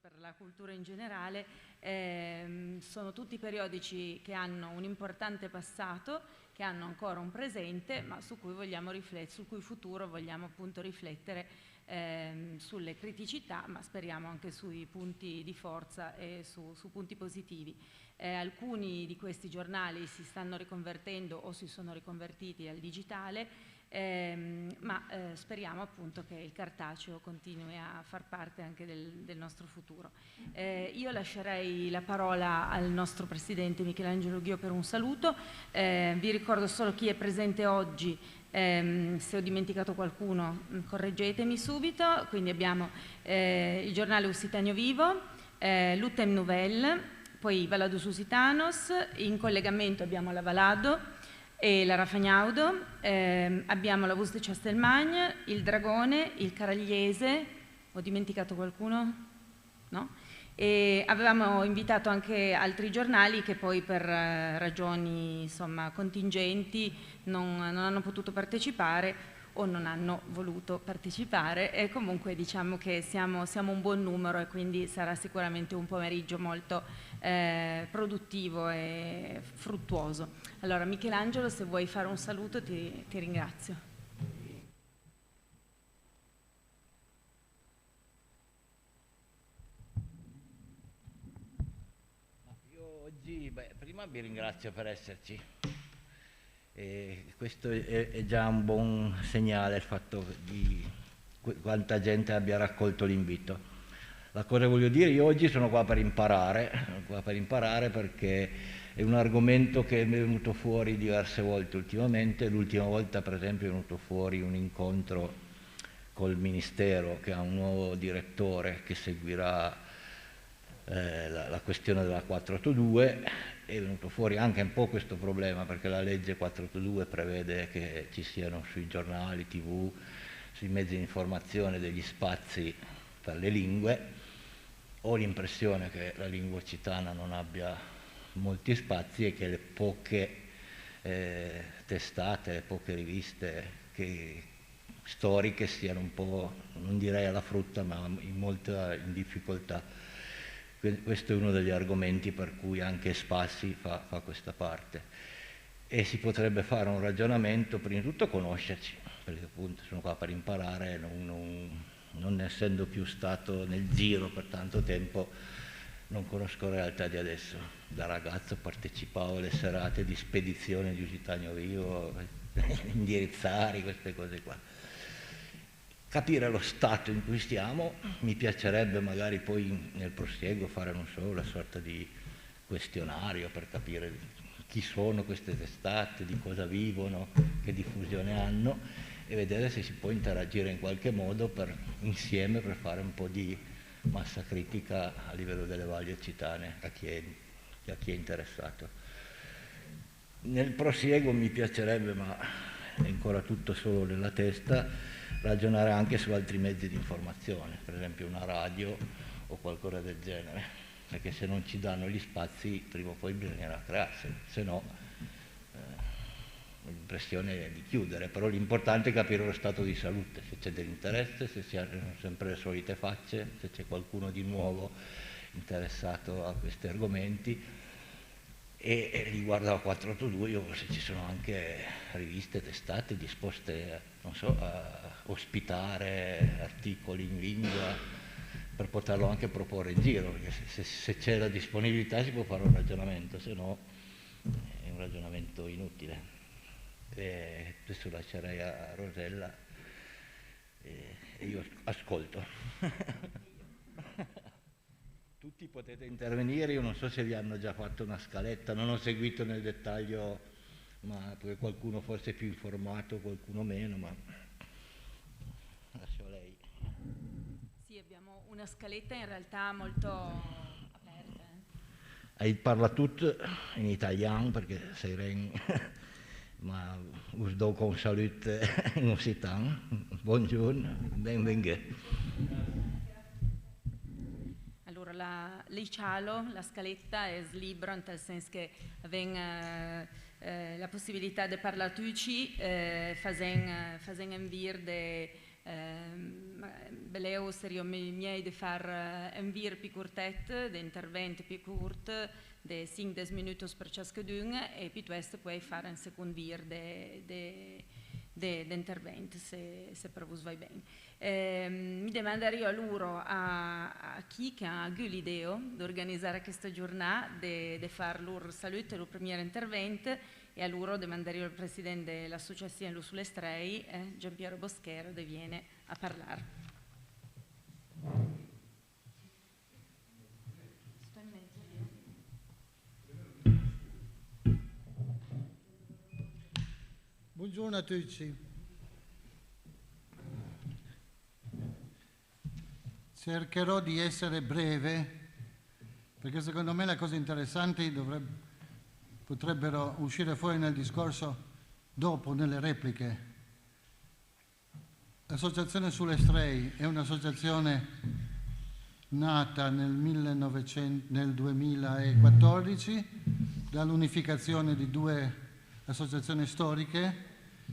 per la cultura in generale, sono tutti periodici che hanno un importante passato, che hanno ancora un presente, ma su cui vogliamo sul cui futuro vogliamo appunto riflettere sulle criticità, ma speriamo anche sui punti di forza e su punti positivi. Alcuni di questi giornali si stanno riconvertendo o si sono riconvertiti al digitale, ma speriamo appunto che il cartaceo continui a far parte anche del nostro futuro. Io lascerei la parola al nostro presidente Michelangelo Ghio per un saluto. Vi ricordo solo chi è presente oggi. Se ho dimenticato qualcuno correggetemi subito. Quindi abbiamo il giornale Usitanio Vivo, l'Utem Nouvelle, poi Valados Usitanos, in collegamento abbiamo la Valado e la Rafagnaudo, abbiamo la Vus de Castelmagne, il Dragone, il Caragliese. Ho dimenticato qualcuno? No? E avevamo invitato anche altri giornali che poi per ragioni insomma, contingenti non hanno potuto partecipare o non hanno voluto partecipare, e comunque diciamo che siamo un buon numero e quindi sarà sicuramente un pomeriggio molto produttivo e fruttuoso. Allora Michelangelo, se vuoi fare un saluto ti ringrazio. Prima vi ringrazio per esserci, e questo è già un buon segnale, il fatto di quanta gente abbia raccolto l'invito. La cosa voglio dire, io oggi sono qua per imparare perché è un argomento che è venuto fuori diverse volte ultimamente. L'ultima volta per esempio è venuto fuori un incontro col Ministero che ha un nuovo direttore che seguirà la questione della 482, è venuto fuori anche un po' questo problema perché la legge 482 prevede che ci siano sui giornali, tv, sui mezzi di informazione degli spazi per le lingue. Ho l'impressione che la lingua occitana non abbia molti spazi e che le poche testate, le poche riviste storiche siano un po', non direi alla frutta, ma in difficoltà. Questo è uno degli argomenti per cui anche Spassi fa questa parte, e si potrebbe fare un ragionamento, prima di tutto conoscerci, perché appunto sono qua per imparare, non essendo più stato nel giro per tanto tempo non conosco la realtà di adesso. Da ragazzo partecipavo alle serate di spedizione di Usitanio Vivo, indirizzari, queste cose qua. Capire lo stato in cui stiamo, mi piacerebbe magari poi nel prosieguo fare, non so, una sorta di questionario per capire chi sono queste testate, di cosa vivono, che diffusione hanno, e vedere se si può interagire in qualche modo insieme per fare un po' di massa critica a livello delle valli occitane a chi è interessato. Nel prosieguo mi piacerebbe, ma è ancora tutto solo nella testa, ragionare anche su altri mezzi di informazione, per esempio una radio o qualcosa del genere, perché se non ci danno gli spazi prima o poi bisognerà crearseli, se no l'impressione è di chiudere. Però l'importante è capire lo stato di salute, se c'è dell'interesse, se si hanno sempre le solite facce, se c'è qualcuno di nuovo interessato a questi argomenti. E riguardo alla 482 io se ci sono anche riviste, testate disposte non so, a ospitare articoli in lingua per poterlo anche proporre in giro, perché se c'è la disponibilità si può fare un ragionamento, se no è un ragionamento inutile. E adesso lascerei a Rosella e io ascolto. Tutti potete intervenire, io non so se vi hanno già fatto una scaletta, non ho seguito nel dettaglio, ma perché qualcuno forse è più informato, qualcuno meno, ma lascio a lei. Sì, abbiamo una scaletta in realtà molto aperta. Il parla tutto in italiano perché sei ren, ma us do un saluto in occitano. Buongiorno, benvenuti. L'Icialo, la scaletta è libera, nel senso che avem la possibilità di parlare tutti, facendo invir Beleu seria miei de far un vir pi curtet, d'intervent pi curt, de 5-10 minutos per ciascun, e pi questo puoi fare un second vir d'intervento, se per voi va bene. Mi domanderei a loro, a chi che ha l'idea di organizzare questa giornata, di fare loro saluto, il primo intervento, e a loro domanderei al presidente dell'associazione sulle Strei, Giampiero Boschero, che viene a parlare. Buongiorno a tutti. Cercherò di essere breve, perché secondo me le cose interessanti potrebbero uscire fuori nel discorso dopo, nelle repliche. L'Associazione sulle Stray è un'associazione nata nel 2014 dall'unificazione di due associazioni storiche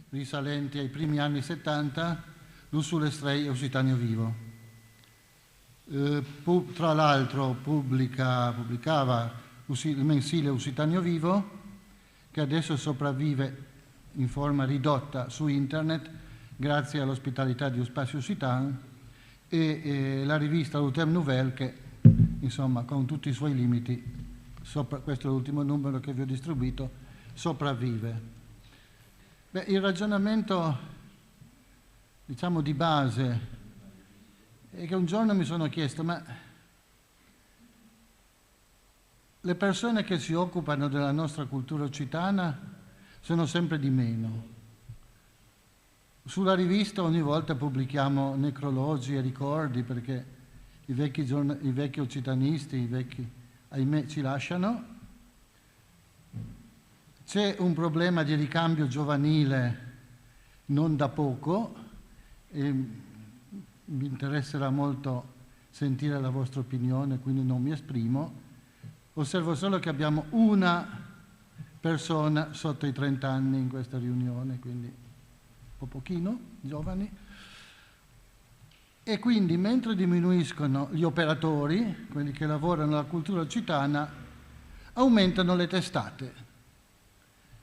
risalenti ai primi anni 70, Luz sulle Stray e Occitania Vivo. Tra l'altro pubblicava il mensile Occitania Vivo, che adesso sopravvive in forma ridotta su internet grazie all'ospitalità di Spazio Occitan, e la rivista L'Ultime Nouvelle, che insomma con tutti i suoi limiti, questo è l'ultimo numero che vi ho distribuito, sopravvive. Beh, il ragionamento, diciamo, di base è che un giorno mi sono chiesto, ma le persone che si occupano della nostra cultura occitana sono sempre di meno. Sulla rivista ogni volta pubblichiamo necrologi e ricordi, perché i vecchi occitanisti, ahimè, ci lasciano. C'è un problema di ricambio giovanile non da poco, e mi interesserà molto sentire la vostra opinione, quindi non mi esprimo. Osservo solo che abbiamo una persona sotto i 30 anni in questa riunione, quindi un po' pochino, giovani. E quindi mentre diminuiscono gli operatori, quelli che lavorano nella cultura occitana, aumentano le testate.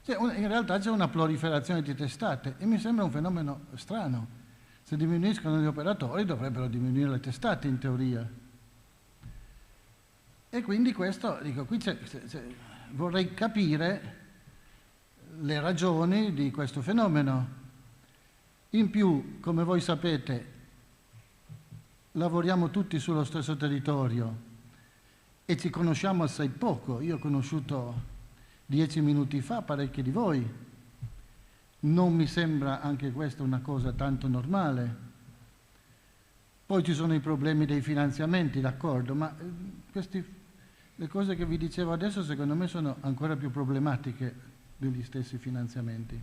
In realtà c'è una proliferazione di testate e mi sembra un fenomeno strano. Se diminuiscono gli operatori dovrebbero diminuire le testate in teoria. E quindi questo, dico, qui vorrei capire le ragioni di questo fenomeno. In più, come voi sapete, lavoriamo tutti sullo stesso territorio e ci conosciamo assai poco. Io ho conosciuto 10 minuti fa parecchi di voi. Non mi sembra anche questa una cosa tanto normale. Poi ci sono i problemi dei finanziamenti, d'accordo, ma le cose che vi dicevo adesso secondo me sono ancora più problematiche degli stessi finanziamenti.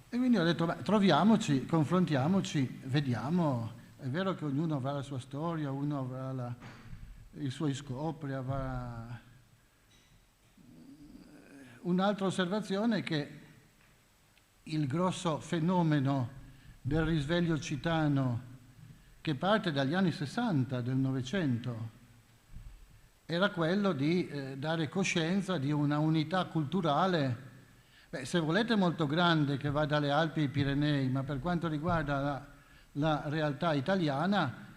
E quindi ho detto, troviamoci, confrontiamoci, vediamo. È vero che ognuno avrà la sua storia, uno avrà i suoi scopi, avrà... Un'altra osservazione è che il grosso fenomeno del risveglio occitano, che parte dagli anni 60 del Novecento, era quello di dare coscienza di una unità culturale, se volete molto grande, che va dalle Alpi ai Pirenei, ma per quanto riguarda la realtà italiana,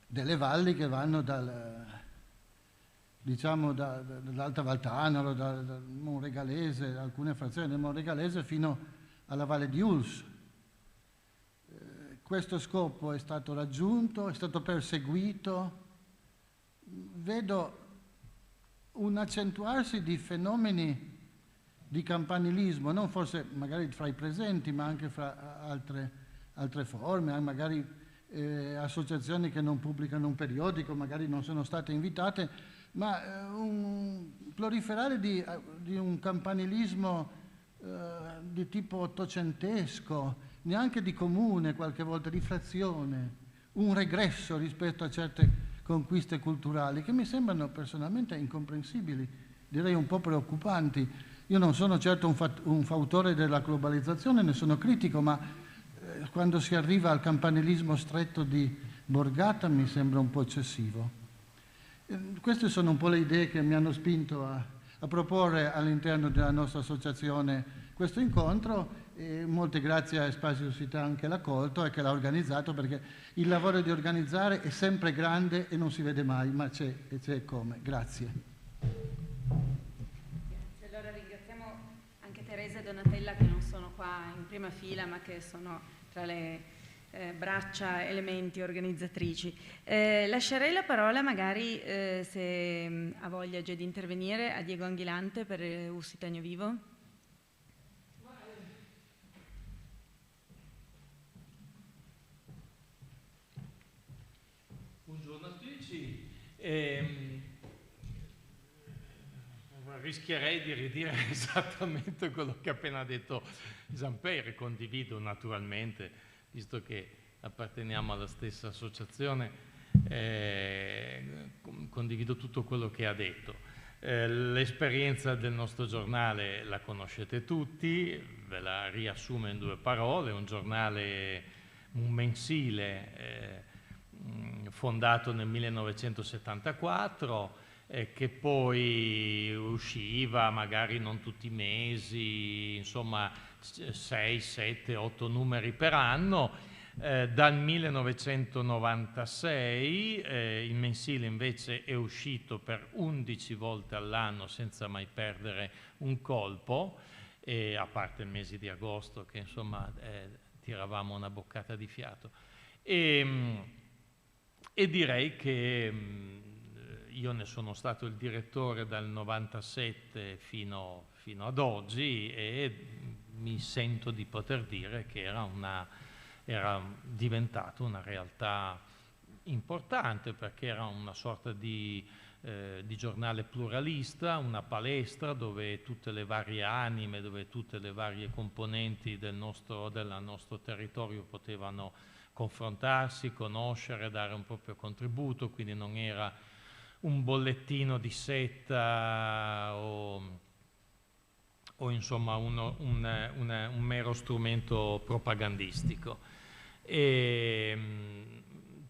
delle valli che vanno dall'Alta Valtanaro, dal Monregalese, alcune frazioni del Monregalese, fino alla Valle di Uls. Questo scopo è stato raggiunto, è stato perseguito. Vedo un accentuarsi di fenomeni di campanilismo, non forse magari fra i presenti, ma anche fra altre forme, magari associazioni che non pubblicano un periodico, magari non sono state invitate, ma un proliferare di un campanilismo di tipo ottocentesco, neanche di comune, qualche volta di frazione, un regresso rispetto a certe conquiste culturali che mi sembrano personalmente incomprensibili, direi un po' preoccupanti. Io non sono certo un fautore della globalizzazione, ne sono critico, ma quando si arriva al campanilismo stretto di Borgata mi sembra un po' eccessivo. Queste sono un po' le idee che mi hanno spinto a proporre all'interno della nostra associazione questo incontro, e molte grazie a Spazio Città che l'ha colto e che l'ha organizzato, perché il lavoro di organizzare è sempre grande e non si vede mai, ma c'è e c'è come. Grazie. Grazie. Allora ringraziamo anche Teresa e Donatella che non sono qua in prima fila, ma che sono tra le braccia, elementi organizzatrici. Lascerei la parola magari, se ha voglia già di intervenire, a Diego Anghilante per Ussitagno Vivo. Buongiorno a tutti. Rischierei di ridire esattamente quello che ha appena detto Giampiero, condivido naturalmente, visto che apparteniamo alla stessa associazione, condivido tutto quello che ha detto. L'esperienza del nostro giornale la conoscete tutti, ve la riassumo in 2 parole: un giornale, un mensile fondato nel 1974, che poi usciva magari non tutti i mesi, insomma 6, 7, 8 numeri per anno. Dal 1996 il mensile invece è uscito per 11 volte all'anno senza mai perdere un colpo, a parte il mese di agosto che insomma tiravamo una boccata di fiato. E direi che io ne sono stato il direttore dal 97 fino ad oggi, e mi sento di poter dire che era diventato una realtà importante, perché era una sorta di giornale pluralista, una palestra dove tutte le varie anime, dove tutte le varie componenti del nostro territorio potevano confrontarsi, conoscere, dare un proprio contributo, quindi non era un bollettino di setta o insomma un mero strumento propagandistico. E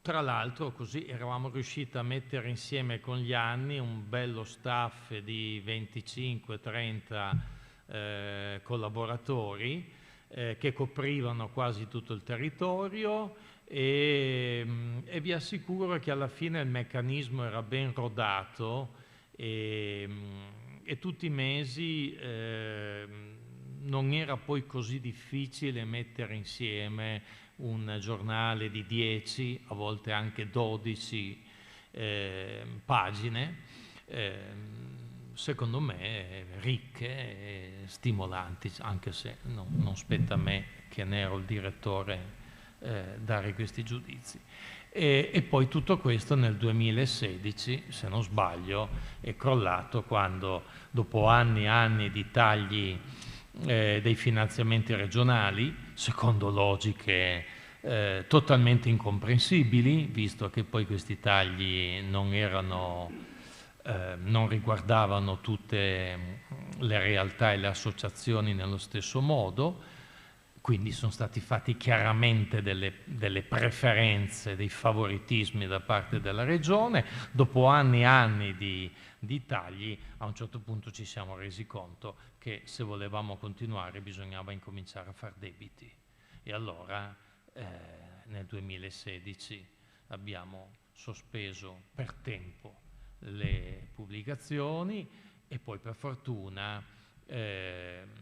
tra l'altro così eravamo riusciti a mettere insieme con gli anni un bello staff di 25-30 collaboratori che coprivano quasi tutto il territorio, e vi assicuro che alla fine il meccanismo era ben rodato, e tutti i mesi non era poi così difficile mettere insieme un giornale di 10, a volte anche 12 pagine, secondo me ricche e stimolanti, anche se non spetta a me, che ne ero il direttore, dare questi giudizi. E poi tutto questo nel 2016, se non sbaglio, è crollato quando, dopo anni e anni di tagli dei finanziamenti regionali, secondo logiche totalmente incomprensibili, visto che poi questi tagli non riguardavano tutte le realtà e le associazioni nello stesso modo. Quindi sono stati fatti chiaramente delle preferenze, dei favoritismi da parte della Regione. Dopo anni e anni di tagli, a un certo punto ci siamo resi conto che se volevamo continuare bisognava incominciare a far debiti. E allora nel 2016 abbiamo sospeso per tempo le pubblicazioni, e poi per fortuna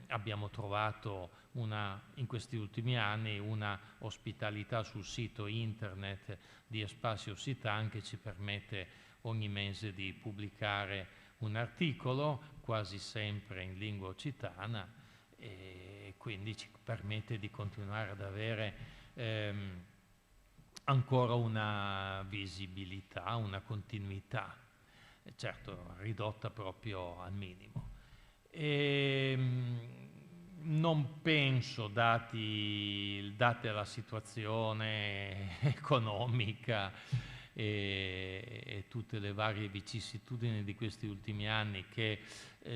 abbiamo trovato in questi ultimi anni una ospitalità sul sito internet di Espacio Occitan che ci permette ogni mese di pubblicare un articolo, quasi sempre in lingua occitana, e quindi ci permette di continuare ad avere ancora una visibilità, una continuità, certo ridotta proprio al minimo. Non penso, data la situazione economica e tutte le varie vicissitudini di questi ultimi anni, che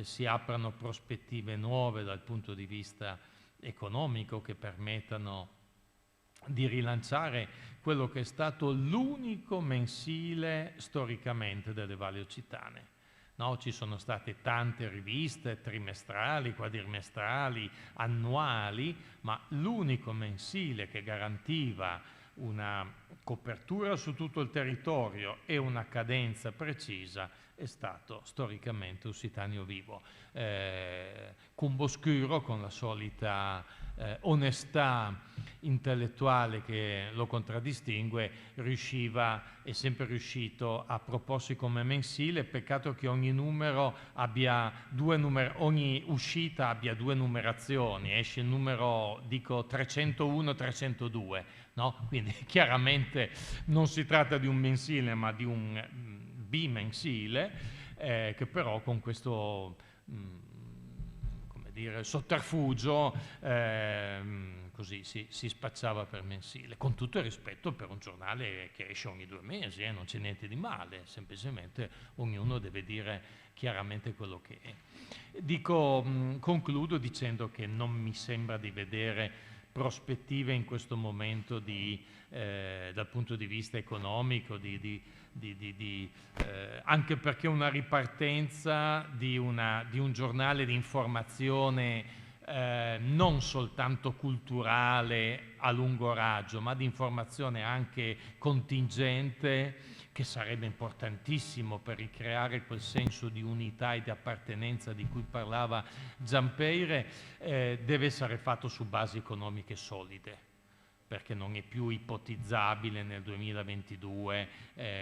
si aprano prospettive nuove dal punto di vista economico che permettano di rilanciare quello che è stato l'unico mensile storicamente delle Valli Occitane. No, ci sono state tante riviste trimestrali, quadrimestrali, annuali, ma l'unico mensile che garantiva una copertura su tutto il territorio e una cadenza precisa è stato storicamente Ossitanio Vivo. Cumboscuro, con la solita onestà intellettuale che lo contraddistingue, è sempre riuscito a proporsi come mensile. Peccato che ogni numero abbia ogni uscita abbia 2 numerazioni, esce il numero, dico 301, 302, no? Quindi chiaramente non si tratta di un mensile ma di un bimensile, che però con questo come dire, sotterfugio così si spacciava per mensile, con tutto il rispetto per un giornale che esce ogni 2 mesi, non c'è niente di male, semplicemente ognuno deve dire chiaramente quello che è. Concludo dicendo che non mi sembra di vedere prospettive in questo momento dal punto di vista economico, anche perché una ripartenza di un giornale di informazione non soltanto culturale a lungo raggio, ma di informazione anche contingente, che sarebbe importantissimo per ricreare quel senso di unità e di appartenenza di cui parlava Giampeire, deve essere fatto su basi economiche solide, perché non è più ipotizzabile nel 2022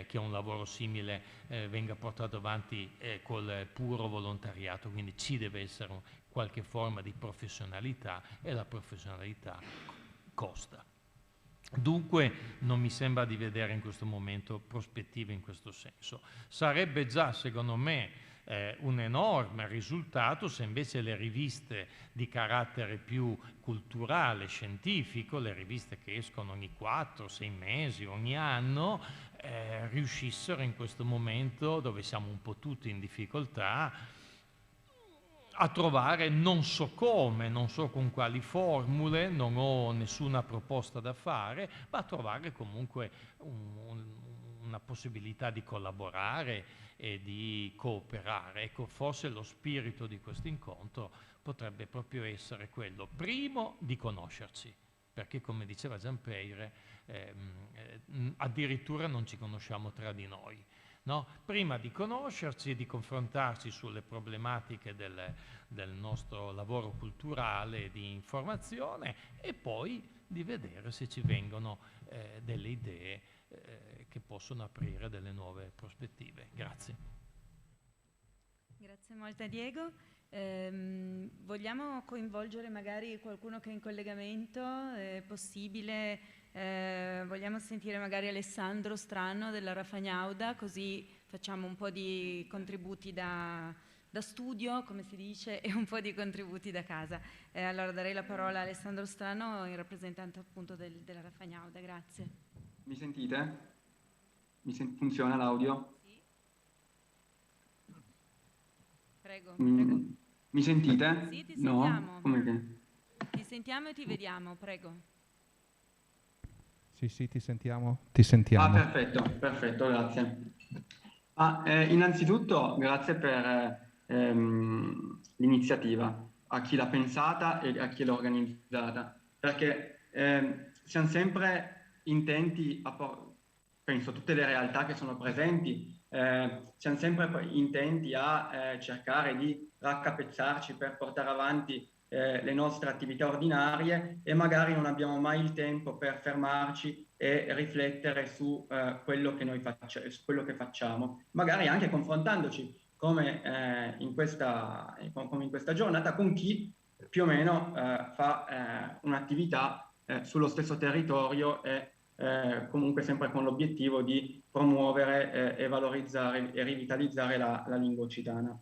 che un lavoro simile venga portato avanti col puro volontariato, quindi ci deve essere qualche forma di professionalità, e la professionalità costa. Dunque non mi sembra di vedere in questo momento prospettive in questo senso. Sarebbe già, secondo me, un enorme risultato se invece le riviste di carattere più culturale, scientifico, le riviste che escono ogni 4-6 mesi, ogni anno, riuscissero in questo momento, dove siamo un po' tutti in difficoltà, a trovare, non so come, non so con quali formule, non ho nessuna proposta da fare, ma a trovare comunque una possibilità di collaborare e di cooperare. Ecco, forse lo spirito di questo incontro potrebbe proprio essere quello, primo, di conoscerci, perché come diceva Giampeire, addirittura non ci conosciamo tra di noi. No? Prima di conoscerci e di confrontarci sulle problematiche del nostro lavoro culturale di informazione, e poi di vedere se ci vengono delle idee che possono aprire delle nuove prospettive. Grazie. Grazie molto a Diego. Vogliamo coinvolgere magari qualcuno che è in collegamento? È possibile? Vogliamo sentire magari Alessandro Strano della Rafagnauda, così facciamo un po' di contributi da studio, come si dice, e un po' di contributi da casa. Allora darei la parola a Alessandro Strano, in rappresentante appunto della Rafagnauda. Grazie. Mi sentite? Funziona l'audio? Sì. Prego, prego. Mi sentite? Sì, ti sentiamo. No? Come che? Ti sentiamo e ti vediamo, prego. Sì, ti sentiamo. Ti sentiamo. Perfetto, grazie. Innanzitutto grazie per l'iniziativa, a chi l'ha pensata e a chi l'ha organizzata, perché siamo sempre intenti, penso tutte le realtà che sono presenti, siamo sempre intenti a cercare di raccapezzarci per portare avanti le nostre attività ordinarie, e magari non abbiamo mai il tempo per fermarci e riflettere su quello che noi facciamo, magari anche confrontandoci come in questa giornata con chi più o meno fa un'attività sullo stesso territorio, e comunque sempre con l'obiettivo di promuovere e valorizzare e rivitalizzare la lingua occitana.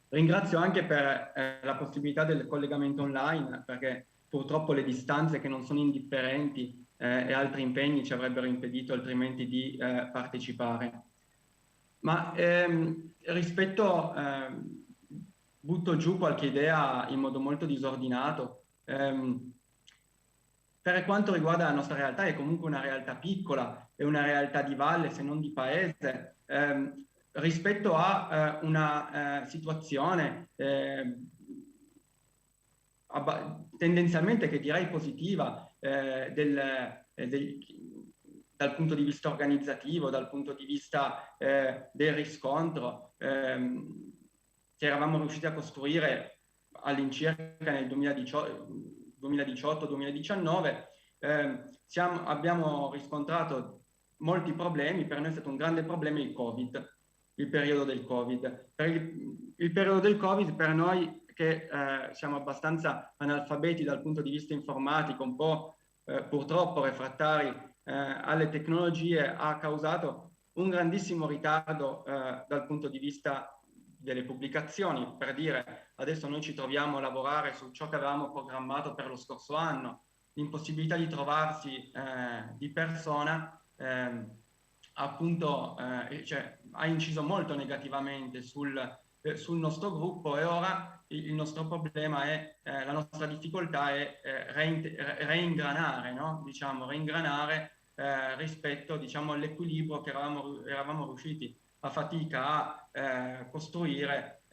Ringrazio anche per la possibilità del collegamento online, perché purtroppo le distanze, che non sono indifferenti, e altri impegni ci avrebbero impedito altrimenti di partecipare. Ma butto giù qualche idea in modo molto disordinato. Per quanto riguarda la nostra realtà, è comunque una realtà piccola, è una realtà di valle, se non di paese, rispetto a una situazione tendenzialmente, che direi positiva, dal punto di vista organizzativo, dal punto di vista del riscontro, che eravamo riusciti a costruire all'incirca nel 2018-2019, abbiamo riscontrato molti problemi. Per noi è stato un grande problema il Covid, il periodo del Covid. Il periodo del Covid per noi, che siamo abbastanza analfabeti dal punto di vista informatico, un po' purtroppo refrattari alle tecnologie, ha causato un grandissimo ritardo dal punto di vista delle pubblicazioni. Per dire, adesso noi ci troviamo a lavorare su ciò che avevamo programmato per lo scorso anno. L'impossibilità di trovarsi di persona appunto ha inciso molto negativamente sul nostro gruppo, e ora il nostro problema è, la nostra difficoltà è reingranare, no? Reingranare rispetto, all'equilibrio che eravamo riusciti a fatica a costruire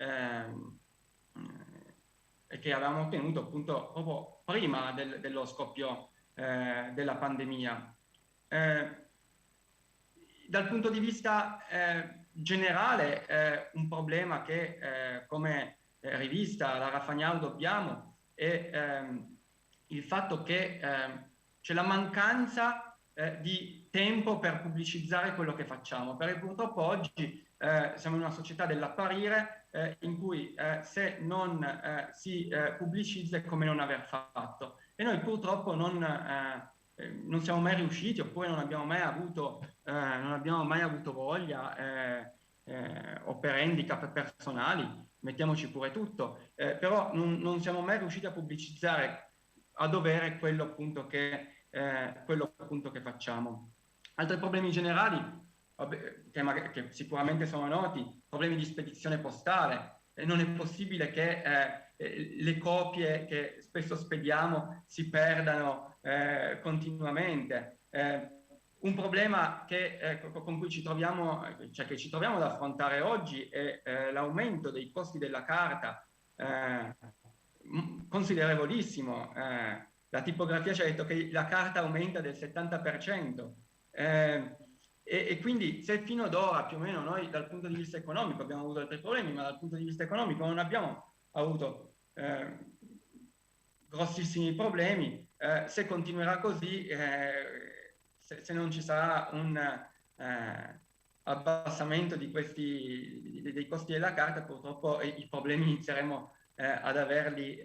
e che avevamo ottenuto appunto proprio prima dello scoppio della pandemia. Dal punto di vista generale, un problema che come rivista La Rafagnaudo abbiamo è il fatto che c'è la mancanza di tempo per pubblicizzare quello che facciamo, perché purtroppo oggi siamo in una società dell'apparire in cui se non si pubblicizza è come non aver fatto, e noi purtroppo non siamo mai riusciti, oppure non abbiamo mai avuto voglia o per handicap personali, mettiamoci pure tutto, però non siamo mai riusciti a pubblicizzare a dovere quello appunto che facciamo. Altri problemi generali, che sicuramente sono noti, problemi di spedizione postale. Non è possibile che le copie che spesso spediamo si perdano continuamente. Un problema con cui ci troviamo ad affrontare oggi è l'aumento dei costi della carta, considerevolissimo. La tipografia ci ha detto che la carta aumenta del 70%, e quindi se fino ad ora più o meno noi dal punto di vista economico abbiamo avuto altri problemi, ma dal punto di vista economico non abbiamo avuto grossissimi problemi, se continuerà così, se non ci sarà un abbassamento dei costi della carta, purtroppo i problemi inizieremo ad averli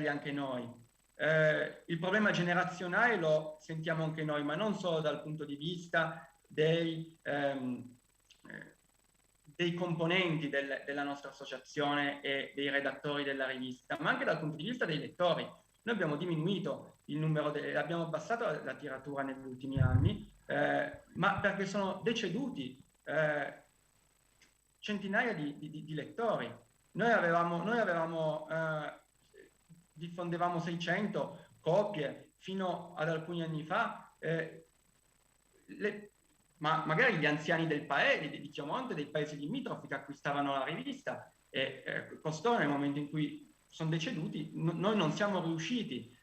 anche noi. Il problema generazionale lo sentiamo anche noi, ma non solo dal punto di vista dei componenti della nostra associazione e dei redattori della rivista, ma anche dal punto di vista dei lettori. Noi abbiamo diminuito il numero, abbiamo abbassato la tiratura negli ultimi anni, ma perché sono deceduti centinaia di lettori. Noi diffondevamo 600 copie fino ad alcuni anni fa, ma magari gli anziani del paese, di Chiomonte, dei paesi limitrofi, che acquistavano la rivista, e costoro nel momento in cui sono deceduti, noi non siamo riusciti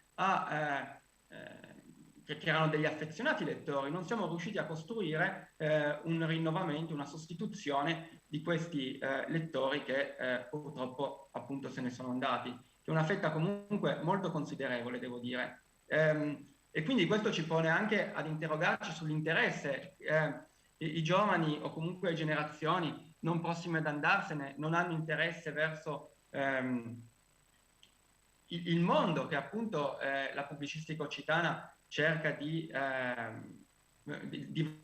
che erano degli affezionati lettori, non siamo riusciti a costruire un rinnovamento, una sostituzione di questi lettori che purtroppo appunto se ne sono andati, che è una fetta comunque molto considerevole, devo dire. E quindi questo ci pone anche ad interrogarci sull'interesse. I giovani o comunque le generazioni non prossime ad andarsene non hanno interesse verso il mondo che appunto la pubblicistica occitana cerca di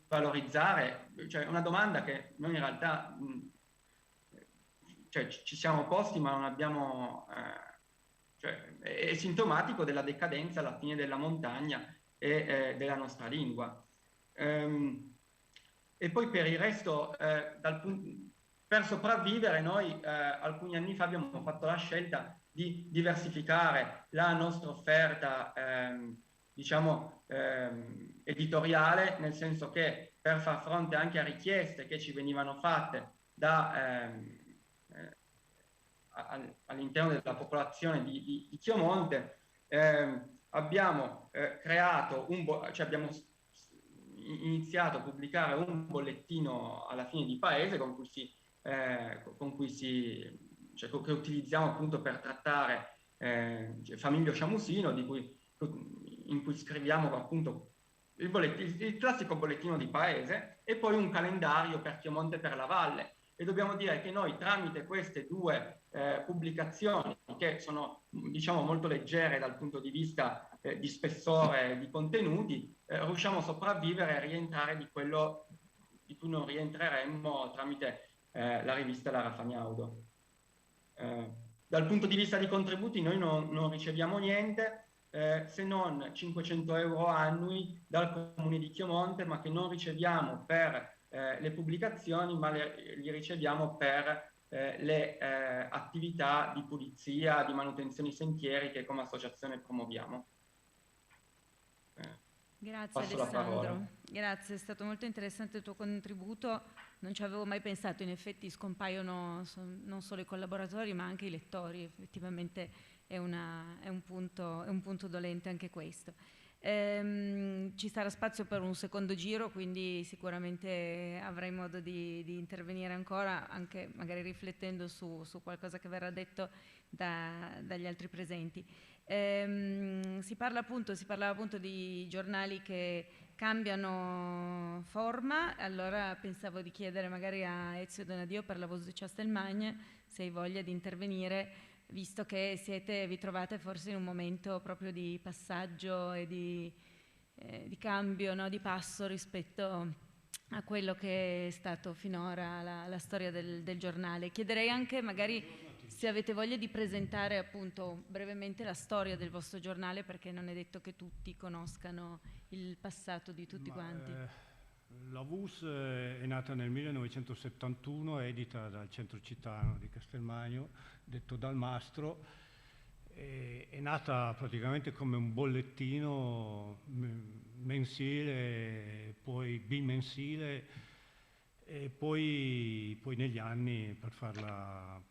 valorizzare. Cioè, una domanda che noi in realtà ci siamo posti, ma non abbiamo... è sintomatico della decadenza alla fine della montagna e della nostra lingua. E poi per il resto, per sopravvivere, noi alcuni anni fa abbiamo fatto la scelta di diversificare la nostra offerta diciamo editoriale, nel senso che per far fronte anche a richieste che ci venivano fatte all'interno della popolazione di Chiomonte, abbiamo creato abbiamo iniziato a pubblicare un bollettino alla fine di paese che utilizziamo appunto per trattare Famiglio Sciamusino, in cui scriviamo appunto il classico bollettino di paese, e poi un calendario per Chiomonte per la Valle. E dobbiamo dire che noi, tramite queste due pubblicazioni, che sono diciamo molto leggere dal punto di vista di spessore di contenuti, riusciamo a sopravvivere e rientrare di quello di cui non rientreremmo tramite la rivista La Rafagnaudo. Dal punto di vista di contributi noi non riceviamo niente, se non 500 euro annui dal Comune di Chiomonte, ma che non riceviamo per le pubblicazioni, ma li riceviamo per le attività di pulizia, di manutenzione sentieri che come associazione promuoviamo. Grazie Alessandro, grazie, è stato molto interessante il tuo contributo, non ci avevo mai pensato, in effetti scompaiono non solo i collaboratori ma anche i lettori, effettivamente è un punto dolente anche questo. Ci sarà spazio per un secondo giro, quindi sicuramente avrai modo di intervenire ancora, anche magari riflettendo su qualcosa che verrà detto dagli altri presenti. Si parlava appunto di giornali che cambiano forma, allora pensavo di chiedere magari a Ezio Donadio per la Voce di Castelmagno se hai voglia di intervenire, visto che vi trovate forse in un momento proprio di passaggio e di cambio, no? Di passo rispetto a quello che è stato finora la storia del giornale. Chiederei anche magari se avete voglia di presentare appunto brevemente la storia del vostro giornale, perché non è detto che tutti conoscano il passato di tutti quanti. La VUS è nata nel 1971, edita dal Centro Città di Castelmagno, detto dal Mastro, è nata praticamente come un bollettino mensile, poi bimensile, e poi negli anni, per farla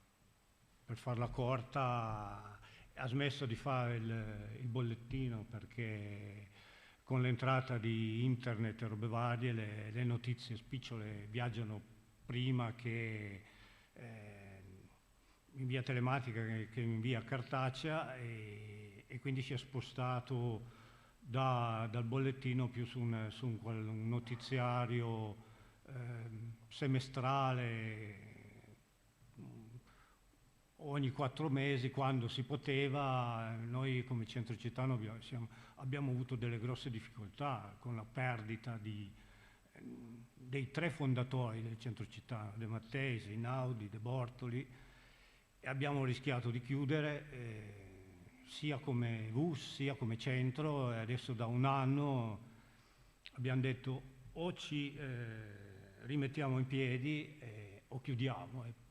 corta, ha smesso di fare il bollettino perché con l'entrata di internet e robe varie le notizie spicciole viaggiano prima che in via telematica che in via cartacea, e quindi si è spostato dal bollettino più su un notiziario semestrale ogni 4 mesi quando si poteva. Noi come Centro Città abbiamo avuto delle grosse difficoltà con la perdita dei 3 fondatori del Centro Città, De Mattesi, Naudi, De Bortoli, e abbiamo rischiato di chiudere sia come VUS sia come centro, e adesso da un anno abbiamo detto o ci rimettiamo in piedi o chiudiamo.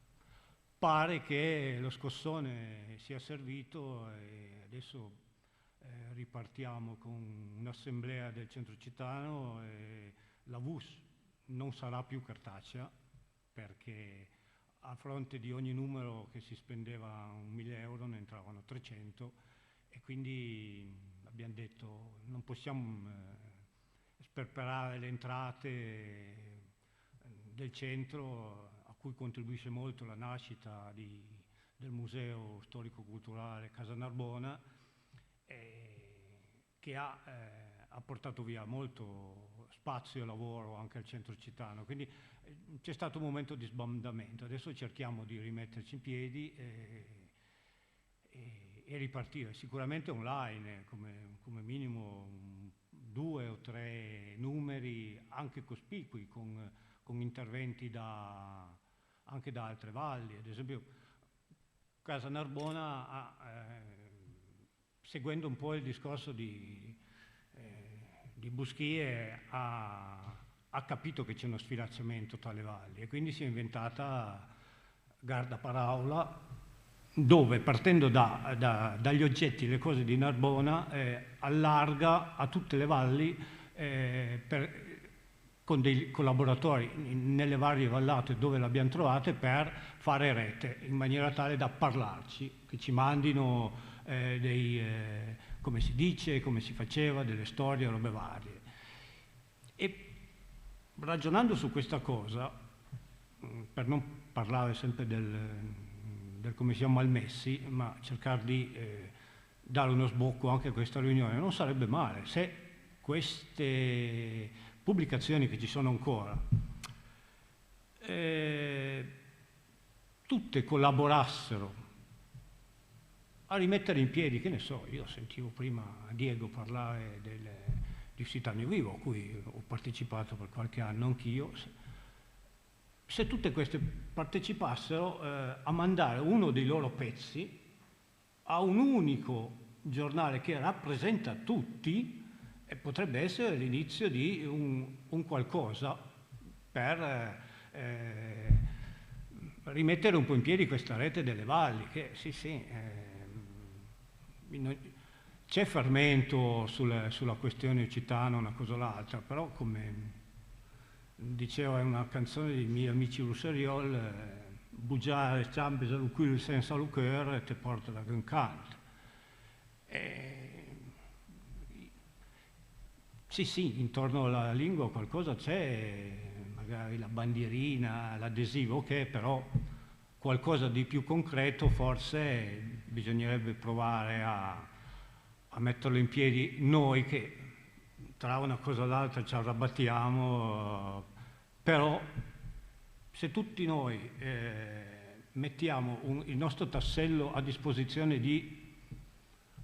Pare che lo scossone sia servito e adesso ripartiamo con un'assemblea del Centro Cittano e la VUS non sarà più cartacea, perché a fronte di ogni numero che si spendeva 1.000 euro ne entravano 300, e quindi abbiamo detto non possiamo sperperare le entrate del centro, a cui contribuisce molto la nascita del Museo Storico-Culturale Casa Narbona, che ha portato via molto spazio e lavoro anche al Centro Cittano. Quindi c'è stato un momento di sbandamento, adesso cerchiamo di rimetterci in piedi e ripartire, sicuramente online, come minimo 2 o 3 numeri anche cospicui, con interventi anche da altre valli. Ad esempio Casa Narbona seguendo un po' il discorso di Buschie ha capito che c'è uno sfilacciamento tra le valli, e quindi si è inventata Garda Paraula, dove partendo dagli oggetti, le cose di Narbona, allarga a tutte le valli con dei collaboratori nelle varie vallate dove le abbiamo trovate per fare rete, in maniera tale da parlarci, che ci mandino come si dice, come si faceva, delle storie, robe varie. E ragionando su questa cosa, per non parlare sempre del come siamo ammessi, ma cercare di dare uno sbocco anche a questa riunione, non sarebbe male se queste pubblicazioni che ci sono ancora tutte collaborassero a rimettere in piedi, che ne so, io sentivo prima Diego parlare di Cittadino Vivo, a cui ho partecipato per qualche anno anch'io. Se tutte queste partecipassero a mandare uno dei loro pezzi a un unico giornale che rappresenta tutti, potrebbe essere l'inizio di un qualcosa per rimettere un po' in piedi questa rete delle valli, che c'è fermento sulla questione occitana, una cosa o l'altra, però come diceva una canzone dei miei amici Russeriol, bugiare ciambe salucure senza luccheur te porta da gran canto. Sì, intorno alla lingua qualcosa c'è, magari la bandierina, l'adesivo, ok, però qualcosa di più concreto forse bisognerebbe provare a metterlo in piedi noi, che tra una cosa e l'altra ci arrabattiamo, però se tutti noi mettiamo il nostro tassello a disposizione di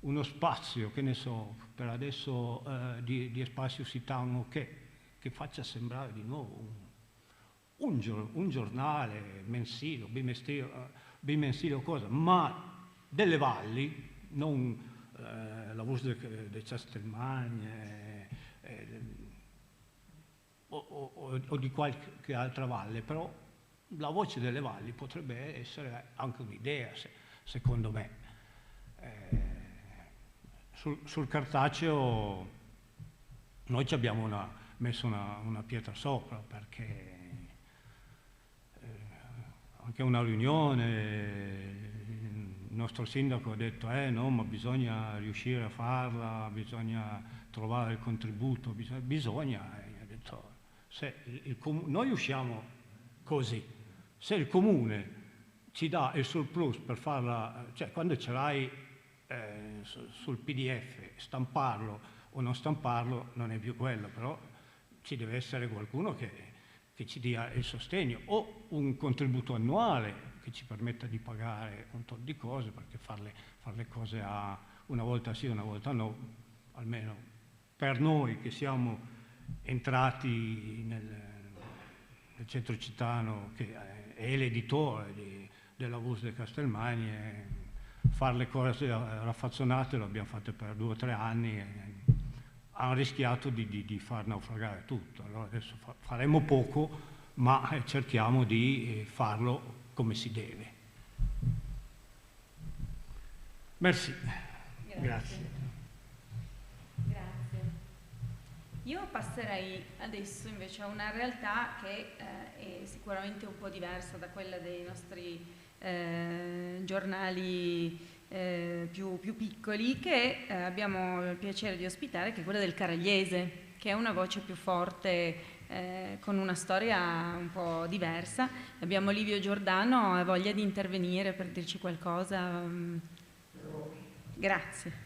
uno spazio, che ne so, per adesso di spazio Occitano, che faccia sembrare di nuovo un giornale mensile, bimensile o cosa, ma delle valli, non la voce di Castelmagno o di qualche altra valle, però la voce delle valli potrebbe essere anche un'idea, secondo me. Sul cartaceo noi ci abbiamo messo una pietra sopra, perché anche a una riunione il nostro sindaco ha detto no, ma bisogna riuscire a farla, bisogna trovare il contributo, bisogna ha detto, noi usciamo così, se il comune ci dà il surplus per farla, cioè quando ce l'hai sul PDF, stamparlo o non stamparlo non è più quello, però ci deve essere qualcuno che ci dia il sostegno o un contributo annuale che ci permetta di pagare un tot di cose, perché fare le cose una volta sì, una volta no, almeno per noi che siamo entrati nel centro occitano, che è l'editore della Voce di Castelmagno, fare le cose raffazzonate lo abbiamo fatte per 2 o 3 anni e hanno rischiato di far naufragare tutto. Allora adesso faremo poco, ma cerchiamo di farlo come si deve. Merci. Grazie. Io passerei adesso invece a una realtà che è sicuramente un po' diversa da quella dei nostri giornali più piccoli, che abbiamo il piacere di ospitare, che è quella del Caragliese, che è una voce più forte, con una storia un po' diversa. Abbiamo Livio Giordano, ha voglia di intervenire per dirci qualcosa? Grazie.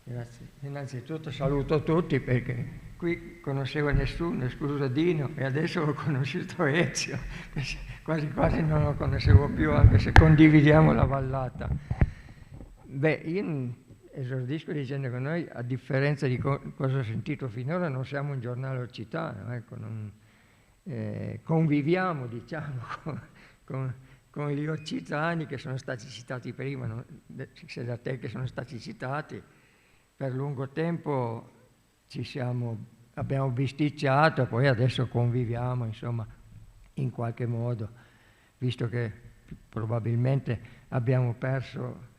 Grazie. Innanzitutto saluto tutti, perché qui conoscevo nessuno, escluso Dino, e adesso ho conosciuto Ezio, quasi quasi non lo conoscevo più, anche se condividiamo la vallata. Beh, io esordisco dicendo che noi, a differenza di cosa ho sentito finora, non siamo un giornale occitano, ecco, conviviamo, diciamo, con gli occitani che sono stati citati prima, se da te che sono stati citati. Per lungo tempo ci siamo abbiamo bisticciato, poi adesso conviviamo, insomma, in qualche modo, visto che probabilmente abbiamo perso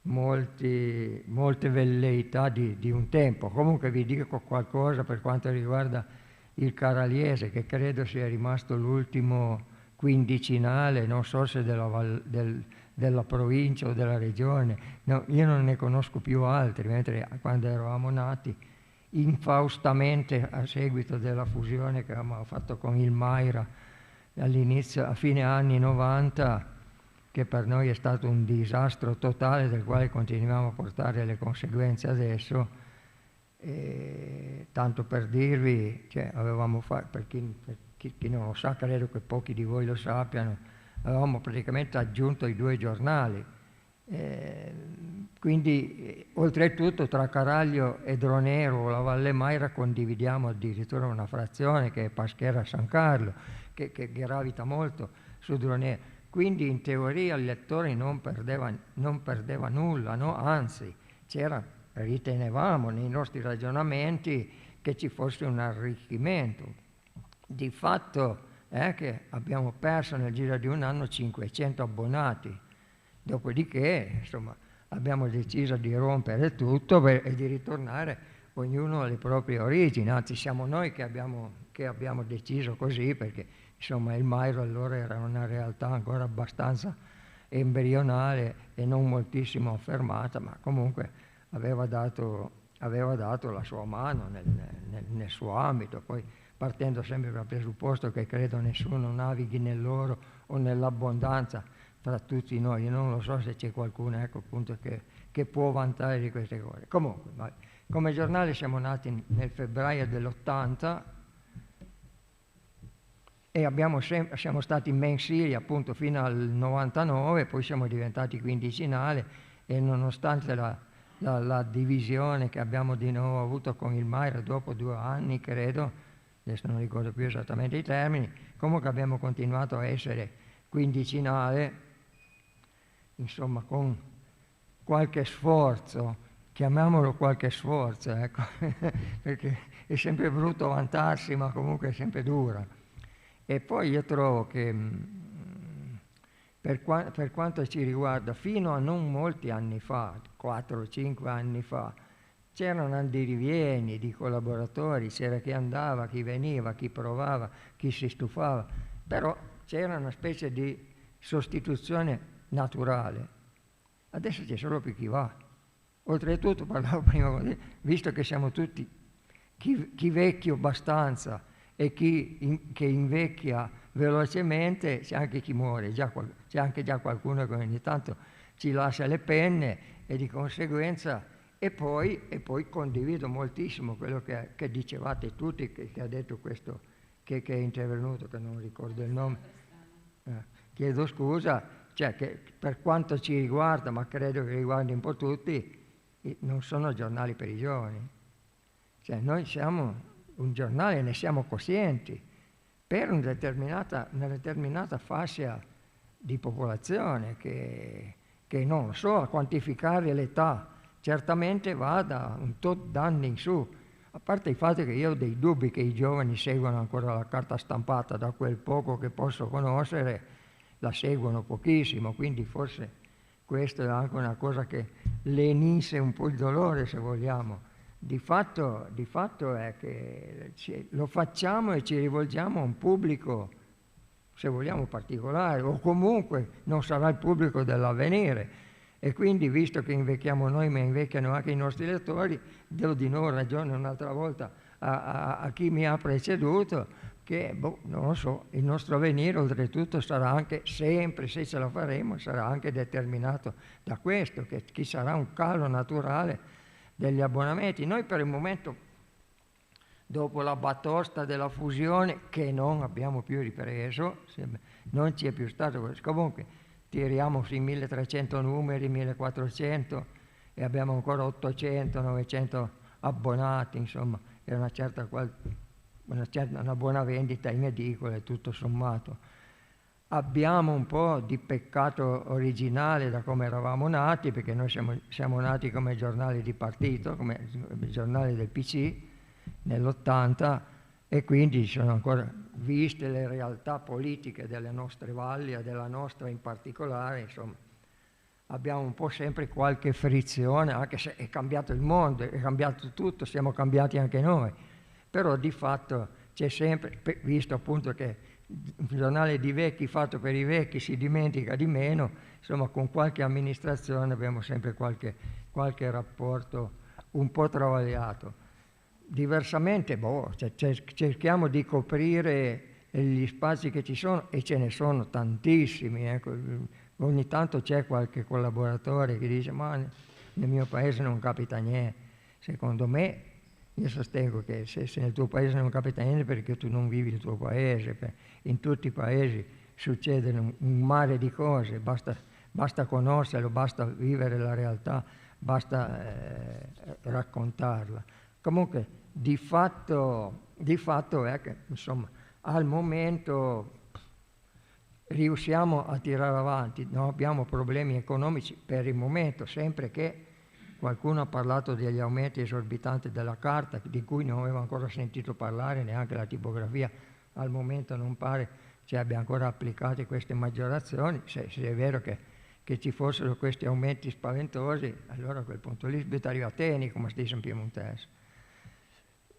molte velleità di un tempo. Comunque vi dico qualcosa per quanto riguarda il Caraliese, che credo sia rimasto l'ultimo quindicinale, non so se della provincia o della regione, no, io non ne conosco più altri, mentre quando eravamo nati, infaustamente a seguito della fusione che avevamo fatto con il Maira all'inizio, a fine anni 90, che per noi è stato un disastro totale del quale continuiamo a portare le conseguenze adesso. Tanto per dirvi, cioè, avevamo fatto, per chi non lo sa, credo che pochi di voi lo sappiano, avevamo praticamente aggiunto i 2 giornali. Quindi oltretutto tra Caraglio e Dronero o la Valle Maira condividiamo addirittura una frazione che è Paschera San Carlo, che gravita molto su Dronero. Quindi in teoria il lettore non perdeva nulla, no? Anzi, ritenevamo nei nostri ragionamenti che ci fosse un arricchimento. Di fatto è che abbiamo perso nel giro di un anno 500 abbonati, dopodiché insomma, abbiamo deciso di rompere tutto e di ritornare ognuno alle proprie origini, anzi siamo noi che abbiamo deciso così, perché insomma il Mairo allora era una realtà ancora abbastanza embrionale e non moltissimo affermata, ma comunque aveva dato la sua mano nel suo ambito, poi partendo sempre dal presupposto che credo nessuno navighi nell'oro o nell'abbondanza tra tutti noi. Io non lo so se c'è qualcuno, ecco, appunto, che può vantare di queste cose. Comunque, come giornale siamo nati nel febbraio dell'80 e siamo stati mensili appunto fino al 99, poi siamo diventati quindicinale e nonostante la divisione che abbiamo di nuovo avuto con il Maira dopo 2 anni, credo, adesso non ricordo più esattamente i termini, comunque abbiamo continuato a essere quindicinale, insomma con qualche sforzo, chiamiamolo qualche sforzo, ecco, perché è sempre brutto vantarsi, ma comunque è sempre dura. E poi io trovo che per quanto ci riguarda, fino a non molti anni fa, 4 o 5 anni fa, c'erano andirivieni di collaboratori, c'era chi andava, chi veniva, chi provava, chi si stufava, però c'era una specie di sostituzione naturale. Adesso c'è solo più chi va. Oltretutto, parlavo prima con te, visto che siamo tutti chi vecchio abbastanza e che invecchia velocemente, c'è anche chi muore, c'è anche già qualcuno che ogni tanto ci lascia le penne e di conseguenza, e poi condivido moltissimo quello che dicevate tutti, che ha detto questo, che è intervenuto, che non ricordo il nome, chiedo scusa, cioè che per quanto ci riguarda, ma credo che riguardi un po' tutti, non sono giornali per i giovani, cioè noi siamo un giornale, ne siamo coscienti, per una determinata fascia di popolazione che non lo so, a quantificare l'età, certamente va da un tot d'anni in su, a parte il fatto che io ho dei dubbi che i giovani seguano ancora la carta stampata, da quel poco che posso conoscere la seguono pochissimo, quindi forse questo è anche una cosa che lenisse un po' il dolore, se vogliamo. Di fatto è che lo facciamo e ci rivolgiamo a un pubblico, se vogliamo, particolare, o comunque non sarà il pubblico dell'Avvenire. E quindi, visto che invecchiamo noi, ma invecchiano anche i nostri lettori, do di nuovo ragione un'altra volta a chi mi ha preceduto, che, non lo so, il nostro avvenire oltretutto sarà anche sempre, se ce la faremo, sarà anche determinato da questo, che ci sarà un calo naturale degli abbonamenti. Noi per il momento, dopo la batosta della fusione, che non abbiamo più ripreso, non ci è più stato questo, comunque tiriamo sui 1300 numeri, 1400 e abbiamo ancora 800, 900 abbonati, insomma, è una buona vendita in edicola, tutto sommato. Abbiamo un po' di peccato originale da come eravamo nati, perché noi siamo nati come giornale di partito, come giornale del PC, nell'80, e quindi sono ancora viste le realtà politiche delle nostre valli e della nostra in particolare, insomma, abbiamo un po' sempre qualche frizione, anche se è cambiato il mondo, è cambiato tutto, siamo cambiati anche noi, però di fatto c'è sempre, visto appunto che un giornale di vecchi fatto per i vecchi si dimentica di meno, insomma con qualche amministrazione abbiamo sempre qualche rapporto un po' travagliato. Diversamente, cerchiamo di coprire gli spazi che ci sono, e ce ne sono tantissimi, ecco. Ogni tanto c'è qualche collaboratore che dice ma nel mio paese non capita niente. Secondo me, io sostengo che se nel tuo paese non capita niente perché tu non vivi il tuo paese, in tutti i paesi succede un mare di cose, basta conoscerlo, basta vivere la realtà, basta raccontarla. Comunque di fatto è che insomma al momento riusciamo a tirare avanti, non abbiamo problemi economici per il momento, sempre che qualcuno ha parlato degli aumenti esorbitanti della carta, di cui non avevo ancora sentito parlare, neanche la tipografia al momento non pare ci abbia ancora applicate queste maggiorazioni. Se è vero che ci fossero questi aumenti spaventosi, allora a quel punto lì sbitario a teni, come si dice in piemontese.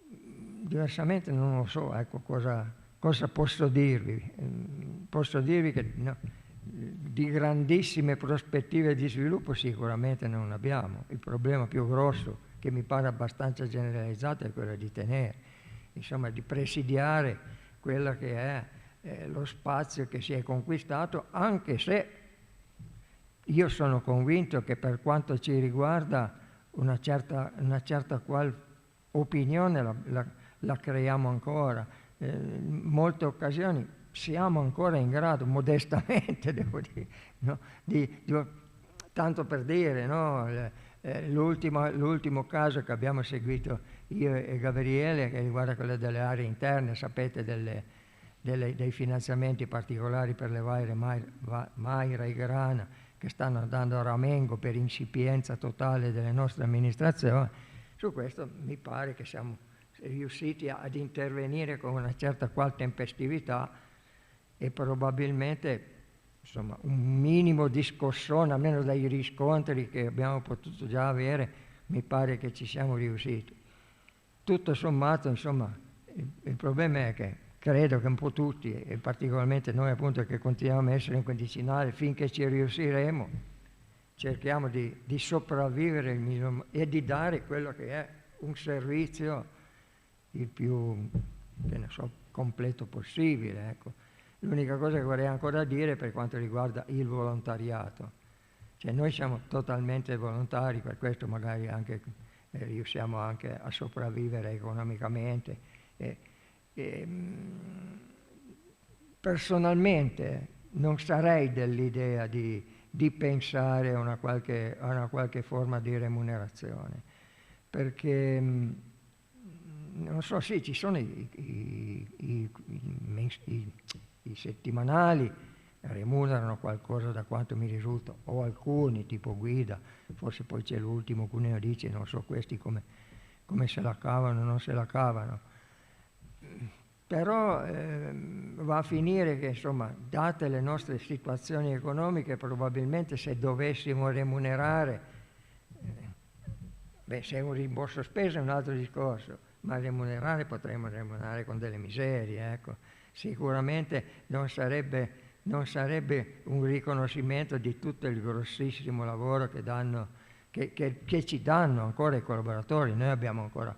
Diversamente non lo so, ecco cosa posso dirvi. Posso dirvi che no, di grandissime prospettive di sviluppo sicuramente non abbiamo. Il problema più grosso, che mi pare abbastanza generalizzato, è quello di tenere, insomma, di presidiare quello che è lo spazio che si è conquistato, anche se io sono convinto che per quanto ci riguarda una certa qual opinione la creiamo ancora. In molte occasioni siamo ancora in grado, modestamente devo dire, no? Tanto per dire, no? L'ultimo caso che abbiamo seguito io e Gabriele, che riguarda quello delle aree interne, sapete, dei finanziamenti particolari per le varie Maira e Grana che stanno andando a ramengo per insipienza totale delle nostre amministrazioni. Su questo mi pare che siamo riusciti ad intervenire con una certa qual tempestività, e probabilmente insomma un minimo di scossone, almeno dai riscontri che abbiamo potuto già avere, mi pare che ci siamo riusciti. Tutto sommato, insomma, il problema è che credo che un po' tutti, e particolarmente noi appunto che continuiamo a essere in quindicinale, finché ci riusciremo, cerchiamo di sopravvivere e di dare quello che è un servizio il più, che ne so, completo possibile, ecco. L'unica cosa che vorrei ancora dire per quanto riguarda il volontariato, cioè noi siamo totalmente volontari, per questo magari anche riusciamo anche a sopravvivere economicamente. Personalmente non sarei dell'idea di pensare a una qualche forma di remunerazione, perché non so, sì, ci sono i settimanali remunerano qualcosa da quanto mi risulta, o alcuni tipo Guida, forse poi c'è l'ultimo Cuneo dice, non so questi come se la cavano o non se la cavano, però va a finire che insomma, date le nostre situazioni economiche, probabilmente se dovessimo remunerare, se è un rimborso spese è un altro discorso, ma potremmo remunerare con delle miserie, ecco. Sicuramente non sarebbe un riconoscimento di tutto il grossissimo lavoro che ci danno ancora i collaboratori. Noi abbiamo ancora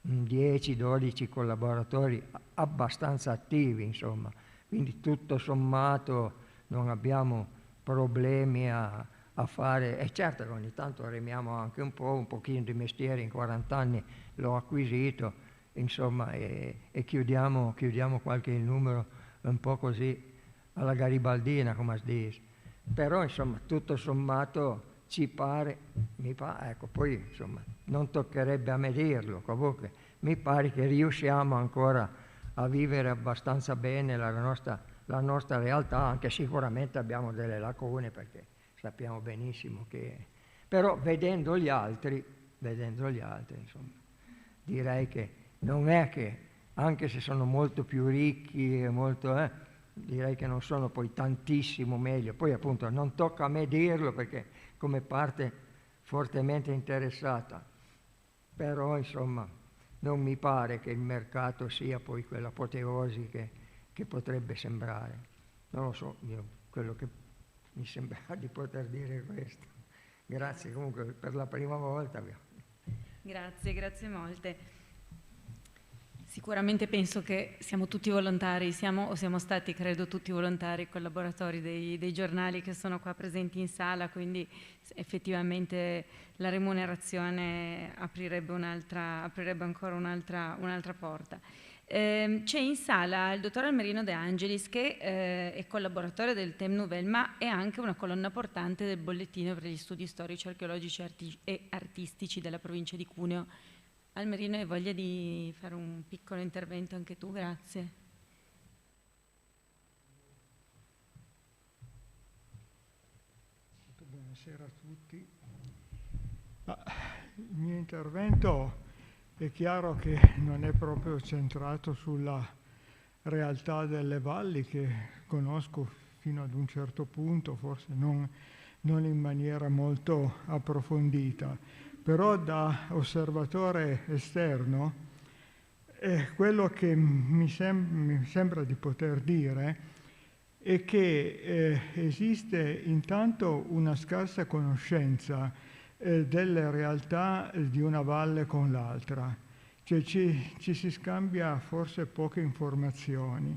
10-12 collaboratori abbastanza attivi, insomma, quindi tutto sommato non abbiamo problemi a fare, e certo che ogni tanto remiamo anche un pochino di mestiere, in 40 anni l'ho acquisito, insomma, e chiudiamo qualche numero un po' così alla garibaldina, come si dice. Però insomma tutto sommato mi pare, ecco, poi insomma non toccherebbe a me dirlo, comunque mi pare che riusciamo ancora a vivere abbastanza bene la nostra realtà, anche sicuramente abbiamo delle lacune perché sappiamo benissimo che... Però vedendo gli altri insomma, direi che non è che, anche se sono molto più ricchi e molto, direi che non sono poi tantissimo meglio. Poi appunto non tocca a me dirlo perché come parte fortemente interessata, però insomma non mi pare che il mercato sia poi quell'apoteosi che potrebbe sembrare. Non lo so, io quello che mi sembra di poter dire è questo. Grazie comunque per la prima volta. Grazie molte. Sicuramente penso che siamo tutti volontari, siamo stati credo tutti volontari collaboratori dei giornali che sono qua presenti in sala, quindi effettivamente la remunerazione aprirebbe ancora un'altra porta. C'è in sala il dottor Almerino De Angelis che è collaboratore del Thème Nouvelle ma è anche una colonna portante del bollettino per gli studi storici, archeologici e artistici della provincia di Cuneo. Almerino, hai voglia di fare un piccolo intervento anche tu? Grazie. Buonasera a tutti. Il mio intervento è chiaro che non è proprio centrato sulla realtà delle valli che conosco fino ad un certo punto, forse non in maniera molto approfondita. Però da osservatore esterno quello che mi sembra di poter dire è che esiste intanto una scarsa conoscenza delle realtà di una valle con l'altra, cioè ci si scambia forse poche informazioni,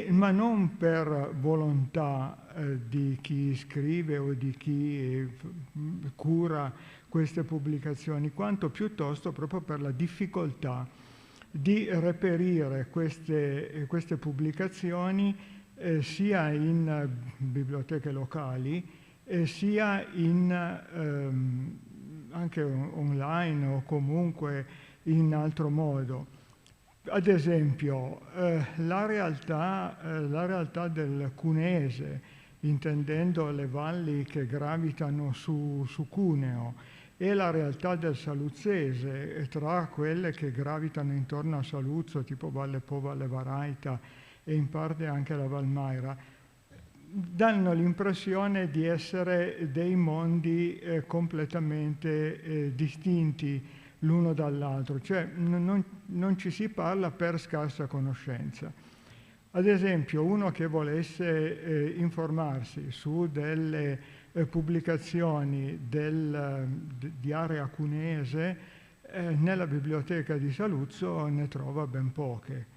ma non per volontà di chi scrive o di chi cura queste pubblicazioni, quanto piuttosto proprio per la difficoltà di reperire queste pubblicazioni sia in biblioteche locali sia anche online o comunque in altro modo. Ad esempio, la realtà del Cuneese, intendendo le valli che gravitano su Cuneo, e la realtà del Saluzzese, tra quelle che gravitano intorno a Saluzzo, tipo Valle Po, Valle Varaita e in parte anche la Valmaira, danno l'impressione di essere dei mondi completamente distinti l'uno dall'altro, cioè non ci si parla per scarsa conoscenza. Ad esempio, uno che volesse informarsi su delle pubblicazioni di area cuneese, nella biblioteca di Saluzzo ne trova ben poche.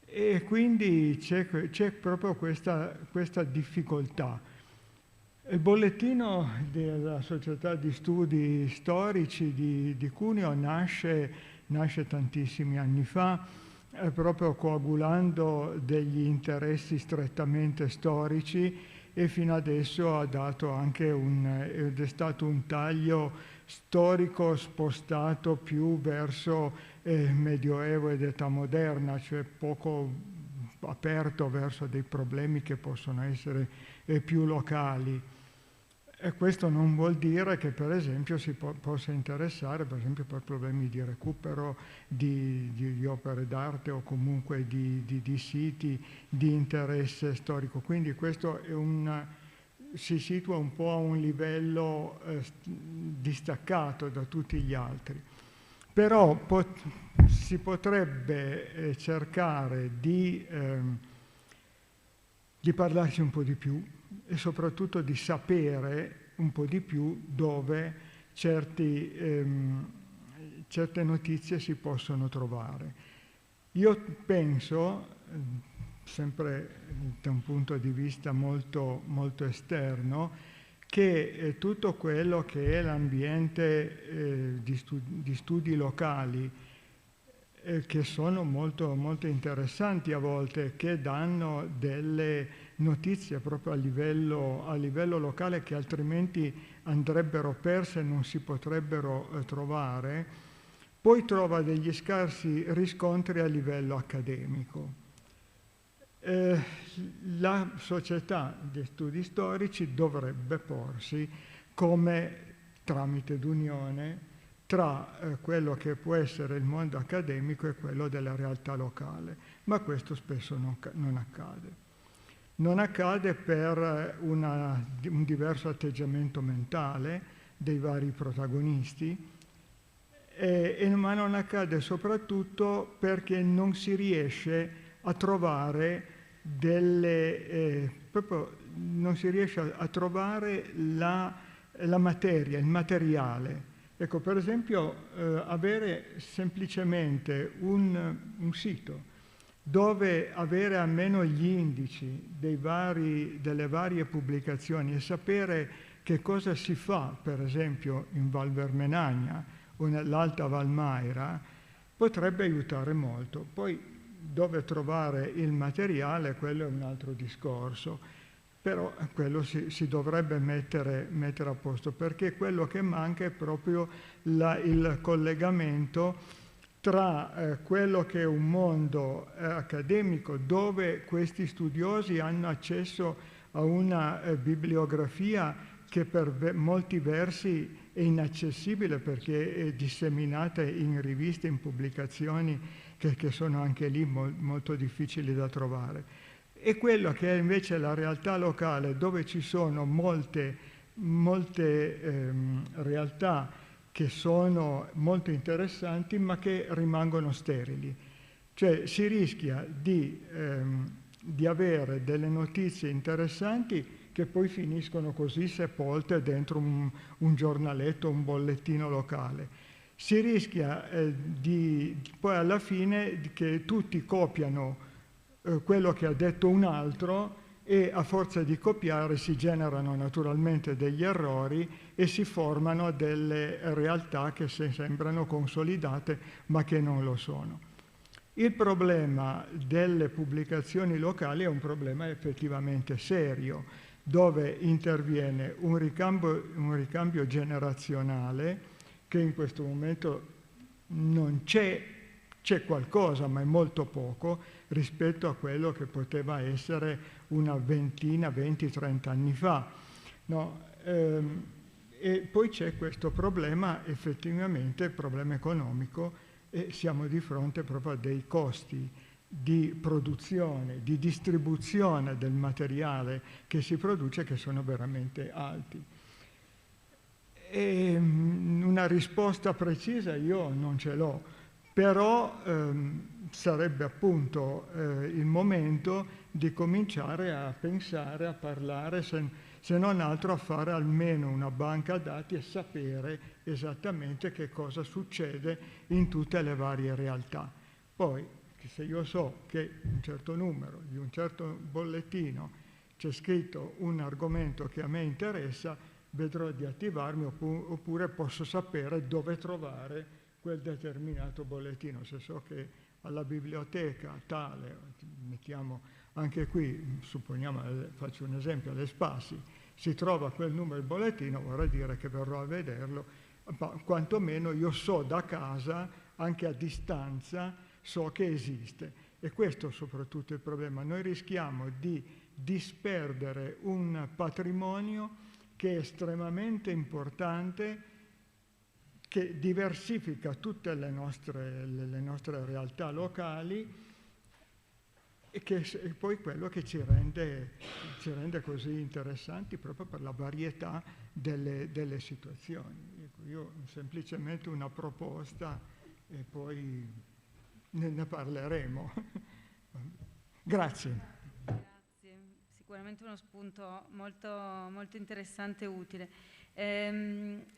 E quindi c'è proprio questa difficoltà. Il bollettino della Società di Studi Storici di Cuneo nasce tantissimi anni fa, proprio coagulando degli interessi strettamente storici, e fino adesso ha dato anche ed è stato un taglio storico spostato più verso Medioevo ed età moderna, cioè poco aperto verso dei problemi che possono essere più locali. E questo non vuol dire che per esempio si possa interessare per esempio per problemi di recupero di opere d'arte o comunque di siti di interesse storico. Quindi questo si situa un po' a un livello distaccato da tutti gli altri. Però si potrebbe cercare di parlarci un po' di più e soprattutto di sapere un po' di più dove certe notizie si possono trovare. Io penso, sempre da un punto di vista molto, molto esterno, che tutto quello che è l'ambiente di studi locali, che sono molto, molto interessanti a volte, che danno delle notizie proprio a livello locale che altrimenti andrebbero perse e non si potrebbero trovare, poi trova degli scarsi riscontri a livello accademico. La Società di Studi Storici dovrebbe porsi come tramite d'unione tra quello che può essere il mondo accademico e quello della realtà locale, ma questo spesso non accade. Non accade per un diverso atteggiamento mentale dei vari protagonisti, ma non accade soprattutto perché non si riesce a trovare non si riesce a trovare la materia, il materiale. Ecco, per esempio, avere semplicemente un sito dove avere almeno gli indici delle varie pubblicazioni e sapere che cosa si fa, per esempio, in Val Vermenagna o nell'Alta Valmaira, potrebbe aiutare molto. Poi dove trovare il materiale, quello è un altro discorso, però quello si dovrebbe mettere a posto, perché quello che manca è proprio il collegamento tra quello che è un mondo accademico dove questi studiosi hanno accesso a una bibliografia che per molti versi è inaccessibile perché è disseminata in riviste, in pubblicazioni che sono anche lì molto difficili da trovare. E quello che è invece la realtà locale, dove ci sono molte realtà che sono molto interessanti ma che rimangono sterili. Cioè si rischia di avere delle notizie interessanti che poi finiscono così sepolte dentro un giornaletto, un bollettino locale. Si rischia poi alla fine che tutti copiano quello che ha detto un altro e a forza di copiare si generano naturalmente degli errori e si formano delle realtà che sembrano consolidate ma che non lo sono. Il problema delle pubblicazioni locali è un problema effettivamente serio, dove interviene un ricambio generazionale che in questo momento non c'è qualcosa, ma è molto poco rispetto a quello che poteva essere una ventina, 20-30 anni fa. No? E poi c'è questo problema, effettivamente, il problema economico, e siamo di fronte proprio a dei costi di produzione, di distribuzione del materiale che si produce che sono veramente alti. E una risposta precisa io non ce l'ho, però sarebbe appunto il momento di cominciare a pensare, a parlare, se non altro a fare almeno una banca dati e sapere esattamente che cosa succede in tutte le varie realtà. Poi, se io so che un certo numero di un certo bollettino c'è scritto un argomento che a me interessa, vedrò di attivarmi oppure posso sapere dove trovare quel determinato bollettino. Se so che alla biblioteca tale, mettiamo anche qui, supponiamo, faccio un esempio, alle Spassi, si trova quel numero di bollettino, vorrà dire che verrò a vederlo, ma quantomeno io so da casa, anche a distanza, so che esiste. E questo soprattutto è il problema. Noi rischiamo di disperdere un patrimonio che è estremamente importante, che diversifica tutte le nostre realtà locali e che è poi quello che ci rende così interessanti proprio per la varietà delle situazioni. Io semplicemente una proposta e poi ne parleremo. Grazie. Grazie, sicuramente uno spunto molto, molto interessante e utile.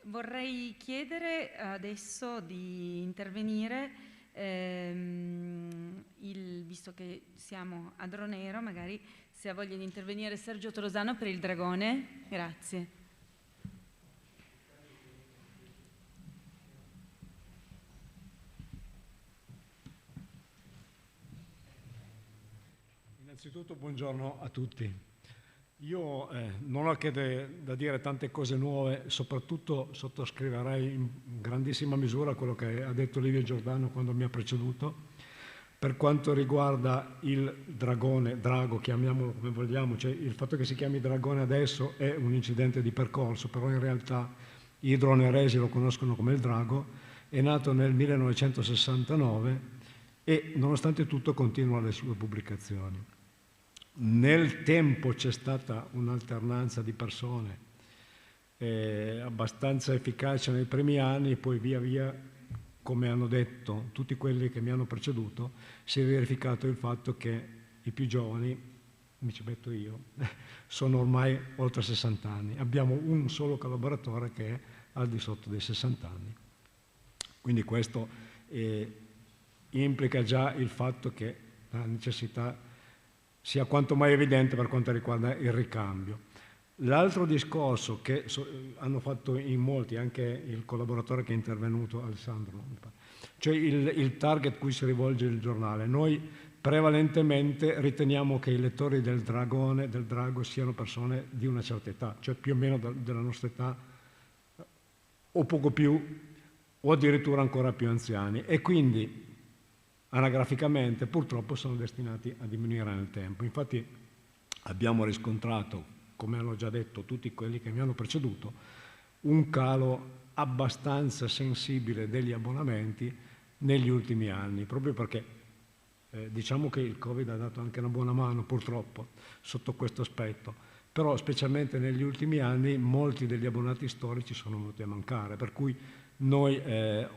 Vorrei chiedere adesso di intervenire, visto che siamo a Dronero, magari se ha voglia di intervenire Sergio Torosano per il Dragone. Grazie. Innanzitutto buongiorno a tutti. Io non ho che da dire tante cose nuove, soprattutto sottoscriverei in grandissima misura quello che ha detto Livio Giordano quando mi ha preceduto. Per quanto riguarda il Dragone, Drago, chiamiamolo come vogliamo, cioè il fatto che si chiami Dragone adesso è un incidente di percorso, però in realtà i droneresi lo conoscono come il Drago. è nato nel 1969 e nonostante tutto continua le sue pubblicazioni. Nel tempo c'è stata un'alternanza di persone abbastanza efficace nei primi anni, poi via via, come hanno detto tutti quelli che mi hanno preceduto, si è verificato il fatto che i più giovani, mi ci metto io, sono ormai oltre 60 anni. Abbiamo un solo collaboratore che è al di sotto dei 60 anni. Quindi questo implica già il fatto che la necessità sia quanto mai evidente per quanto riguarda il ricambio. L'altro discorso che hanno fatto in molti, anche il collaboratore che è intervenuto, Alessandro, cioè il target cui si rivolge il giornale. Noi prevalentemente riteniamo che i lettori del Drago siano persone di una certa età, cioè più o meno della nostra età o poco più, o addirittura ancora più anziani, e quindi anagraficamente purtroppo sono destinati a diminuire nel tempo. Infatti abbiamo riscontrato, come hanno già detto tutti quelli che mi hanno preceduto, un calo abbastanza sensibile degli abbonamenti negli ultimi anni, proprio perché diciamo che il Covid ha dato anche una buona mano purtroppo sotto questo aspetto, però specialmente negli ultimi anni molti degli abbonati storici sono venuti a mancare, per cui noi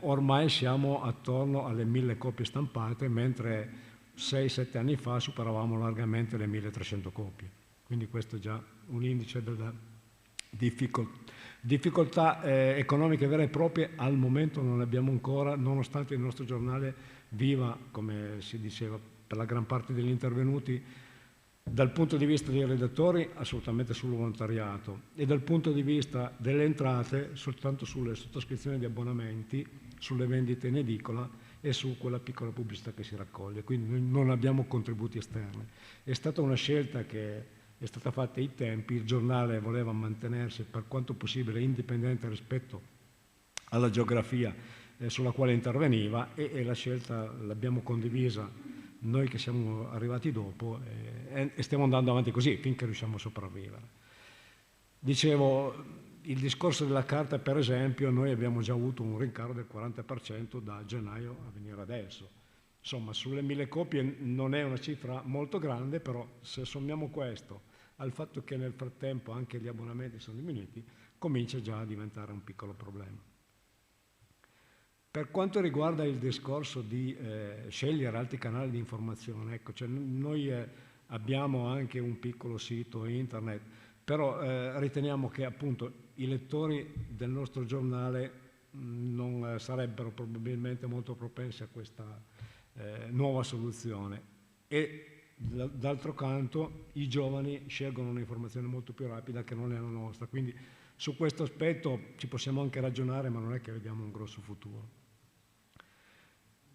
ormai siamo attorno alle 1000 copie stampate, mentre 6-7 anni fa superavamo largamente le 1300 copie. Quindi questo è già un indice della difficoltà economiche vere e proprie. Al momento non ne abbiamo ancora, nonostante il nostro giornale viva, come si diceva per la gran parte degli intervenuti, dal punto di vista dei redattori assolutamente sul volontariato e dal punto di vista delle entrate soltanto sulle sottoscrizioni di abbonamenti, sulle vendite in edicola e su quella piccola pubblicità che si raccoglie. Quindi noi non abbiamo contributi esterni. È stata una scelta che è stata fatta ai tempi, il giornale voleva mantenersi per quanto possibile indipendente rispetto alla geografia sulla quale interveniva e la scelta l'abbiamo condivisa noi che siamo arrivati dopo e stiamo andando avanti così finché riusciamo a sopravvivere. Dicevo, il discorso della carta per esempio, noi abbiamo già avuto un rincaro del 40% da gennaio a venire adesso. Insomma, sulle 1000 copie non è una cifra molto grande, però se sommiamo questo al fatto che nel frattempo anche gli abbonamenti sono diminuiti, comincia già a diventare un piccolo problema. Per quanto riguarda il discorso di scegliere altri canali di informazione, ecco, cioè noi abbiamo anche un piccolo sito internet, però riteniamo che appunto i lettori del nostro giornale non sarebbero probabilmente molto propensi a questa nuova soluzione e d'altro canto i giovani scelgono un'informazione molto più rapida che non è la nostra, quindi su questo aspetto ci possiamo anche ragionare, ma non è che vediamo un grosso futuro.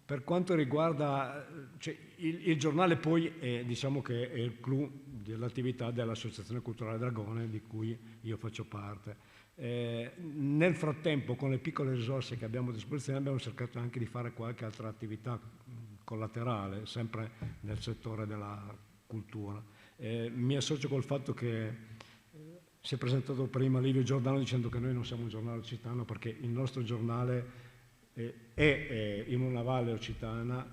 Per quanto riguarda cioè, il giornale poi diciamo che è il clou dell'attività dell'Associazione Culturale Dragone di cui io faccio parte. Nel frattempo con le piccole risorse che abbiamo a disposizione abbiamo cercato anche di fare qualche altra attività collaterale, sempre nel settore della cultura. Mi associo col fatto che si è presentato prima Livio Giordano dicendo che noi non siamo un giornale occitano perché il nostro giornale è in una valle occitana,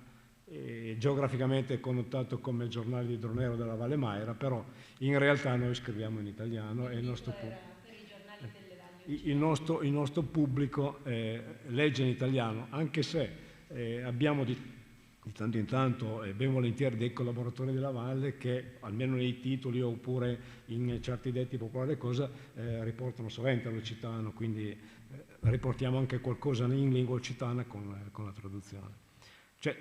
geograficamente è connotato come il giornale di Dronero della Valle Maira, però in realtà noi scriviamo in italiano e il nostro pubblico legge in italiano, anche se abbiamo di tanto in tanto ben volentieri dei collaboratori della Valle che almeno nei titoli oppure in certi detti popolari cosa riportano sovente l'occitano, quindi riportiamo anche qualcosa in lingua occitana con la traduzione. Cioè,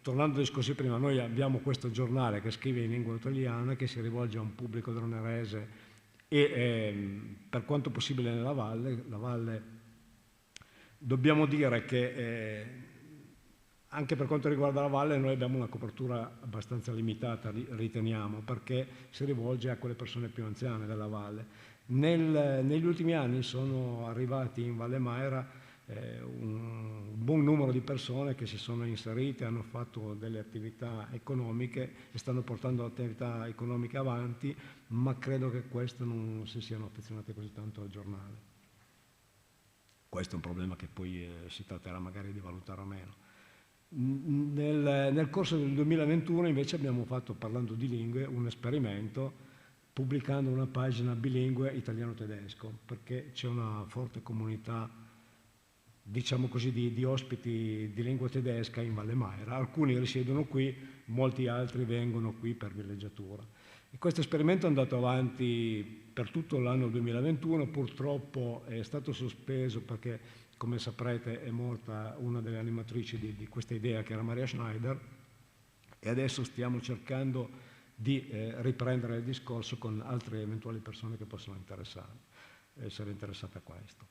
tornando al discorso prima, noi abbiamo questo giornale che scrive in lingua italiana, che si rivolge a un pubblico dronerese e per quanto possibile nella Valle, la Valle dobbiamo dire che anche per quanto riguarda la Valle noi abbiamo una copertura abbastanza limitata, riteniamo, perché si rivolge a quelle persone più anziane della Valle. Negli ultimi anni sono arrivati in Valle Maira un buon numero di persone che si sono inserite, hanno fatto delle attività economiche e stanno portando l'attività economica avanti, ma credo che queste non si siano affezionate così tanto al giornale. questo è un problema che poi si tratterà magari di valutare o meno. Nel corso del 2021 invece abbiamo fatto, parlando di lingue, un esperimento pubblicando una pagina bilingue italiano-tedesco, perché c'è una forte comunità, diciamo così, di ospiti di lingua tedesca in Valle Maira. Alcuni risiedono qui, molti altri vengono qui per villeggiatura. E questo esperimento è andato avanti per tutto l'anno 2021, purtroppo è stato sospeso perché, come saprete, è morta una delle animatrici di questa idea, che era Maria Schneider, e adesso stiamo cercando di riprendere il discorso con altre eventuali persone che possono essere interessate a questo.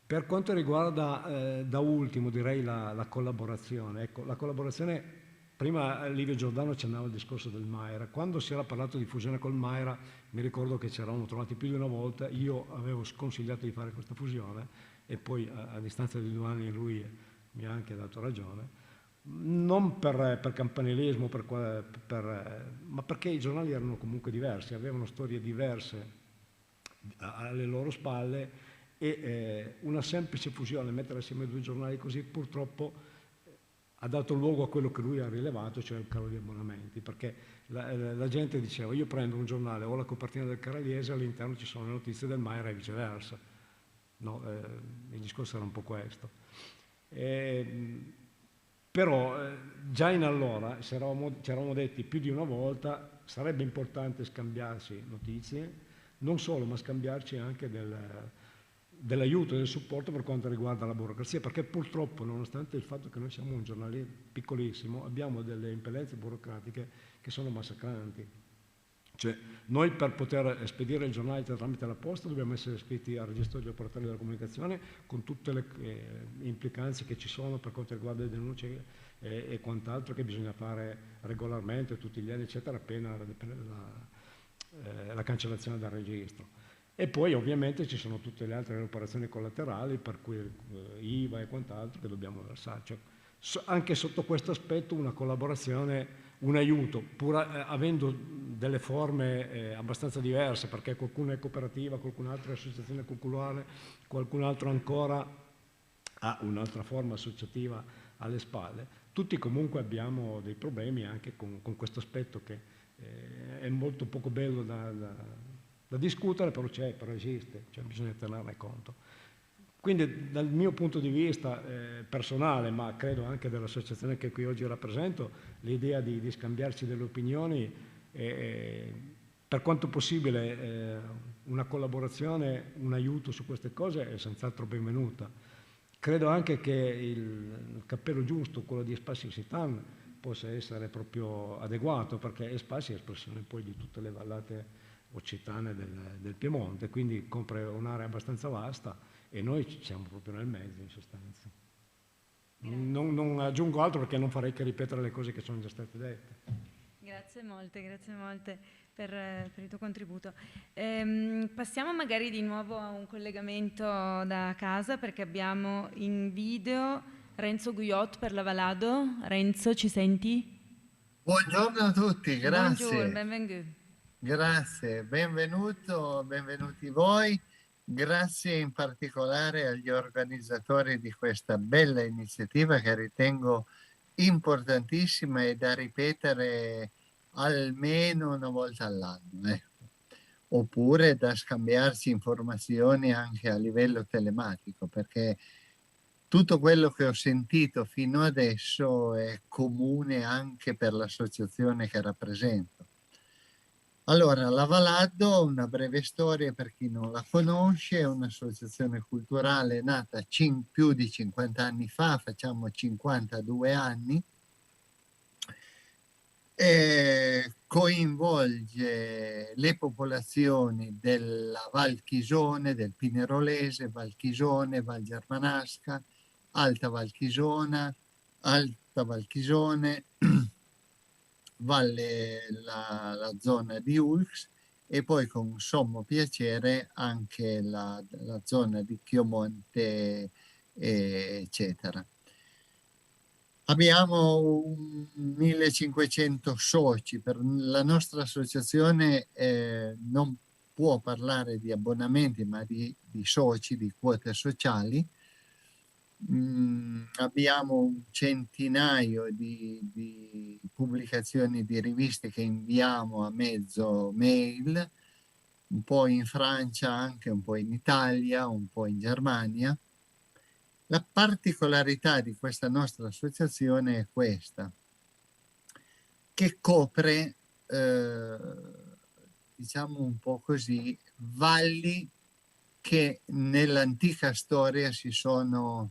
Per quanto riguarda da ultimo, direi, la collaborazione. Ecco, la collaborazione, prima Livio Giordano accennava al discorso del Maira. Quando si era parlato di fusione col Maira, mi ricordo che ci eravamo trovati più di una volta, io avevo sconsigliato di fare questa fusione e poi a distanza di 2 anni lui mi ha anche dato ragione. Non per campanilismo, ma perché i giornali erano comunque diversi, avevano storie diverse alle loro spalle e una semplice fusione, mettere assieme 2 giornali così, purtroppo ha dato luogo a quello che lui ha rilevato, cioè il calo di abbonamenti, perché la gente diceva: io prendo un giornale, ho la copertina del Caraliese, all'interno ci sono le notizie del Maira e viceversa. No, il discorso era un po' questo. Però già in allora ci eravamo detti più di una volta sarebbe importante scambiarci notizie, non solo, ma scambiarci anche dell'aiuto, del supporto per quanto riguarda la burocrazia, perché purtroppo, nonostante il fatto che noi siamo un giornale piccolissimo, abbiamo delle impellenze burocratiche che sono massacranti. Cioè, noi per poter spedire il giornale tramite la posta dobbiamo essere iscritti al registro degli operatori della comunicazione, con tutte le implicanze che ci sono per quanto riguarda le denunce e quant'altro che bisogna fare regolarmente tutti gli anni, eccetera, appena la cancellazione dal registro. E poi ovviamente ci sono tutte le altre operazioni collaterali, per cui IVA e quant'altro che dobbiamo versare. Cioè, anche sotto questo aspetto una collaborazione, un aiuto, pur avendo delle forme abbastanza diverse, perché qualcuno è cooperativa, qualcun altro è associazione culturale, qualcun altro ancora ha un'altra forma associativa alle spalle. Tutti comunque abbiamo dei problemi anche con questo aspetto che è molto poco bello da discutere, però c'è, però esiste, cioè bisogna tenerne conto. Quindi dal mio punto di vista personale, ma credo anche dell'associazione che qui oggi rappresento, l'idea di scambiarci delle opinioni, per quanto possibile una collaborazione, un aiuto su queste cose è senz'altro benvenuta. Credo anche che il cappello giusto, quello di Espassi Occitan, possa essere proprio adeguato, perché Espassi è espressione poi di tutte le vallate occitane del Piemonte, quindi copre un'area abbastanza vasta e noi siamo proprio nel mezzo, in sostanza. Non aggiungo altro perché non farei che ripetere le cose che sono già state dette. Grazie molte per il tuo contributo. Passiamo magari di nuovo a un collegamento da casa, perché abbiamo in video Renzo Guyot per la Valado. Renzo, ci senti? Buongiorno a tutti, grazie. Buongiorno, benvenuto. Grazie, benvenuti voi. Grazie in particolare agli organizzatori di questa bella iniziativa che ritengo importantissima e da ripetere almeno una volta all'anno, oppure da scambiarsi informazioni anche a livello telematico, perché tutto quello che ho sentito fino adesso è comune anche per l'associazione che rappresento. Allora, la Valado, una breve storia per chi non la conosce, è un'associazione culturale nata più di 50 anni fa, facciamo 52 anni, e coinvolge le popolazioni della Val Chisone, del Pinerolese, Val Chisone, Val Germanasca, Alta Val Chisona, Alta Val Chisone, la zona di Ulx e poi con sommo piacere anche la zona di Chiomonte, eccetera. Abbiamo 1500 soci. Per la nostra associazione non può parlare di abbonamenti, ma di soci, di quote sociali, abbiamo un centinaio di pubblicazioni di riviste che inviamo a mezzo mail, un po' in Francia, anche un po' in Italia, un po' in Germania. La particolarità di questa nostra associazione è questa, che copre, diciamo un po' così, valli che nell'antica storia si sono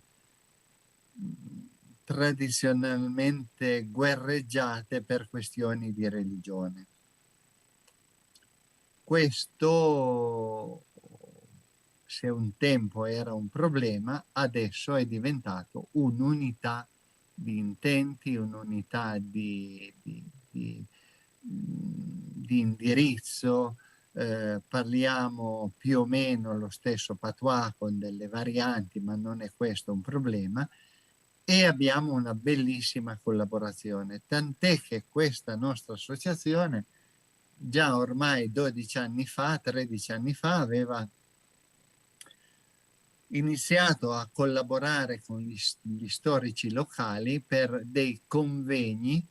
tradizionalmente guerreggiate per questioni di religione. Questo, se un tempo era un problema, adesso è diventato un'unità di intenti, un'unità di indirizzo. Parliamo più o meno lo stesso patois con delle varianti, ma non è questo un problema, e abbiamo una bellissima collaborazione, tant'è che questa nostra associazione già ormai 12 anni fa, 13 anni fa, aveva iniziato a collaborare con gli storici locali per dei convegni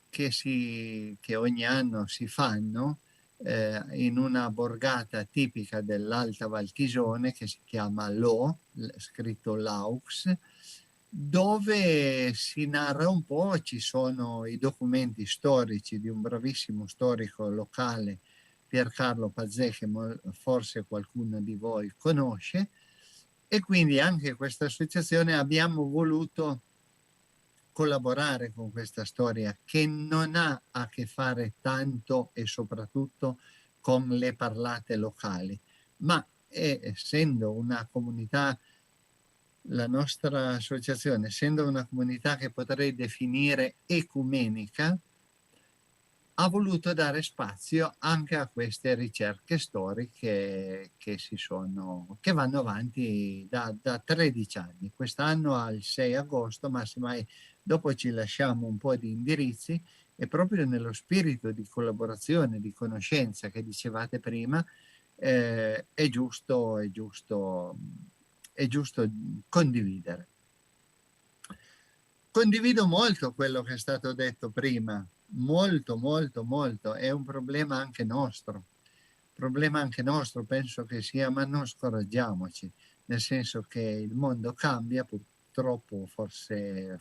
che ogni anno si fanno in una borgata tipica dell'Alta Valtisone che si chiama Lo, scritto Laux, dove si narra un po', ci sono i documenti storici di un bravissimo storico locale, Piercarlo Pazzè, che forse qualcuno di voi conosce, e quindi anche questa associazione abbiamo voluto collaborare con questa storia che non ha a che fare tanto e soprattutto con le parlate locali, ma essendo una comunità, la nostra associazione, essendo una comunità che potrei definire ecumenica, ha voluto dare spazio anche a queste ricerche storiche che vanno avanti da 13 anni. Quest'anno al 6 agosto, ma semmai dopo ci lasciamo un po' di indirizzi, e proprio nello spirito di collaborazione, di conoscenza che dicevate prima, è giusto condividere. Condivido molto quello che è stato detto prima, molto, è un problema anche nostro. Penso che sia, ma non scoraggiamoci, nel senso che il mondo cambia, purtroppo, forse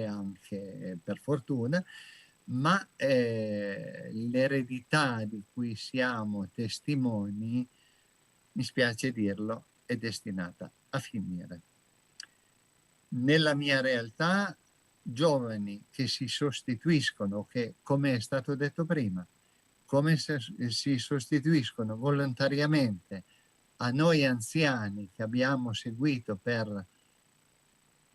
anche per fortuna, ma l'eredità di cui siamo testimoni, mi spiace dirlo, è destinata a finire. Nella mia realtà, giovani che si sostituiscono, che come è stato detto prima, come si sostituiscono volontariamente a noi anziani che abbiamo seguito per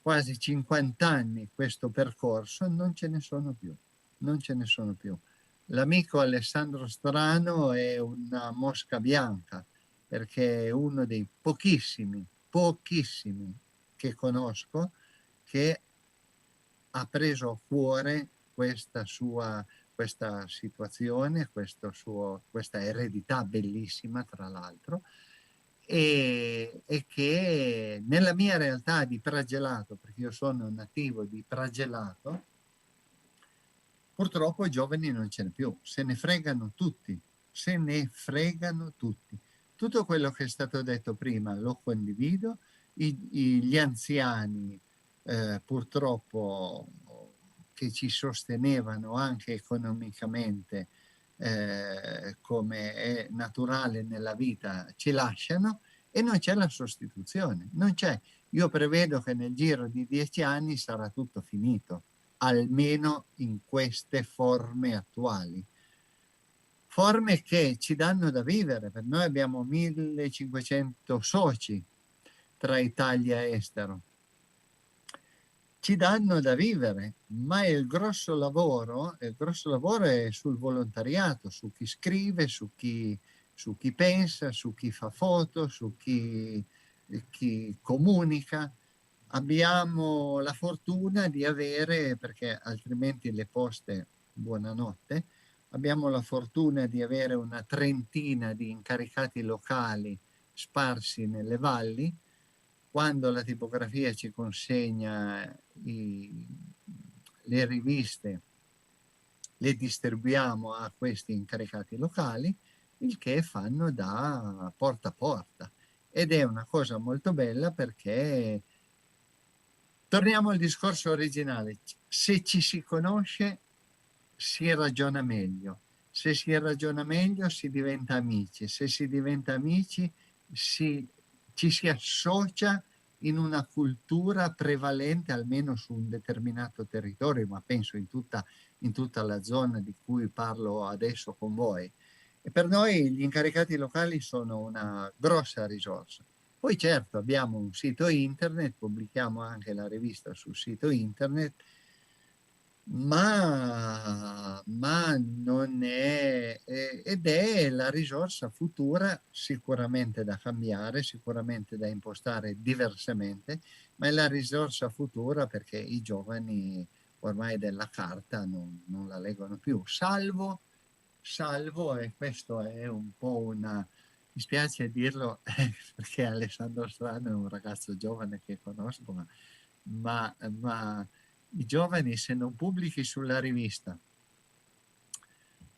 quasi 50 anni questo percorso, non ce ne sono più. L'amico Alessandro Strano è una mosca bianca, perché è uno dei pochissimi che conosco che ha preso a cuore questa situazione, questa eredità bellissima, tra l'altro, e che nella mia realtà di Pragelato, perché io sono nativo di Pragelato, purtroppo i giovani non ce n'è più, se ne fregano tutti. Tutto quello che è stato detto prima lo condivido, gli anziani purtroppo che ci sostenevano anche economicamente, come è naturale nella vita, ci lasciano e non c'è la sostituzione, non c'è. Io prevedo che nel giro di 10 anni sarà tutto finito, almeno in queste forme attuali. Forme che ci danno da vivere, per noi abbiamo 1500 soci tra Italia e estero. Ci danno da vivere, ma il grosso lavoro è sul volontariato, su chi scrive, su chi pensa, su chi fa foto, su chi comunica. Abbiamo la fortuna di avere, perché altrimenti le poste, buonanotte, abbiamo la fortuna di avere una trentina di incaricati locali sparsi nelle valli, quando la tipografia ci consegna le riviste, le distribuiamo a questi incaricati locali, il che fanno da porta a porta. Ed è una cosa molto bella perché, torniamo al discorso originale, se ci si conosce si ragiona meglio, se si ragiona meglio si diventa amici, se si diventa amici ci si associa in una cultura prevalente almeno su un determinato territorio, ma penso in tutta la zona di cui parlo adesso con voi. E per noi gli incaricati locali sono una grossa risorsa. Poi certo abbiamo un sito internet, pubblichiamo anche la rivista sul sito internet, ma non è, ed è la risorsa futura sicuramente da cambiare, sicuramente da impostare diversamente, ma è la risorsa futura perché i giovani ormai della carta non la leggono più, salvo, e questo è un po' una, mi spiace dirlo perché Alessandro Strano è un ragazzo giovane che conosco, ma i giovani, se non pubblichi sulla rivista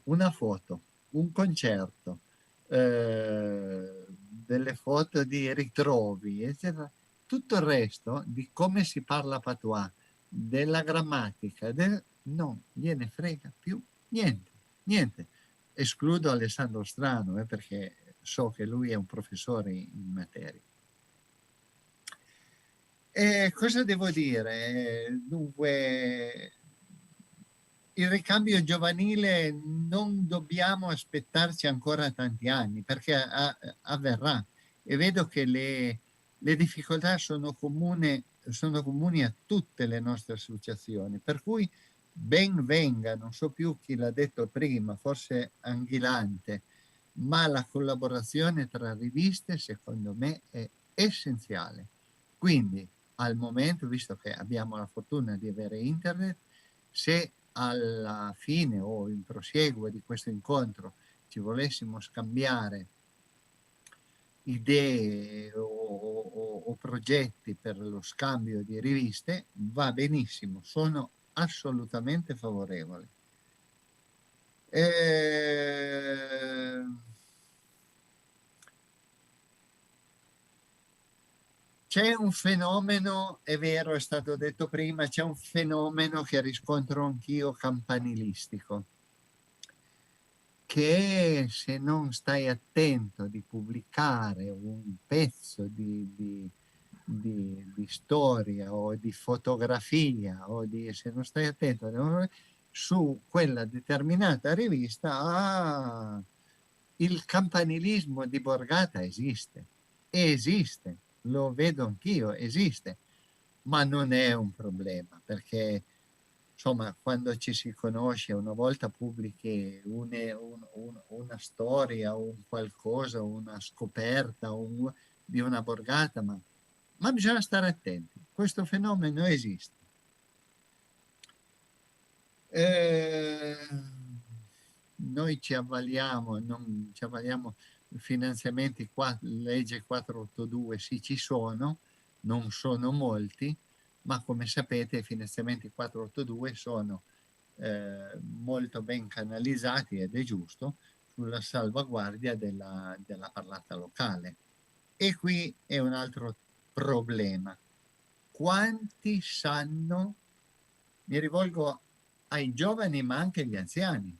una foto, un concerto, delle foto di ritrovi, eccetera, tutto il resto di come si parla patois, della grammatica, non gliene frega più niente. Escludo Alessandro Strano perché so che lui è un professore in materia. Cosa devo dire? Dunque, il ricambio giovanile non dobbiamo aspettarci ancora tanti anni perché avverrà, e vedo che le difficoltà sono comuni a tutte le nostre associazioni, per cui ben venga, non so più chi l'ha detto prima, forse Anghilante, ma la collaborazione tra riviste secondo me è essenziale. Quindi al momento, visto che abbiamo la fortuna di avere internet, se alla fine o in prosieguo di questo incontro ci volessimo scambiare idee o progetti per lo scambio di riviste, va benissimo, sono assolutamente favorevole. C'è un fenomeno, è vero, è stato detto prima, c'è un fenomeno che riscontro anch'io campanilistico, che se non stai attento di pubblicare un pezzo di storia o di fotografia, o se non stai attento su quella determinata rivista, il campanilismo di borgata esiste, lo vedo anch'io, esiste, ma non è un problema perché insomma quando ci si conosce, una volta pubblichi una storia, un qualcosa, una scoperta di una borgata, ma bisogna stare attenti, questo fenomeno esiste. Noi ci avvaliamo finanziamenti, legge 482, sì, ci sono, non sono molti, ma come sapete i finanziamenti 482 sono molto ben canalizzati, ed è giusto, sulla salvaguardia della parlata locale. E qui è un altro problema. Quanti sanno, mi rivolgo ai giovani ma anche agli anziani,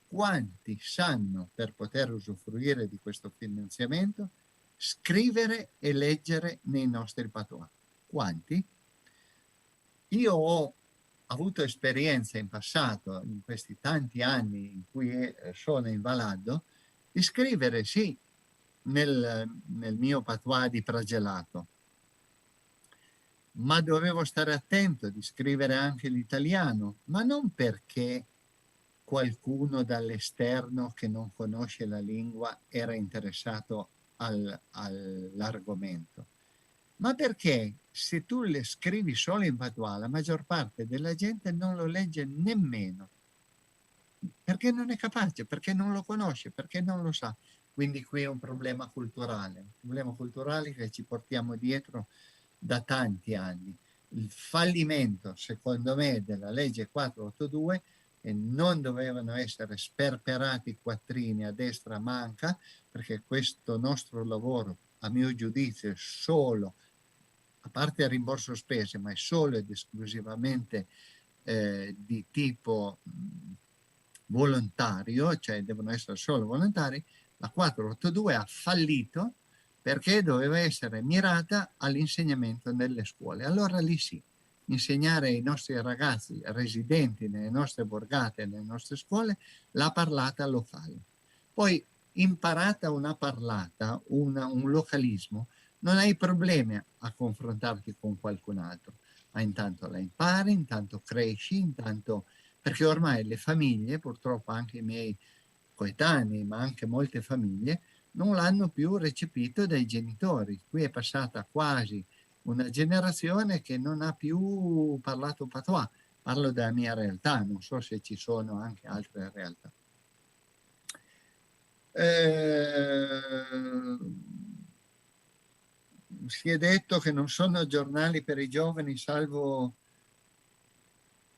quanti sanno, per poter usufruire di questo finanziamento, scrivere e leggere nei nostri patois? Quanti? Io ho avuto esperienza in passato, in questi tanti anni in cui sono in Valado, di scrivere sì nel mio patois di Pragelato, ma dovevo stare attento di scrivere anche l'italiano, ma non perché qualcuno dall'esterno che non conosce la lingua era interessato all'argomento, ma perché se tu le scrivi solo in patois, la maggior parte della gente non lo legge nemmeno. perché non è capace, perché non lo conosce, perché non lo sa. Quindi qui è un problema culturale che ci portiamo dietro da tanti anni. Il fallimento, secondo me, della legge 482, e non dovevano essere sperperati i quattrini a destra manca, perché questo nostro lavoro, a mio giudizio, è solo, a parte il rimborso spese, ma è solo ed esclusivamente di tipo volontario, cioè devono essere solo volontari. La 482 ha fallito perché doveva essere mirata all'insegnamento nelle scuole. Allora lì sì, insegnare ai nostri ragazzi residenti nelle nostre borgate, nelle nostre scuole, la parlata locale. Poi imparata una parlata, un localismo, non hai problemi a confrontarti con qualcun altro, ma intanto la impari, intanto cresci, intanto... perché ormai le famiglie, purtroppo anche i miei coetanei, ma anche molte famiglie, non l'hanno più recepito dai genitori. Qui è passata quasi una generazione che non ha più parlato patois. Parlo della mia realtà, non so se ci sono anche altre realtà. Si è detto che non sono giornali per i giovani, salvo...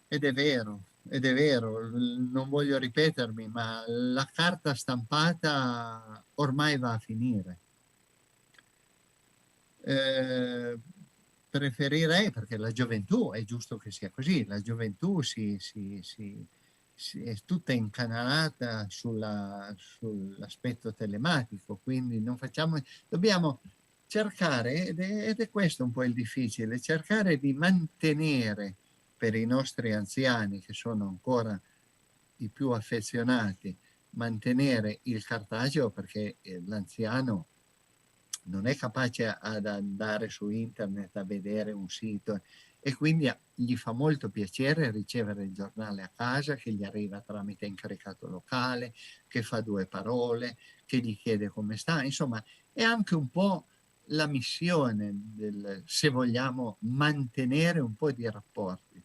ed è vero, non voglio ripetermi, ma la carta stampata ormai va a finire. Preferirei, perché la gioventù, è giusto che sia così, la gioventù è tutta incanalata sull'aspetto telematico, quindi non facciamo, dobbiamo cercare, ed è questo un po' il difficile, cercare di mantenere per i nostri anziani, che sono ancora i più affezionati, mantenere il cartaceo, perché l'anziano non è capace ad andare su internet a vedere un sito, e quindi gli fa molto piacere ricevere il giornale a casa, che gli arriva tramite incaricato locale, che fa 2 parole, che gli chiede come sta. Insomma, è anche un po' la missione del, se vogliamo, mantenere un po' di rapporti.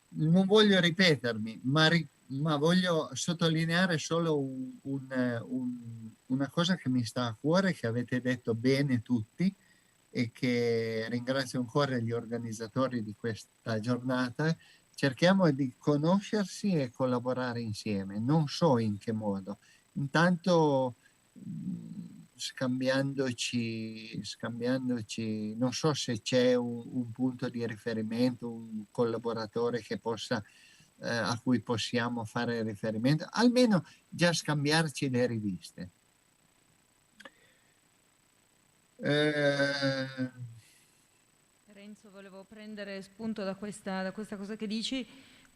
Non voglio ripetermi, ma voglio sottolineare solo una cosa che mi sta a cuore, che avete detto bene tutti, e che ringrazio ancora gli organizzatori di questa giornata. Cerchiamo di conoscersi e collaborare insieme, non so in che modo. Intanto scambiandoci, non so se c'è un punto di riferimento, un collaboratore che possa, a cui possiamo fare riferimento, almeno già scambiarci le riviste. Renzo, volevo prendere spunto da questa cosa che dici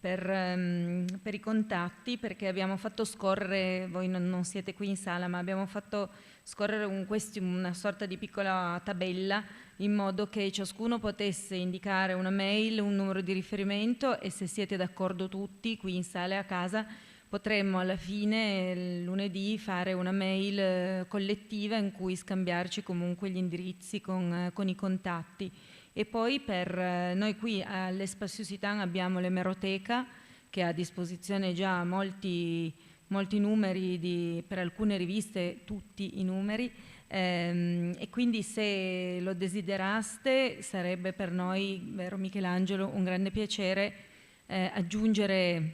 per i contatti, perché abbiamo fatto scorrere, voi non siete qui in sala, ma abbiamo fatto scorrere una sorta di piccola tabella, in modo che ciascuno potesse indicare una mail, un numero di riferimento, e se siete d'accordo tutti qui in sala e a casa potremmo alla fine lunedì fare una mail collettiva in cui scambiarci comunque gli indirizzi con i contatti. E poi per noi qui all'Espacio Citan abbiamo l'emeroteca, che ha a disposizione già molti numeri per alcune riviste, tutti i numeri, e quindi se lo desideraste sarebbe per noi, vero Michelangelo, un grande piacere aggiungere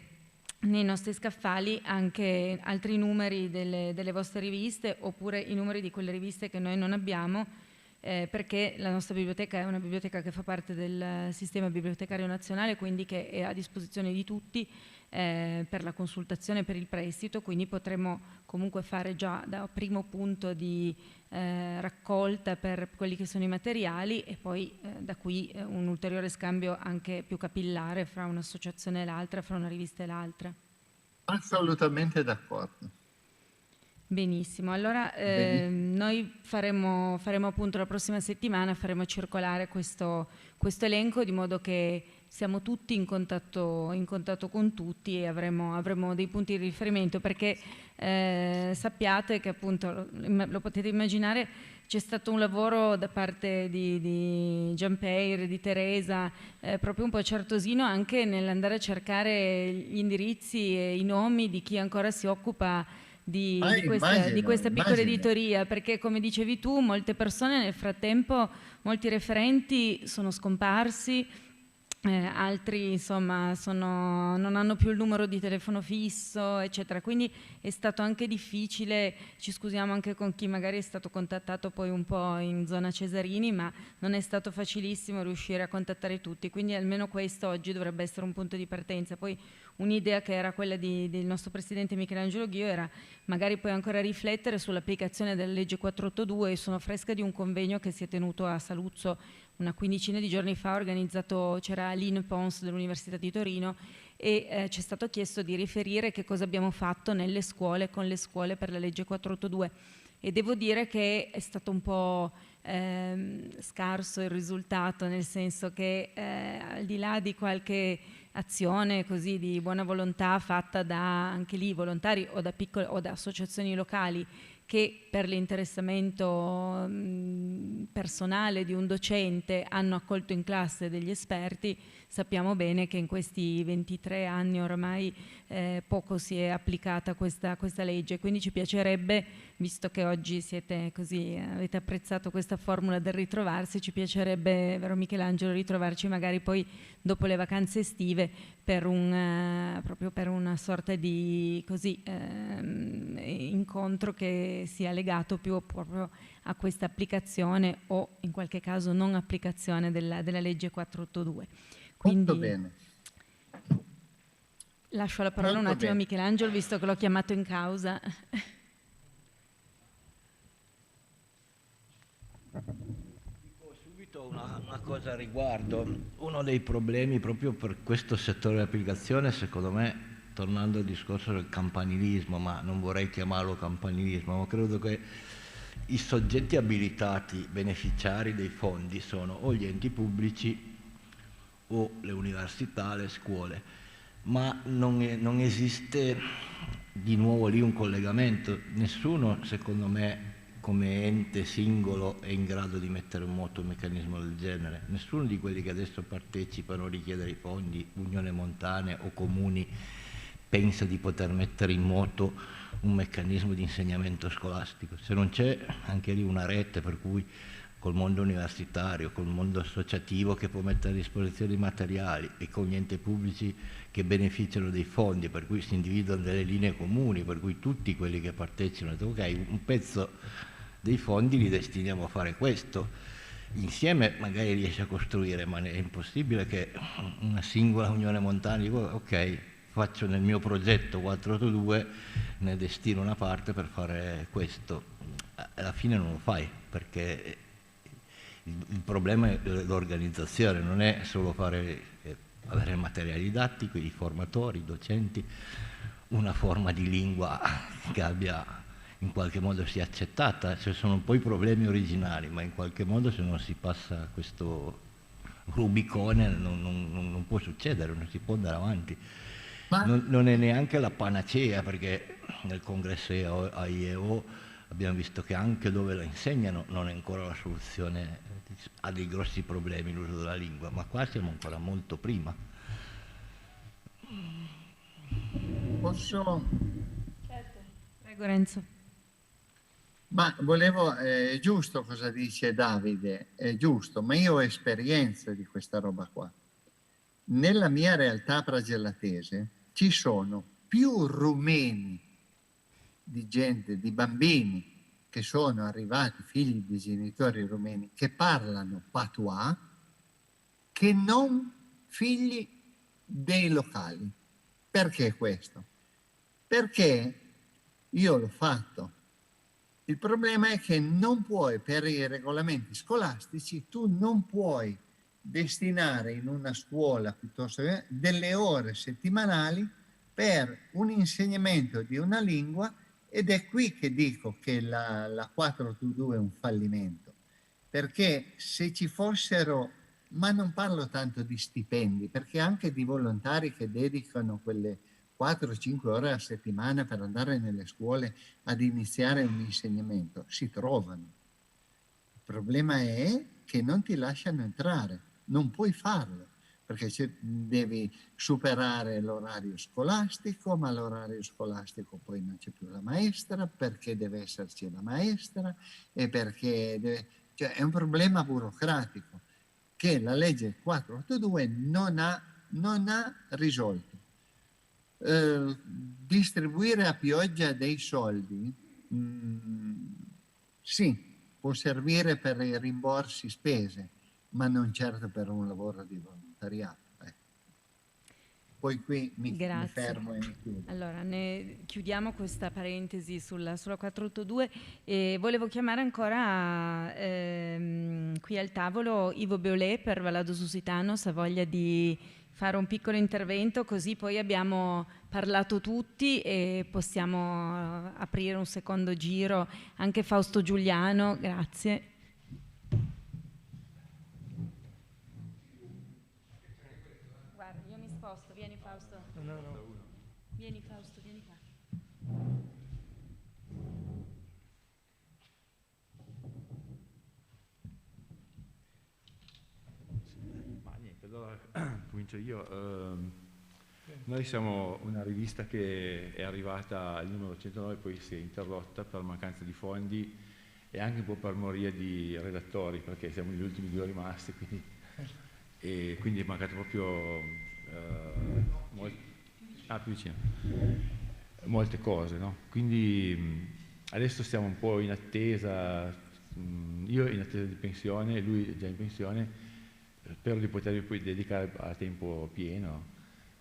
nei nostri scaffali anche altri numeri delle vostre riviste, oppure i numeri di quelle riviste che noi non abbiamo, perché la nostra biblioteca è una biblioteca che fa parte del sistema bibliotecario nazionale, quindi che è a disposizione di tutti per la consultazione, per il prestito, quindi potremo comunque fare già da primo punto di raccolta per quelli che sono i materiali, e poi da qui un ulteriore scambio anche più capillare fra un'associazione e l'altra, fra una rivista e l'altra. Assolutamente d'accordo. Benissimo, allora noi faremo appunto la prossima settimana, faremo circolare questo elenco, di modo che siamo tutti in contatto con tutti e avremo dei punti di riferimento, perché sappiate che appunto, lo potete immaginare, c'è stato un lavoro da parte di Gianpeir, di Teresa, proprio un po' certosino anche nell'andare a cercare gli indirizzi e i nomi di chi ancora si occupa di questa piccola editoria, perché come dicevi tu, molte persone nel frattempo, molti referenti sono scomparsi, altri insomma non hanno più il numero di telefono fisso, eccetera, quindi è stato anche difficile. Ci scusiamo anche con chi magari è stato contattato poi un po' in zona Cesarini, ma non è stato facilissimo riuscire a contattare tutti, quindi almeno questo oggi dovrebbe essere un punto di partenza. Poi un'idea che era quella del nostro presidente Michelangelo Ghio era magari poi ancora riflettere sull'applicazione della legge 482, e sono fresca di un convegno che si è tenuto a Saluzzo una quindicina di giorni fa, organizzato, c'era Aline Pons dell'Università di Torino, e ci è stato chiesto di riferire che cosa abbiamo fatto nelle scuole, con le scuole per la legge 482, e devo dire che è stato un po' scarso il risultato, nel senso che al di là di qualche azione così di buona volontà fatta da anche lì volontari o da associazioni locali, che per l'interessamento personale di un docente hanno accolto in classe degli esperti, sappiamo bene che in questi 23 anni oramai poco si è applicata questa legge, quindi ci piacerebbe, visto che oggi siete così, avete apprezzato questa formula del ritrovarsi, ci piacerebbe, vero Michelangelo, ritrovarci magari poi dopo le vacanze estive per proprio per una sorta di così, incontro che sia legato più proprio a questa applicazione o in qualche caso non applicazione della legge 482. Quindi, molto bene. Lascio la parola un attimo a Michelangelo, visto che l'ho chiamato in causa. Dico subito una cosa a riguardo. Uno dei problemi proprio per questo settore di applicazione, secondo me, tornando al discorso del campanilismo, ma non vorrei chiamarlo campanilismo, ma credo che i soggetti abilitati beneficiari dei fondi sono o gli enti pubblici o le università, le scuole, ma non esiste di nuovo lì un collegamento. Nessuno, secondo me, come ente singolo è in grado di mettere in moto un meccanismo del genere. Nessuno di quelli che adesso partecipano a richiedere i fondi, Unione Montane o comuni, pensa di poter mettere in moto un meccanismo di insegnamento scolastico. Se non c'è anche lì una rete per cui col mondo universitario, col mondo associativo che può mettere a disposizione i materiali e con gli enti pubblici che beneficiano dei fondi, per cui si individuano delle linee comuni, per cui tutti quelli che partecipano dicono ok, un pezzo dei fondi li destiniamo a fare questo, insieme magari riesce a costruire, ma è impossibile che una singola Unione Montana dica ok, faccio nel mio progetto 482, ne destino una parte per fare questo. Alla fine non lo fai, perché il problema è l'organizzazione, non è solo avere il materiale didattico, i formatori, i docenti, una forma di lingua che abbia in qualche modo sia accettata. Ci sono poi problemi originali, ma in qualche modo se non si passa questo Rubicone non può succedere, non si può andare avanti. Non è neanche la panacea, perché nel congresso AIEO abbiamo visto che anche dove la insegnano non è ancora la soluzione, ha dei grossi problemi l'uso della lingua, ma qua siamo ancora molto prima. Posso? Certo. Prego Renzo. Ma volevo, è giusto cosa dice Davide, è giusto, ma io ho esperienza di questa roba qua. Nella mia realtà pragellatese ci sono più rumeni di gente, di bambini che sono arrivati, figli di genitori rumeni, che parlano patois, che non figli dei locali. Perché questo? Perché io l'ho fatto. Il problema è che non puoi, per i regolamenti scolastici, tu non puoi destinare in una scuola piuttosto che delle ore settimanali per un insegnamento di una lingua Ed è qui che dico che la 4+2 è un fallimento, perché se ci fossero, ma non parlo tanto di stipendi, perché anche di volontari che dedicano quelle 4-5 ore a settimana per andare nelle scuole ad iniziare un insegnamento, si trovano. Il problema è che non ti lasciano entrare, non puoi farlo, perché devi superare l'orario scolastico, ma l'orario scolastico poi non c'è più la maestra, perché deve esserci la maestra e perché cioè è un problema burocratico che la legge 482 non ha risolto. Distribuire a pioggia dei soldi, sì, può servire per i rimborsi spese, ma non certo per un lavoro di volontariato. Poi qui mi fermo e mi chiudo. Allora, chiudiamo questa parentesi sulla 482 e volevo chiamare ancora qui al tavolo Ivo Beolè per Vallado Susitano, se ha voglia di fare un piccolo intervento, così poi abbiamo parlato tutti e possiamo aprire un secondo giro. Anche Fausto Giuliano, grazie. Guarda, io mi sposto, vieni Fausto. No. Vieni Fausto, vieni qua. Ma niente, allora comincio io. Noi siamo una rivista che è arrivata al numero 109, poi si è interrotta per mancanza di fondi e anche un po' per moria di redattori, perché siamo gli ultimi due rimasti, quindi è mancato proprio più vicino. Molte cose, no? Quindi adesso stiamo un po' in attesa, io in attesa di pensione, lui è già in pensione, spero di potermi poi dedicare a tempo pieno.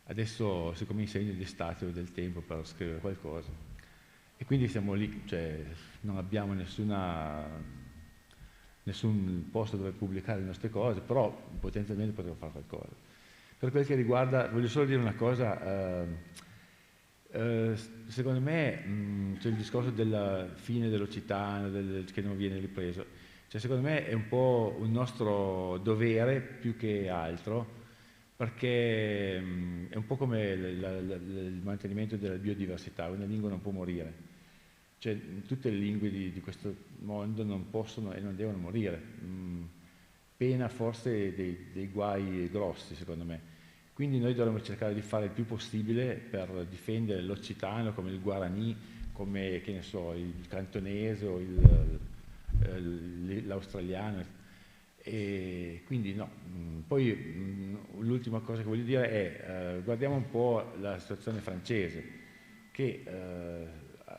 Adesso siccome insegno d'estate ho del tempo per scrivere qualcosa e quindi siamo lì, cioè non abbiamo nessun posto dove pubblicare le nostre cose, però potenzialmente potremmo fare qualcosa. Per quel che riguarda, voglio solo dire una cosa, secondo me c'è il discorso della fine dell'Occitano, che non viene ripreso, cioè secondo me è un po' un nostro dovere più che altro, perché è un po' come il mantenimento della biodiversità, una lingua non può morire, cioè tutte le lingue di questo mondo non possono e non devono morire, pena forse dei guai grossi secondo me, quindi noi dovremmo cercare di fare il più possibile per difendere l'occitano come il guarani, come che ne so, il cantonese o l'australiano. E quindi no, poi l'ultima cosa che voglio dire è guardiamo un po' la situazione francese, che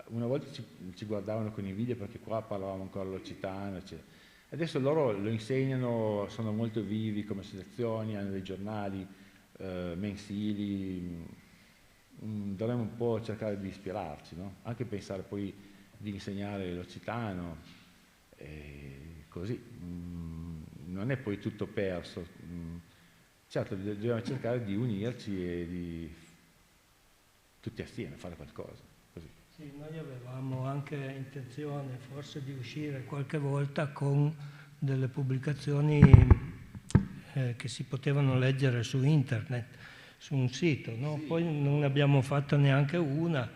una volta ci guardavano con invidia perché qua parlavamo ancora l'occitano, eccetera. Adesso loro lo insegnano, sono molto vivi come associazioni, hanno dei giornali mensili, dovremmo un po' cercare di ispirarci, no? Anche pensare poi di insegnare l'occitano, così. Non è poi tutto perso, certo dobbiamo cercare di unirci e di tutti assieme fare qualcosa. Così. Sì, noi avevamo anche intenzione forse di uscire qualche volta con delle pubblicazioni che si potevano leggere su internet, su un sito, no? Poi non ne abbiamo fatta neanche una,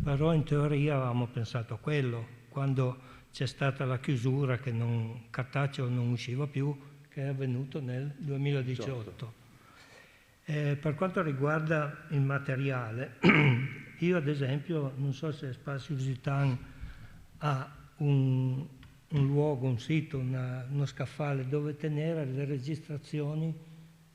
però in teoria avevamo pensato a quello, quando c'è stata la chiusura che cartaceo non usciva più, che è avvenuto nel 2018. Per quanto riguarda il materiale, io ad esempio, non so se Spazio Lusitano ha un luogo, un sito, uno scaffale dove tenere le registrazioni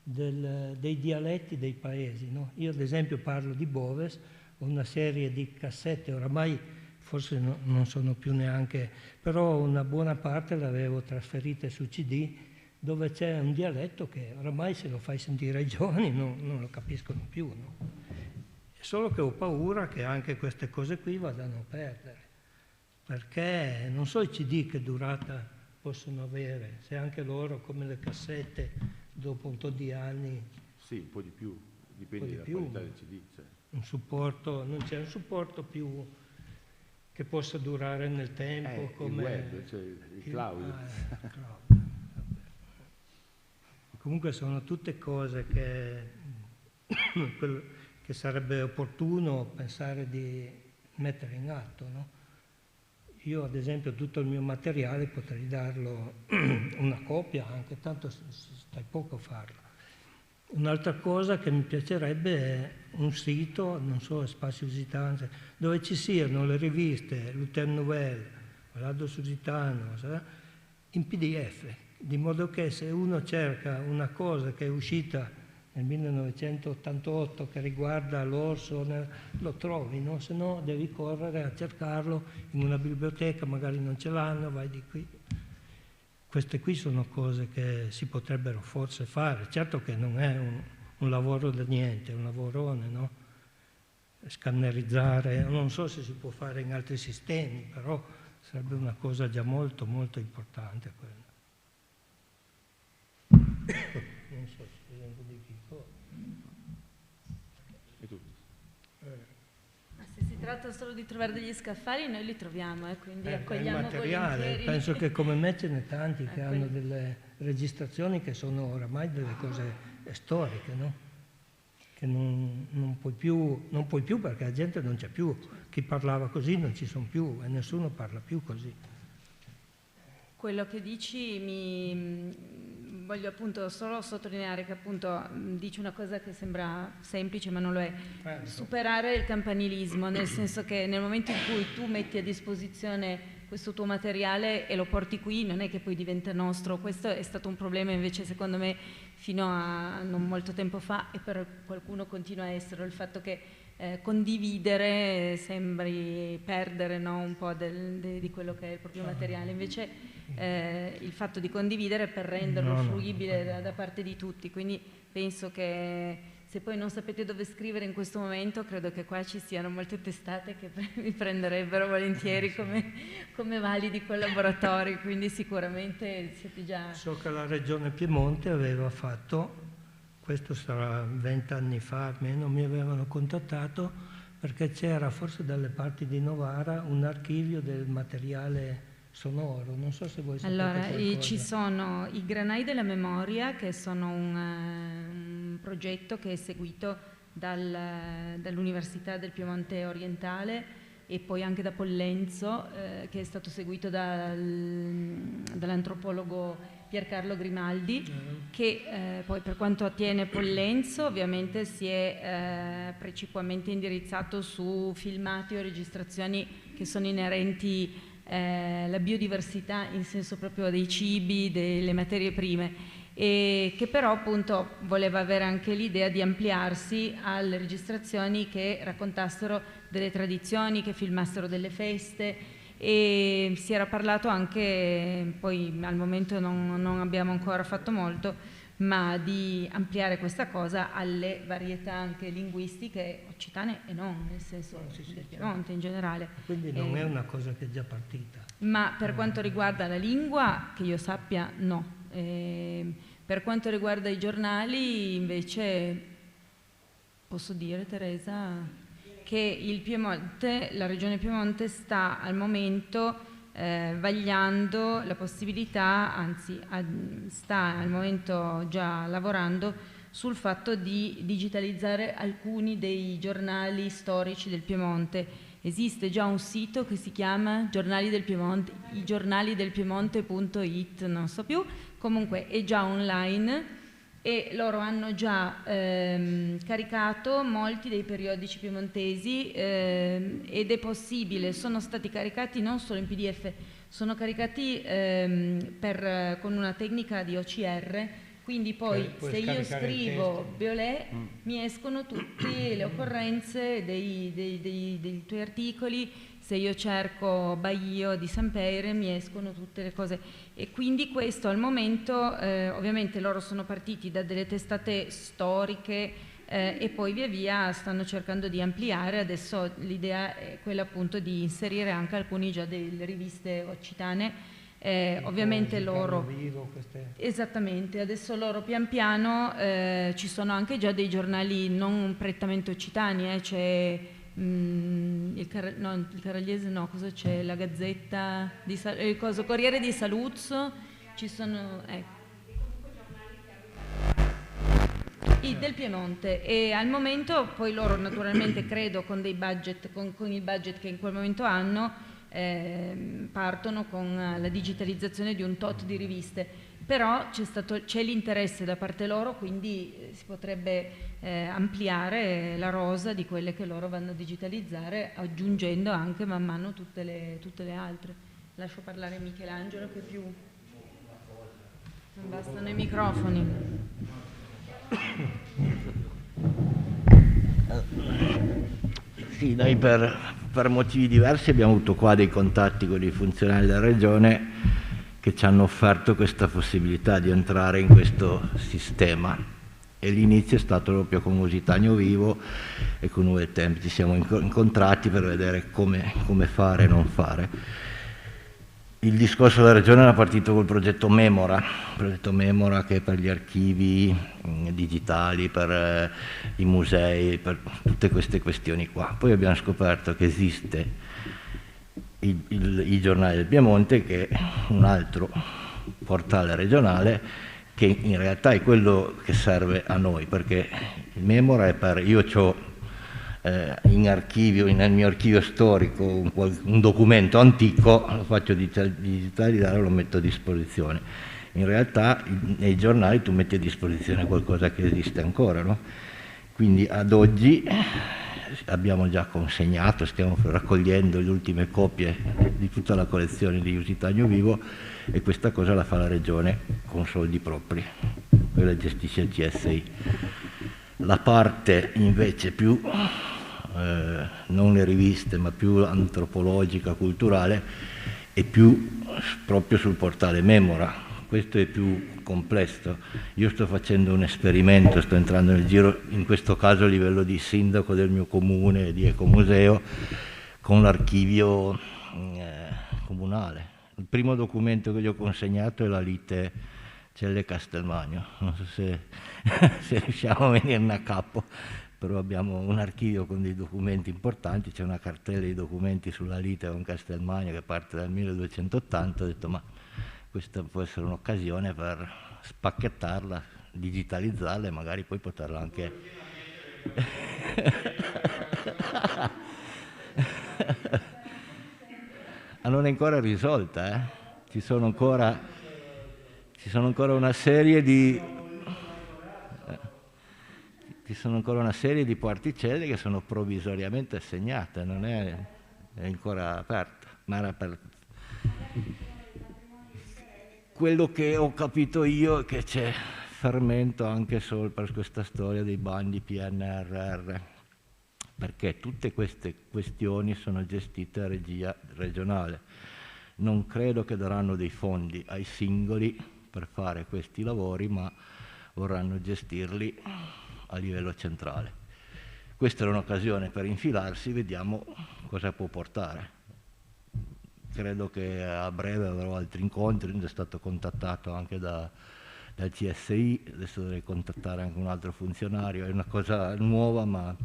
dei dialetti dei paesi, no? Io ad esempio parlo di Boves, ho una serie di cassette, oramai forse non sono più neanche, però una buona parte l'avevo trasferita su CD, dove c'è un dialetto che oramai se lo fai sentire ai giovani non lo capiscono più, no? Solo che ho paura che anche queste cose qui vadano a perdere, perché non so i CD che durata possono avere, se anche loro come le cassette dopo un po' di anni... Sì, un po' di più, dipende dalla qualità del CD. Cioè. Un supporto, non c'è un supporto più... che possa durare nel tempo, come il web, cioè il cloud. Comunque sono tutte cose che sarebbe opportuno pensare di mettere in atto, no? Io ad esempio tutto il mio materiale potrei darlo una copia, anche tanto stai poco a farlo. Un'altra cosa che mi piacerebbe è un sito, non so, Spazio Lusitano, dove ci siano le riviste, l'Utile Nouvelle, l'Aldo Lusitano, in PDF, di modo che se uno cerca una cosa che è uscita nel 1988 che riguarda l'orso, lo trovi, no? Se no devi correre a cercarlo in una biblioteca, magari non ce l'hanno, vai di qui. Queste qui sono cose che si potrebbero forse fare. Certo che non è un lavoro da niente, è un lavorone, no? Scannerizzare, non so se si può fare in altri sistemi, però sarebbe una cosa già molto, molto importante quella. Non so se esempio di Chico. E tu? Ma se si tratta solo di trovare degli scaffali, noi li troviamo, quindi accogliamo il materiale. volentieri. Penso che come me ce n'è tanti che hanno delle registrazioni che sono oramai delle cose storiche, no? Che non puoi più perché la gente non c'è più. Chi parlava così non ci sono più e nessuno parla più così. Quello che dici voglio appunto solo sottolineare che appunto dici una cosa che sembra semplice ma non lo è, superare il campanilismo, nel senso che nel momento in cui tu metti a disposizione questo tuo materiale e lo porti qui, non è che poi diventa nostro. Questo è stato un problema invece secondo me fino a non molto tempo fa, e per qualcuno continua a essere il fatto che condividere sembri perdere, no, un po' di quello che è il proprio materiale. Invece il fatto di condividere per renderlo fruibile da parte di tutti, quindi penso che se poi non sapete dove scrivere in questo momento, credo che qua ci siano molte testate che vi prenderebbero volentieri come validi collaboratori, quindi sicuramente siete già... So che la Regione Piemonte aveva fatto, questo sarà 20 anni fa almeno, mi avevano contattato perché c'era forse dalle parti di Novara un archivio del materiale sonoro, non so se voi sapete qualcosa. Ci sono i Granai della Memoria, che sono un progetto che è seguito dall'Università del Piemonte Orientale e poi anche da Pollenzo, che è stato seguito dall'antropologo Piercarlo Grimaldi, che poi per quanto attiene Pollenzo ovviamente si è precipuamente indirizzato su filmati o registrazioni che sono inerenti la biodiversità in senso proprio dei cibi, delle materie prime, e che però appunto voleva avere anche l'idea di ampliarsi alle registrazioni che raccontassero delle tradizioni, che filmassero delle feste, e si era parlato anche, poi al momento non abbiamo ancora fatto molto, ma di ampliare questa cosa alle varietà anche linguistiche occitane e non, nel senso del Piemonte in generale. Quindi non è una cosa che è già partita. Ma per quanto riguarda la lingua, che io sappia, no. Per quanto riguarda i giornali, invece, posso dire, Teresa, che il Piemonte, la Regione Piemonte sta al momento vagliando la possibilità, anzi sta al momento già lavorando sul fatto di digitalizzare alcuni dei giornali storici del Piemonte. Esiste già un sito che si chiama Giornali del Piemonte, igiornalidelpiemonte.it, non so più, comunque è già online e loro hanno già caricato molti dei periodici piemontesi ed è possibile, sono stati caricati non solo in PDF, sono caricati con una tecnica di OCR, quindi poi se io scrivo Biolè mi escono tutte le occorrenze dei tuoi articoli, se io cerco Baio di Sampeire mi escono tutte le cose, e quindi questo al momento ovviamente loro sono partiti da delle testate storiche e poi via via stanno cercando di ampliare. Adesso l'idea è quella appunto di inserire anche alcuni già delle riviste occitane. Ovviamente loro esattamente, adesso loro pian piano ci sono anche già dei giornali non prettamente occitani, c'è il Caragliese no, cosa c'è? La Gazzetta, Corriere di Saluzzo, ci sono... del Piemonte, e al momento poi loro naturalmente credo con dei budget, con il budget che in quel momento hanno, partono con la digitalizzazione di un tot di riviste, però c'è l'interesse da parte loro, quindi si potrebbe ampliare la rosa di quelle che loro vanno a digitalizzare, aggiungendo anche man mano tutte le altre. Lascio parlare Michelangelo, che più non bastano i microfoni. Sì, noi per motivi diversi abbiamo avuto qua dei contatti con i funzionari della Regione che ci hanno offerto questa possibilità di entrare in questo sistema, e l'inizio è stato proprio con Lusitano Vivo e con Nuove Tempi. Ci siamo incontrati per vedere come fare e non fare. Il discorso della Regione era partito col progetto Memora che è per gli archivi digitali, per i musei, per tutte queste questioni qua. Poi abbiamo scoperto che esiste il Giornale del Piemonte, che è un altro portale regionale, che in realtà è quello che serve a noi, perché il Memora è per... Io ho in archivio, nel mio archivio storico, un documento antico, lo faccio digitalizzare e lo metto a disposizione. In realtà nei giornali tu metti a disposizione qualcosa che esiste ancora, no? Quindi ad oggi abbiamo già consegnato, stiamo raccogliendo le ultime copie di tutta la collezione di Lusitano Vivo, e questa cosa la fa la Regione con soldi propri, quella gestisce il CSI. La parte invece più non le riviste, ma più antropologica, culturale, e più proprio sul portale Memora. Questo è più complesso. Io sto facendo un esperimento, sto entrando nel giro, in questo caso a livello di sindaco del mio comune, di ecomuseo, con l'archivio comunale. Il primo documento che gli ho consegnato è la lite Celle Castelmagno, non so se riusciamo a venirne a capo, però abbiamo un archivio con dei documenti importanti, c'è una cartella di documenti sulla lite con Castelmagno che parte dal 1280, ho detto ma questa può essere un'occasione per spacchettarla, digitalizzarla e magari poi poterla anche... non è ancora risolta, ci sono ancora una serie di... Ci sono ancora una serie di particelle che sono provvisoriamente assegnate, non è ancora aperta, ma era aperta. Quello che ho capito io è che c'è fermento anche solo per questa storia dei bandi PNRR, perché tutte queste questioni sono gestite a regia regionale. Non credo che daranno dei fondi ai singoli per fare questi lavori, ma vorranno gestirli a livello centrale. Questa è un'occasione per infilarsi, vediamo cosa può portare. Credo che a breve avrò altri incontri, sono stato contattato anche dal CSI, adesso dovrei contattare anche un altro funzionario, è una cosa nuova ma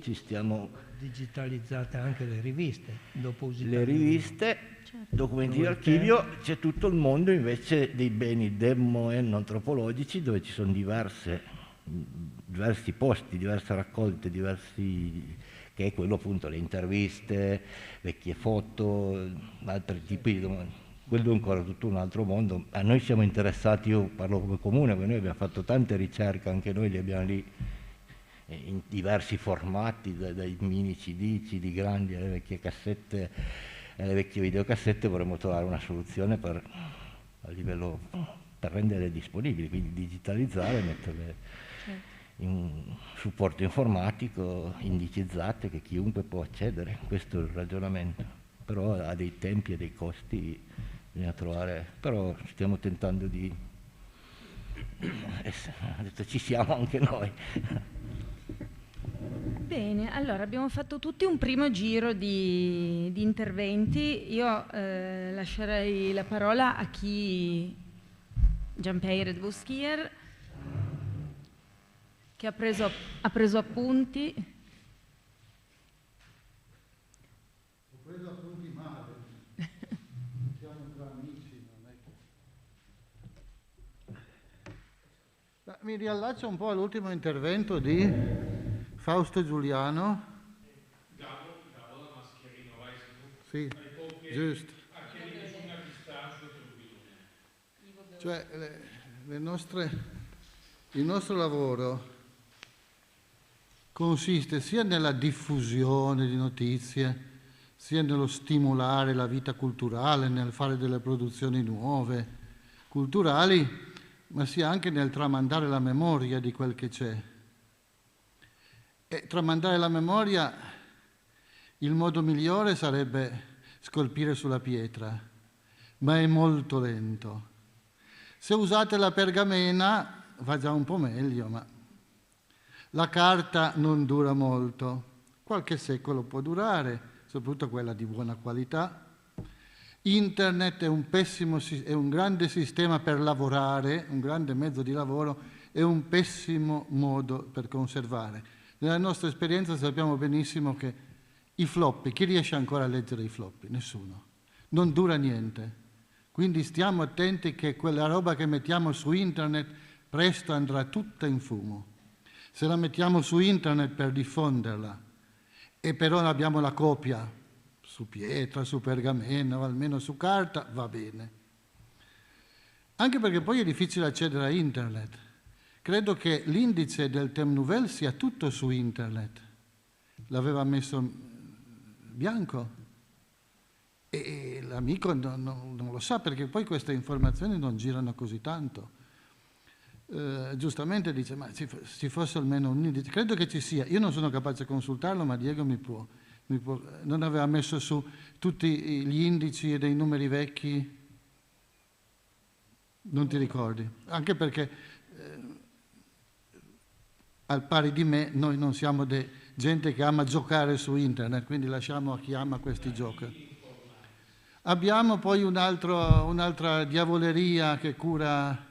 ci stiamo... Digitalizzate anche le riviste, dopo le riviste, certo. Documenti di archivio, c'è tutto il mondo invece dei beni demmo-etnoantropologici dove ci sono diversi posti, diverse raccolte, che è quello appunto, le interviste, vecchie foto, altri tipi di domande. Quello è ancora tutto un altro mondo. A noi siamo interessati, io parlo come comune, perché noi abbiamo fatto tante ricerche, anche noi li abbiamo lì in diversi formati, dai mini CD grandi alle vecchie cassette, alle vecchie videocassette. Vorremmo trovare una soluzione per renderle disponibili, quindi digitalizzare, metterle in un supporto informatico, indicizzate, che chiunque può accedere. Questo è il ragionamento, però ha dei tempi e dei costi, bisogna trovare, però stiamo tentando di... ho detto ci siamo anche noi. Bene, allora abbiamo fatto tutti un primo giro di interventi. Io lascerei la parola a chi... Jean-Pierre Bousquier, che ha preso appunti. Mi riallaccio un po' all'ultimo intervento di Fausto Giuliano. Gabo la mascherina, vai su. Sì, giusto. Cioè, il nostro lavoro consiste sia nella diffusione di notizie, sia nello stimolare la vita culturale, nel fare delle produzioni nuove, culturali, ma sia anche nel tramandare la memoria di quel che c'è. E tramandare la memoria, il modo migliore sarebbe scolpire sulla pietra, ma è molto lento. Se usate la pergamena va già un po' meglio, ma la carta non dura molto. Qualche secolo può durare, soprattutto quella di buona qualità. Internet è un grande sistema per lavorare, un grande mezzo di lavoro, è un pessimo modo per conservare. Nella nostra esperienza sappiamo benissimo che i floppy, chi riesce ancora a leggere i floppy? Nessuno. Non dura niente. Quindi stiamo attenti che quella roba che mettiamo su internet presto andrà tutta in fumo. Se la mettiamo su internet per diffonderla e però abbiamo la copia su pietra, su pergamena o almeno su carta, va bene. Anche perché poi è difficile accedere a internet. Credo che l'indice del Thème Nouvelle sia tutto su internet. L'aveva messo Bianco e l'amico non lo sa perché poi queste informazioni non girano così tanto. Giustamente dice, ma ci fosse almeno un indice. Credo che ci sia. Io non sono capace di consultarlo, ma Diego mi può. Non aveva messo su tutti gli indici e dei numeri vecchi? Non ti ricordi? Anche perché al pari di me noi non siamo gente che ama giocare su internet, quindi lasciamo a chi ama questi giochi. Abbiamo poi un'altra diavoleria che cura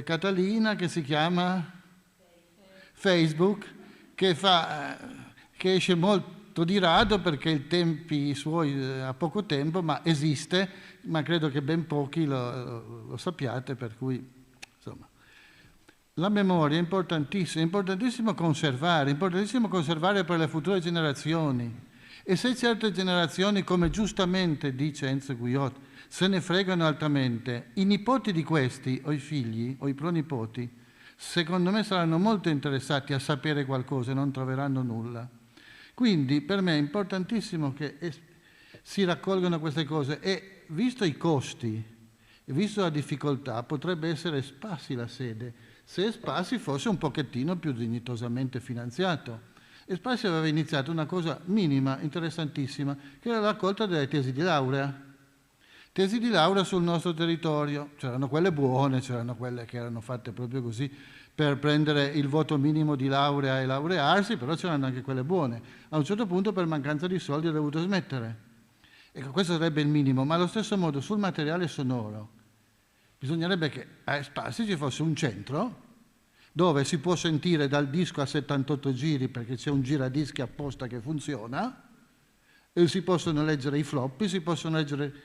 Catalina, che si chiama Facebook, che esce molto di rado perché i tempi suoi ha poco tempo, ma esiste, ma credo che ben pochi lo sappiate, per cui insomma. La memoria è importantissimo conservare per le future generazioni. E se certe generazioni, come giustamente dice Enzo Guyot, se ne fregano altamente, i nipoti di questi, o i figli, o i pronipoti, secondo me saranno molto interessati a sapere qualcosa e non troveranno nulla. Quindi per me è importantissimo che si raccolgano queste cose e, visto i costi, e visto la difficoltà, potrebbe essere Spassi la sede, se Spassi fosse un pochettino più dignitosamente finanziato. E Spassi aveva iniziato una cosa minima, interessantissima, che era la raccolta delle tesi di laurea. Tesi di laurea sul nostro territorio. C'erano quelle buone, c'erano quelle che erano fatte proprio così per prendere il voto minimo di laurea e laurearsi, però c'erano anche quelle buone. A un certo punto, per mancanza di soldi, ho dovuto smettere. Ecco, questo sarebbe il minimo, ma allo stesso modo sul materiale sonoro bisognerebbe che a Spassi ci fosse un centro dove si può sentire dal disco a 78 giri perché c'è un giradischi apposta che funziona, e si possono leggere i floppy, si possono leggere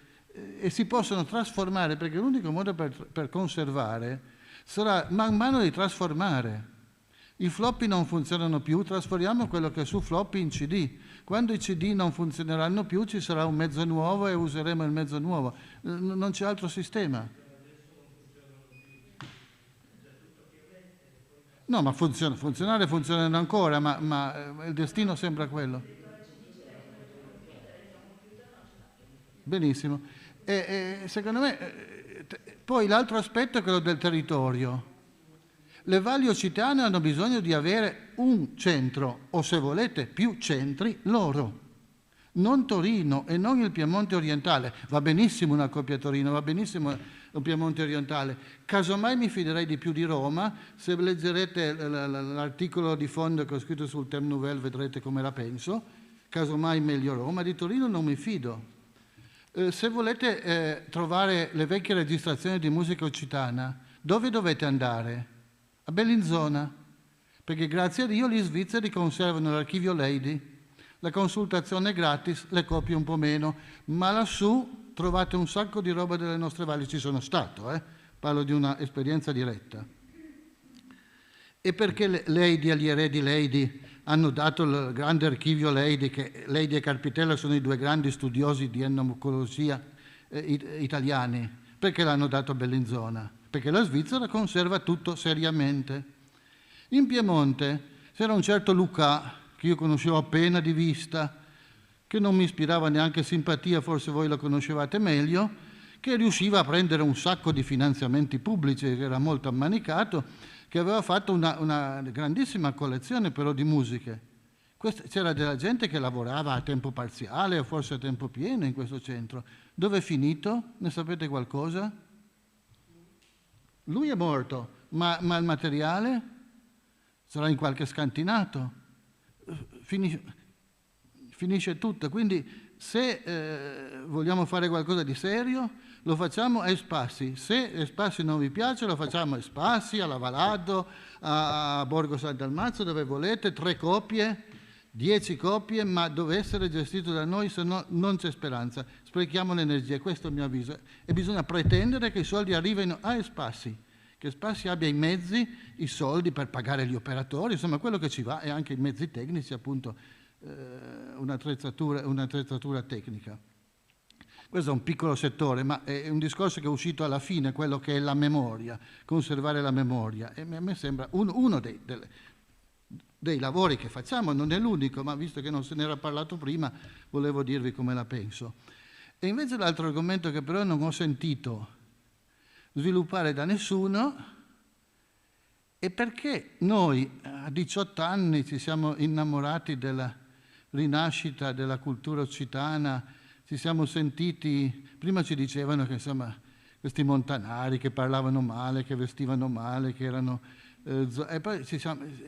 e si possono trasformare, perché l'unico modo per conservare sarà man mano di trasformare. I floppy non funzionano più, trasferiamo quello che è su floppy in CD. Quando i CD non funzioneranno più ci sarà un mezzo nuovo e useremo il mezzo nuovo. Non c'è altro sistema. No, ma funzionare funzionano ancora, ma il destino sembra quello. Benissimo. E secondo me, poi l'altro aspetto è quello del territorio. Le valli occitane hanno bisogno di avere un centro, o se volete più centri, loro. Non Torino e non il Piemonte orientale. Va benissimo una coppia Torino, va benissimo un Piemonte orientale. Casomai mi fiderei di più di Roma. Se leggerete l'articolo di fondo che ho scritto sul Thème Nouvelle vedrete come la penso. Casomai meglio Roma. Di Torino non mi fido. Se volete trovare le vecchie registrazioni di musica occitana, dove dovete andare? A Bellinzona, perché grazie a Dio gli svizzeri conservano l'archivio Lady, la consultazione è gratis, le copie un po' meno, ma lassù trovate un sacco di roba delle nostre valli. Ci sono stato, parlo di una esperienza diretta. E perché Lady agli eredi Lady hanno dato il grande archivio Lady, che Lady e Carpitella sono i due grandi studiosi di entomologia italiani? Perché l'hanno dato a Bellinzona? Perché la Svizzera conserva tutto seriamente. In Piemonte c'era un certo Luca, che io conoscevo appena di vista, che non mi ispirava neanche simpatia, forse voi lo conoscevate meglio, che riusciva a prendere un sacco di finanziamenti pubblici, che era molto ammanicato, che aveva fatto una grandissima collezione però di musiche. C'era della gente che lavorava a tempo parziale o forse a tempo pieno in questo centro. Dove è finito? Ne sapete qualcosa? Lui è morto, ma il materiale sarà in qualche scantinato. Finisce tutto. Quindi se vogliamo fare qualcosa di serio, lo facciamo a Spassi. Se Spassi non vi piace, lo facciamo a Spassi, a Lavalado, a Borgo San Dalmazzo, dove volete, 3 copie, 10 copie, ma deve essere gestito da noi, se no non c'è speranza. Sprechiamo l'energia, questo è il mio avviso. E bisogna pretendere che i soldi arrivino a Spassi, che Spassi abbia i mezzi, i soldi per pagare gli operatori, insomma quello che ci va, e anche i mezzi tecnici, appunto, un'attrezzatura tecnica. Questo è un piccolo settore, ma è un discorso che è uscito alla fine, quello che è la memoria, conservare la memoria. E a me sembra uno dei lavori che facciamo, non è l'unico, ma visto che non se n'era parlato prima, volevo dirvi come la penso. E invece l'altro argomento che però non ho sentito sviluppare da nessuno è perché noi a 18 anni ci siamo innamorati della rinascita della cultura occitana, ci siamo sentiti, prima ci dicevano che insomma questi montanari che parlavano male, che vestivano male, che erano... e poi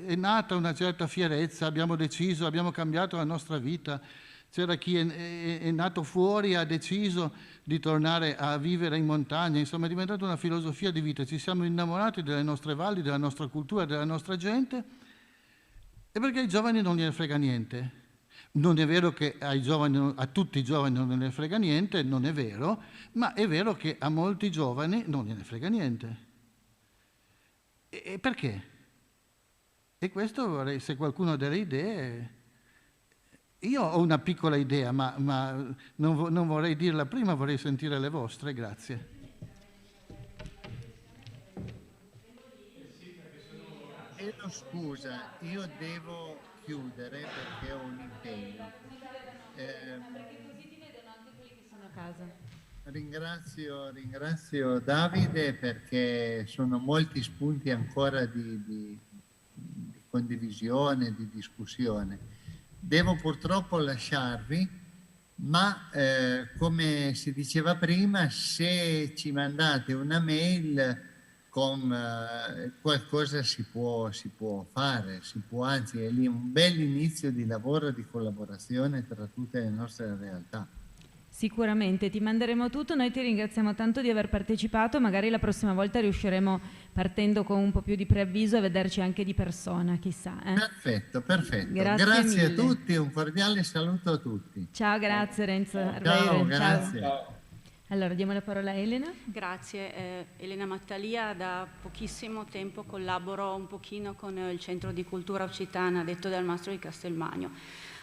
è nata una certa fierezza, abbiamo deciso, abbiamo cambiato la nostra vita, c'era chi è nato fuori e ha deciso di tornare a vivere in montagna, insomma è diventata una filosofia di vita, ci siamo innamorati delle nostre valli, della nostra cultura, della nostra gente, e perché ai giovani non gliene frega niente. Non è vero che a tutti i giovani non ne frega niente, non è vero, ma è vero che a molti giovani non gliene frega niente. E perché? E questo vorrei, se qualcuno ha delle idee... Io ho una piccola idea, ma non vorrei dirla prima, vorrei sentire le vostre, grazie. Chiedo scusa, io devo chiudere perché ho un impegno. Perché così ti vedono anche quelli che sono a casa. Ringrazio Davide perché sono molti spunti ancora di condivisione, di discussione. Devo purtroppo lasciarvi, ma come si diceva prima, se ci mandate una mail con qualcosa si può fare, anzi è lì un bel inizio di lavoro, di collaborazione tra tutte le nostre realtà. Sicuramente, ti manderemo tutto, noi ti ringraziamo tanto di aver partecipato, magari la prossima volta riusciremo, partendo con un po' più di preavviso, a vederci anche di persona, chissà. Perfetto. Grazie a tutti, un cordiale saluto a tutti. Ciao, grazie Renzo. Ciao, grazie. Ciao. Allora, diamo la parola a Elena. Grazie, Elena Mattalia, da pochissimo tempo collaboro un pochino con il Centro di Cultura Occitana, detto dal Mastro di Castelmagno.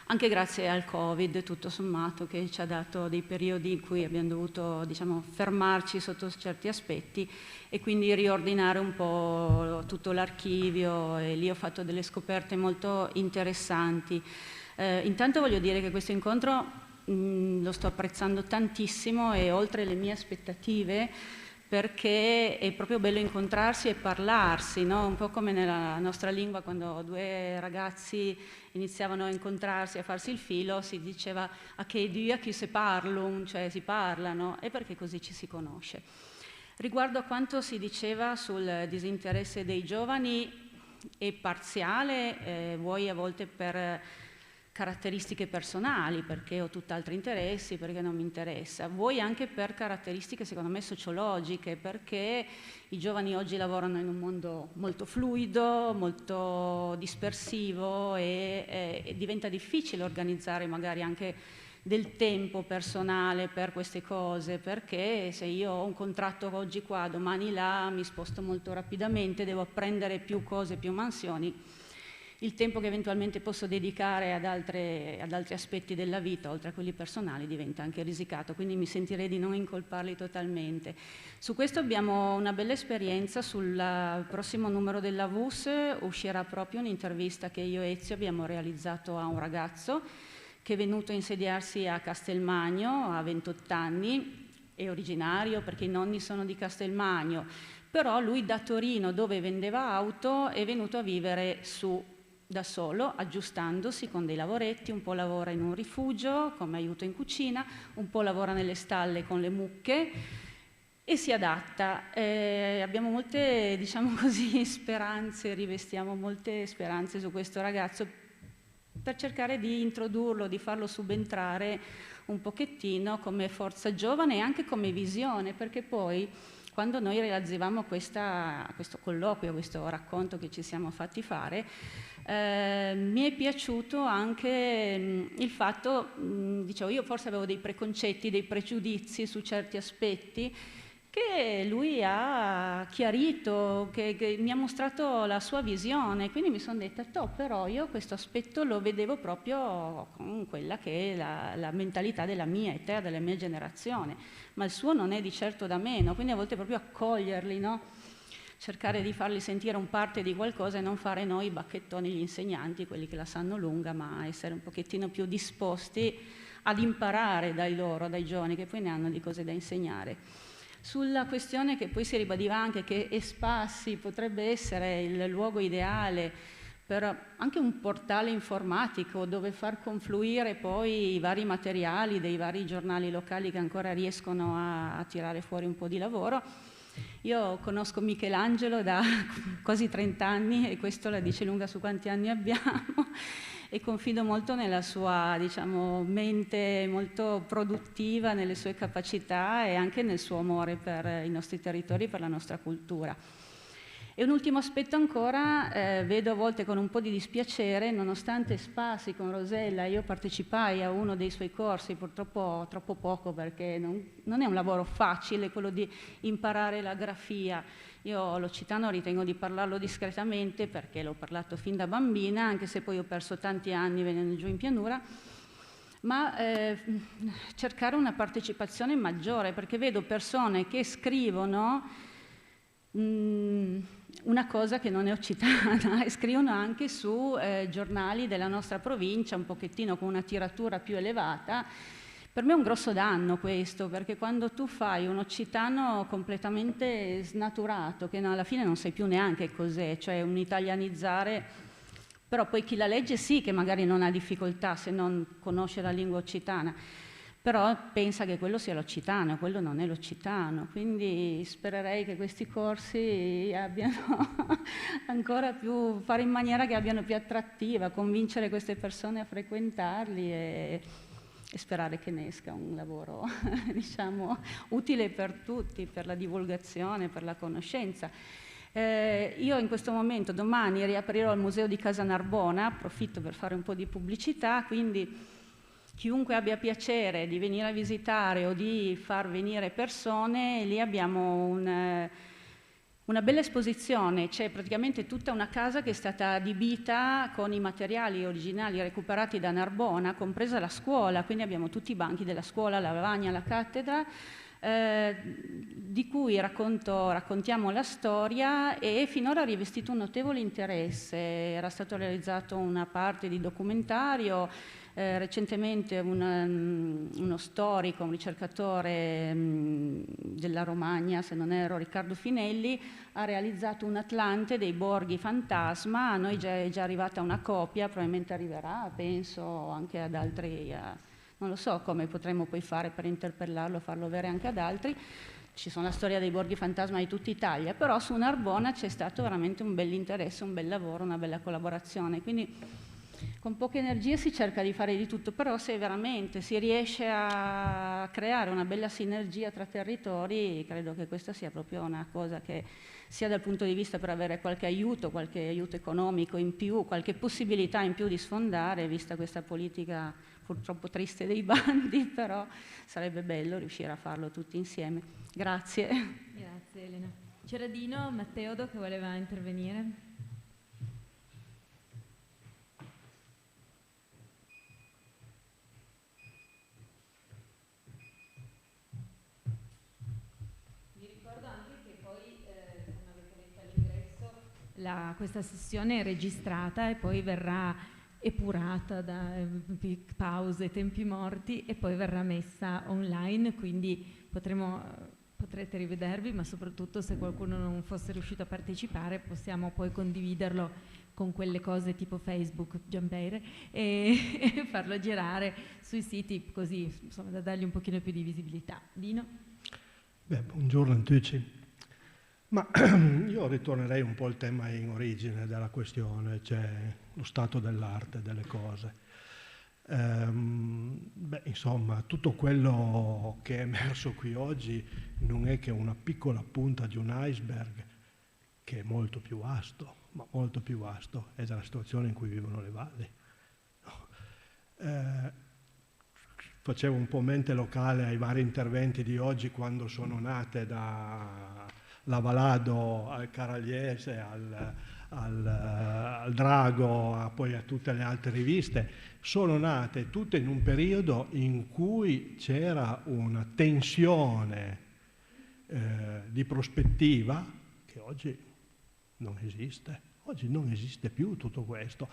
Anche grazie al Covid, tutto sommato, che ci ha dato dei periodi in cui abbiamo dovuto, diciamo, fermarci sotto certi aspetti e quindi riordinare un po' tutto l'archivio, e lì ho fatto delle scoperte molto interessanti. Intanto voglio dire che questo incontro lo sto apprezzando tantissimo e oltre le mie aspettative, perché è proprio bello incontrarsi e parlarsi, no? Un po' come nella nostra lingua, quando due ragazzi iniziavano a incontrarsi, a farsi il filo, si diceva a che dia chi se parlum, cioè si parlano, e perché così ci si conosce. Riguardo a quanto si diceva sul disinteresse dei giovani, è parziale, vuoi a volte per caratteristiche personali, perché ho tutt'altri interessi, perché non mi interessa, vuoi anche per caratteristiche secondo me sociologiche, perché i giovani oggi lavorano in un mondo molto fluido, molto dispersivo e diventa difficile organizzare magari anche del tempo personale per queste cose, perché se io ho un contratto oggi qua, domani là, mi sposto molto rapidamente, devo apprendere più cose, più mansioni, il tempo che eventualmente posso dedicare ad altri aspetti della vita, oltre a quelli personali, diventa anche risicato, quindi mi sentirei di non incolparli totalmente. Su questo abbiamo una bella esperienza. Sul prossimo numero della VUS uscirà proprio un'intervista che io e Ezio abbiamo realizzato a un ragazzo che è venuto a insediarsi a Castelmagno a 28 anni, è originario perché i nonni sono di Castelmagno, però lui da Torino, dove vendeva auto, è venuto a vivere su da solo, aggiustandosi con dei lavoretti, un po' lavora in un rifugio come aiuto in cucina, un po' lavora nelle stalle con le mucche e si adatta. Abbiamo molte, diciamo così, speranze, rivestiamo molte speranze su questo ragazzo per cercare di introdurlo, di farlo subentrare un pochettino come forza giovane e anche come visione, perché poi quando noi realizzavamo questo colloquio, questo racconto che ci siamo fatti fare, mi è piaciuto anche il fatto, dicevo, io forse avevo dei preconcetti, dei pregiudizi su certi aspetti che lui ha chiarito, che mi ha mostrato la sua visione, quindi mi sono detta, però io questo aspetto lo vedevo proprio con quella che è la mentalità della mia età, della mia generazione, ma il suo non è di certo da meno, quindi a volte proprio accoglierli, no? Cercare di farli sentire un parte di qualcosa e non fare noi i bacchettoni, gli insegnanti, quelli che la sanno lunga, ma essere un pochettino più disposti ad imparare dai loro, dai giovani, che poi ne hanno di cose da insegnare. Sulla questione che poi si ribadiva anche che Espassi potrebbe essere il luogo ideale per anche un portale informatico dove far confluire poi i vari materiali dei vari giornali locali che ancora riescono a tirare fuori un po' di lavoro. Io conosco Michelangelo da quasi 30 anni e questo la dice lunga su quanti anni abbiamo e confido molto nella sua, diciamo, mente molto produttiva, nelle sue capacità e anche nel suo amore per i nostri territori, per la nostra cultura. E un ultimo aspetto ancora, vedo a volte con un po' di dispiacere, nonostante Spassi con Rosella, io partecipai a uno dei suoi corsi, purtroppo troppo poco perché non è un lavoro facile quello di imparare la grafia. Io l'occitano ritengo di parlarlo discretamente perché l'ho parlato fin da bambina, anche se poi ho perso tanti anni venendo giù in pianura, ma cercare una partecipazione maggiore, perché vedo persone che scrivono una cosa che non è occitana e scrivono anche su giornali della nostra provincia, un pochettino con una tiratura più elevata. Per me è un grosso danno questo, perché quando tu fai un occitano completamente snaturato, che alla fine non sai più neanche cos'è, cioè un italianizzare, però poi chi la legge sì che magari non ha difficoltà se non conosce la lingua occitana, però pensa che quello sia l'occitano, quello non è l'occitano, quindi spererei che questi corsi abbiano ancora più, fare in maniera che abbiano più attrattiva, convincere queste persone a frequentarli e sperare che ne esca un lavoro, diciamo, utile per tutti, per la divulgazione, per la conoscenza. Io in questo momento, domani, riaprirò il Museo di Casa Narbona, approfitto per fare un po' di pubblicità, quindi chiunque abbia piacere di venire a visitare o di far venire persone, lì abbiamo una bella esposizione, c'è praticamente tutta una casa che è stata adibita con i materiali originali recuperati da Narbona, compresa la scuola, quindi abbiamo tutti i banchi della scuola, la lavagna, la cattedra, di cui raccontiamo la storia e finora ha rivestito un notevole interesse. Era stato realizzato una parte di documentario, recentemente uno storico, un ricercatore della Romagna, se non erro, Riccardo Finelli, ha realizzato un Atlante dei borghi fantasma. A noi è già arrivata una copia, probabilmente arriverà, penso, anche ad altri, non lo so come potremmo poi fare per interpellarlo, farlo avere anche ad altri. Ci sono la storia dei borghi fantasma di tutta Italia, però su Narbona c'è stato veramente un bell'interesse, un bel lavoro, una bella collaborazione. Quindi con poche energie si cerca di fare di tutto, però se veramente si riesce a creare una bella sinergia tra territori, credo che questa sia proprio una cosa che, sia dal punto di vista per avere qualche aiuto economico in più, qualche possibilità in più di sfondare, vista questa politica purtroppo triste dei bandi, però sarebbe bello riuscire a farlo tutti insieme. Grazie. Grazie Elena. C'era Dino Matteodo che voleva intervenire. Questa sessione è registrata e poi verrà epurata da pause, tempi morti, e poi verrà messa online, quindi potrete rivedervi, ma soprattutto se qualcuno non fosse riuscito a partecipare possiamo poi condividerlo con quelle cose tipo Facebook, Giambeire, e farlo girare sui siti, così insomma da dargli un pochino più di visibilità. Dino? Buongiorno a tutti. Ma io ritornerei un po' al tema in origine della questione, cioè lo stato dell'arte delle cose. Insomma, tutto quello che è emerso qui oggi non è che una piccola punta di un iceberg che è molto più vasto, ma molto più vasto, è della situazione in cui vivono le valli. Facevo un po' mente locale ai vari interventi di oggi quando sono nate da Lavalado al Caragliese, al Drago, poi a tutte le altre riviste, sono nate tutte in un periodo in cui c'era una tensione di prospettiva che oggi non esiste. Oggi non esiste più tutto questo.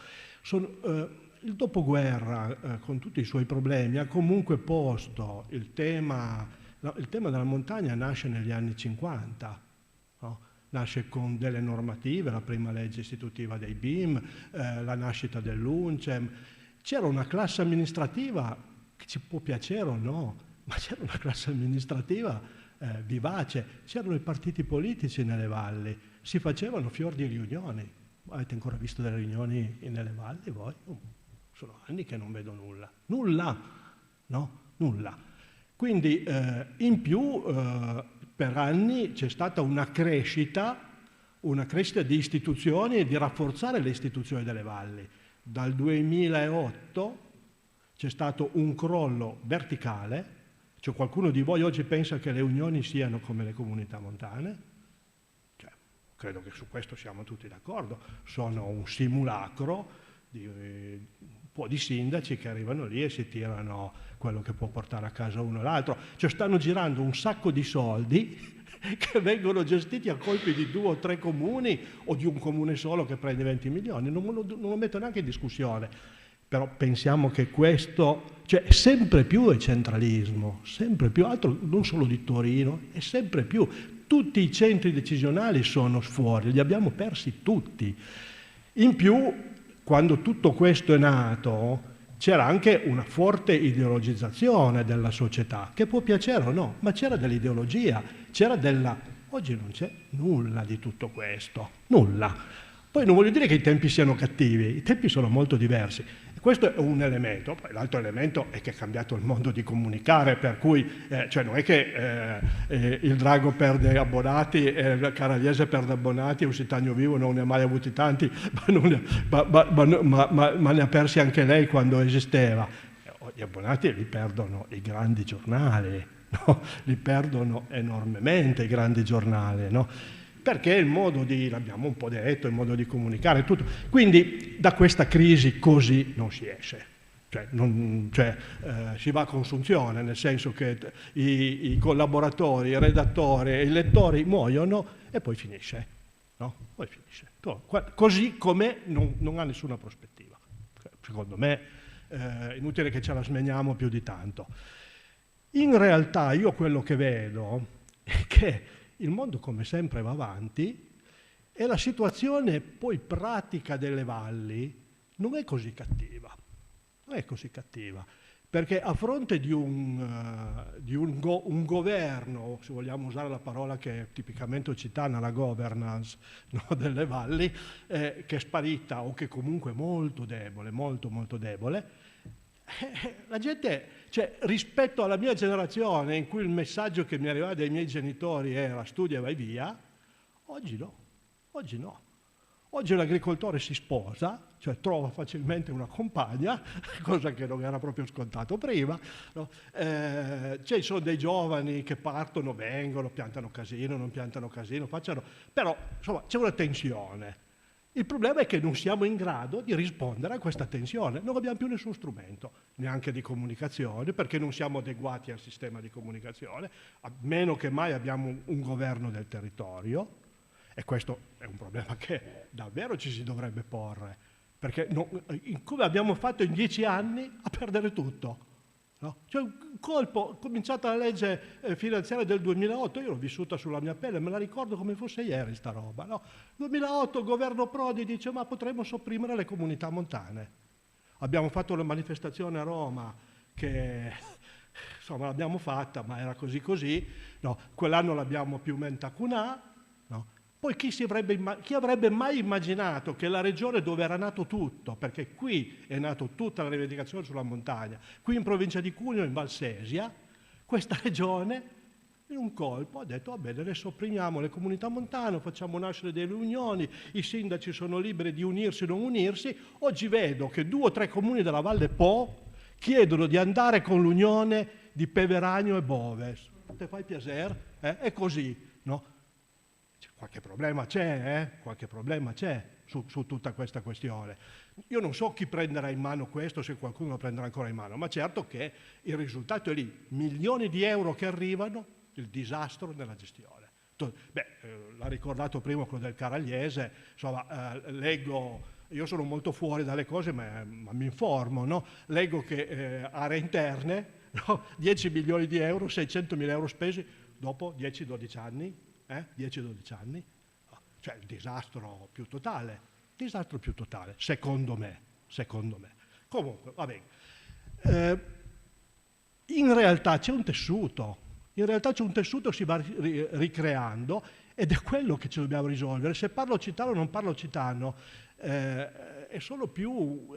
Il dopoguerra, con tutti i suoi problemi, ha comunque posto il tema della montagna, nasce negli anni 50. No? Nasce con delle normative, la prima legge istitutiva dei BIM, la nascita dell'UNCEM. C'era una classe amministrativa che ci può piacere o no, ma c'era una classe amministrativa vivace, c'erano i partiti politici nelle valli, si facevano fior di riunioni. Avete ancora visto delle riunioni nelle valli voi? Sono anni che non vedo nulla. Nulla, no? Nulla. Quindi in più per anni c'è stata una crescita di istituzioni e di rafforzare le istituzioni delle valli. Dal 2008 c'è stato un crollo verticale, cioè qualcuno di voi oggi pensa che le unioni siano come le comunità montane? Cioè, credo che su questo siamo tutti d'accordo, sono un simulacro di un po' di sindaci che arrivano lì e si tirano quello che può portare a casa uno o l'altro. Cioè stanno girando un sacco di soldi che vengono gestiti a colpi di 2 o 3 comuni o di un comune solo che prende 20 milioni, non lo metto neanche in discussione, però pensiamo che questo, cioè sempre più è centralismo, sempre più, altro non solo di Torino, è sempre più, tutti i centri decisionali sono fuori, li abbiamo persi tutti. In più, quando tutto questo è nato, c'era anche una forte ideologizzazione della società, che può piacere o no, ma c'era dell'ideologia, c'era della... Oggi non c'è nulla di tutto questo, nulla. Poi non voglio dire che i tempi siano cattivi, i tempi sono molto diversi. Questo è un elemento, poi l'altro elemento è che è cambiato il modo di comunicare, per cui cioè non è che il Drago perde abbonati, il Caragliese perde abbonati, Lusitano Vivo non ne ha mai avuti tanti, ma ne ha persi anche lei quando esisteva. Gli abbonati li perdono i grandi giornali, no? Li perdono enormemente i grandi giornali, no? Perché il modo di, l'abbiamo un po' detto, il modo di comunicare, tutto. Quindi da questa crisi così non si esce, si va a consunzione, nel senso che i collaboratori, i redattori e i lettori muoiono e poi finisce, no? Poi finisce. Così come non ha nessuna prospettiva. Secondo me è inutile che ce la smeniamo più di tanto. In realtà io quello che vedo è che il mondo come sempre va avanti e la situazione poi pratica delle valli non è così cattiva, non è così cattiva, perché a fronte di un governo, se vogliamo usare la parola che è tipicamente occitana, la governance, no, delle valli, che è sparita o che comunque è molto debole, molto molto debole, la gente, cioè, rispetto alla mia generazione in cui il messaggio che mi arrivava dai miei genitori era studia e vai via, oggi no, oggi no. Oggi l'agricoltore si sposa, cioè trova facilmente una compagna, cosa che non era proprio scontato prima, no? Ci sono dei giovani che partono, vengono, piantano casino, non piantano casino, però insomma c'è una tensione. Il problema è che non siamo in grado di rispondere a questa tensione, non abbiamo più nessun strumento, neanche di comunicazione, perché non siamo adeguati al sistema di comunicazione, a meno che mai abbiamo un governo del territorio, e questo è un problema che davvero ci si dovrebbe porre, perché come abbiamo fatto in 10 anni a perdere tutto. No? Cioè un colpo, cominciata la legge finanziaria del 2008, io l'ho vissuta sulla mia pelle, me la ricordo come fosse ieri sta roba. No? 2008 il governo Prodi dice ma potremmo sopprimere le comunità montane. Abbiamo fatto una manifestazione a Roma che insomma l'abbiamo fatta, ma era così, no? Quell'anno l'abbiamo più mentacunà. No? Poi chi avrebbe mai immaginato che la regione dove era nato tutto, perché qui è nato tutta la rivendicazione sulla montagna, qui in provincia di Cuneo, in Valsesia, questa regione in un colpo ha detto va bene, le sopprimiamo le comunità montane, facciamo nascere delle unioni, i sindaci sono liberi di unirsi o non unirsi. Oggi vedo che 2 o 3 comuni della Valle Po chiedono di andare con l'unione di Peveragno e Boves. Te fai piacere? È così, no? Qualche problema c'è, qualche problema c'è su tutta questa questione. Io non so chi prenderà in mano questo, se qualcuno lo prenderà ancora in mano, ma certo che il risultato è lì, milioni di euro che arrivano, il disastro nella gestione. L'ha ricordato prima quello del Caragliese, insomma, leggo, io sono molto fuori dalle cose, ma mi informo, no? Leggo che aree interne, no? 10 milioni di euro, 600.000 euro spesi dopo 10-12 anni. 10-12 anni, cioè il disastro più totale, secondo me. Comunque, va bene. In realtà c'è un tessuto, si va ricreando ed è quello che ci dobbiamo risolvere. Se parlo occitano o non parlo occitano, è solo più,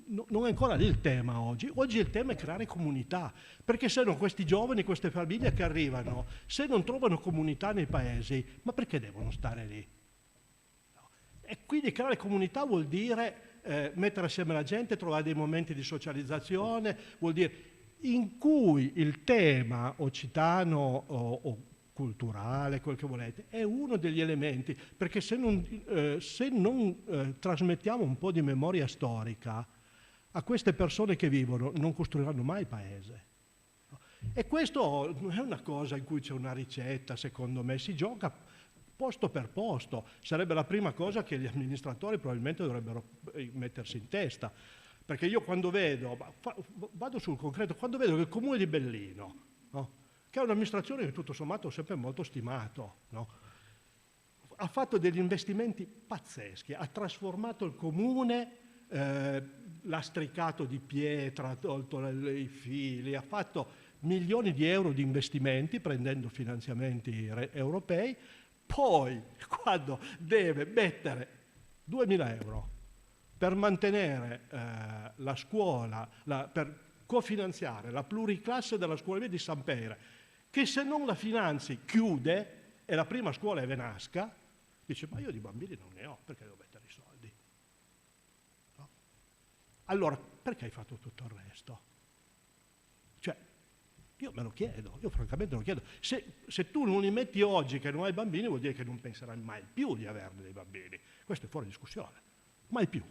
non è ancora lì il tema oggi. Oggi il tema è creare comunità, perché se no questi giovani, queste famiglie che arrivano, se non trovano comunità nei paesi, ma perché devono stare lì? No. E quindi creare comunità vuol dire mettere assieme la gente, trovare dei momenti di socializzazione, vuol dire in cui il tema occitano o culturale, quel che volete, è uno degli elementi, perché se non trasmettiamo un po' di memoria storica a queste persone che vivono, non costruiranno mai il paese. E questo non è una cosa in cui c'è una ricetta, secondo me, si gioca posto per posto. Sarebbe la prima cosa che gli amministratori probabilmente dovrebbero mettersi in testa, perché io quando vedo, vado sul concreto, quando vedo che il comune di Bellino, no? Che è un'amministrazione che tutto sommato ho sempre molto stimato, no? Ha fatto degli investimenti pazzeschi, ha trasformato il comune, lastricato di pietra, ha tolto i fili, ha fatto milioni di euro di investimenti prendendo finanziamenti europei, poi quando deve mettere 2.000 euro per mantenere la scuola, per cofinanziare la pluriclasse della scuola di San Pere, che se non la finanzi chiude e la prima scuola è Venasca, dice ma io di bambini non ne ho, perché devo mettere i soldi? No? Allora, perché hai fatto tutto il resto? Cioè, io me lo chiedo, io francamente lo chiedo. Se tu non li metti oggi che non hai bambini, vuol dire che non penserai mai più di averne dei bambini. Questo è fuori discussione, mai più.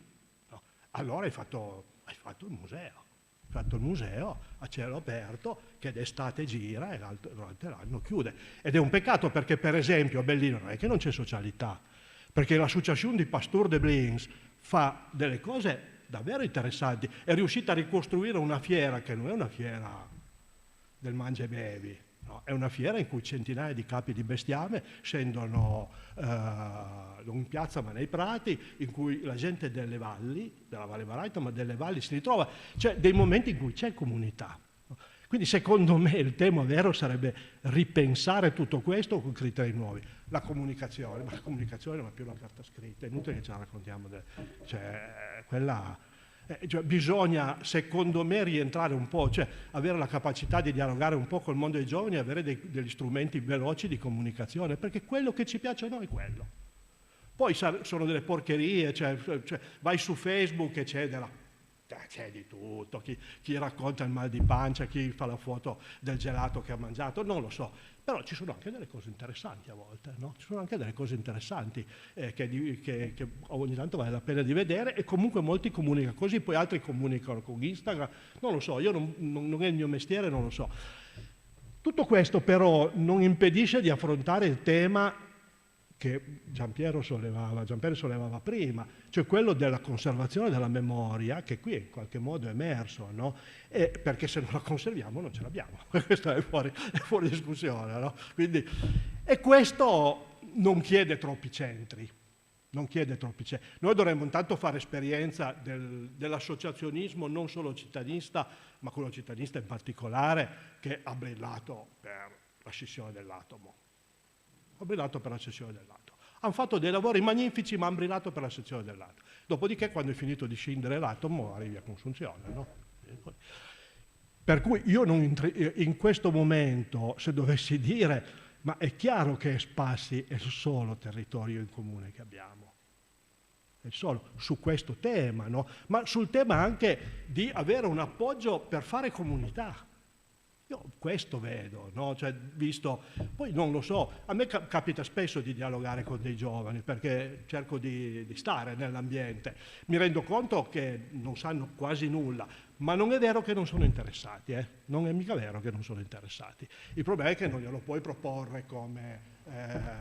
No? Allora hai fatto il museo. Fatto il museo a cielo aperto che d'estate gira e durante l'anno chiude. Ed è un peccato perché, per esempio, a Bellino non è che non c'è socialità, perché l'associazione di Pasteur de Blins fa delle cose davvero interessanti. È riuscita a ricostruire una fiera che non è una fiera del mangia e bevi, no? È una fiera in cui centinaia di capi di bestiame scendono non in piazza ma nei prati, in cui la gente delle valli, della Valle Baraita, ma delle valli si ritrova, cioè dei momenti in cui c'è comunità. Quindi secondo me il tema vero sarebbe ripensare tutto questo con criteri nuovi. La comunicazione, ma la comunicazione non è più una carta scritta, è inutile che ce la raccontiamo, cioè, bisogna secondo me rientrare un po', cioè avere la capacità di dialogare un po' col mondo dei giovani e avere degli strumenti veloci di comunicazione, perché quello che ci piace a noi è quello. Poi sono delle porcherie, cioè vai su Facebook e c'è di tutto, chi racconta il mal di pancia, chi fa la foto del gelato che ha mangiato, non lo so, però ci sono anche delle cose interessanti a volte, no? Ci sono anche delle cose interessanti che ogni tanto vale la pena di vedere, e comunque molti comunicano così, poi altri comunicano con Instagram, non lo so, io non è il mio mestiere, non lo so. Tutto questo però non impedisce di affrontare il tema che Giampiero sollevava prima, cioè quello della conservazione della memoria, che qui in qualche modo è emerso, no? Perché se non la conserviamo non ce l'abbiamo, questo è fuori discussione, no? Quindi, e questo non chiede troppi centri, Noi dovremmo intanto fare esperienza dell'associazionismo non solo cittadinista, ma quello cittadinista in particolare, che ha brillato per la scissione dell'atomo. Hanno fatto dei lavori magnifici, ma hanno brillato per la scissione dell'atomo. Dopodiché, quando è finito di scindere l'atomo, arrivi a consunzione, no? Per cui io in questo momento, se dovessi dire, ma è chiaro che Spassi è il solo territorio in comune che abbiamo, è solo su questo tema, no? Ma sul tema anche di avere un appoggio per fare comunità. Io questo vedo, no? Cioè, visto, poi non lo so, a me capita spesso di dialogare con dei giovani perché cerco di stare nell'ambiente, mi rendo conto che non sanno quasi nulla, ma non è vero che non sono interessati, non è mica vero che non sono interessati. Il problema è che non glielo puoi proporre come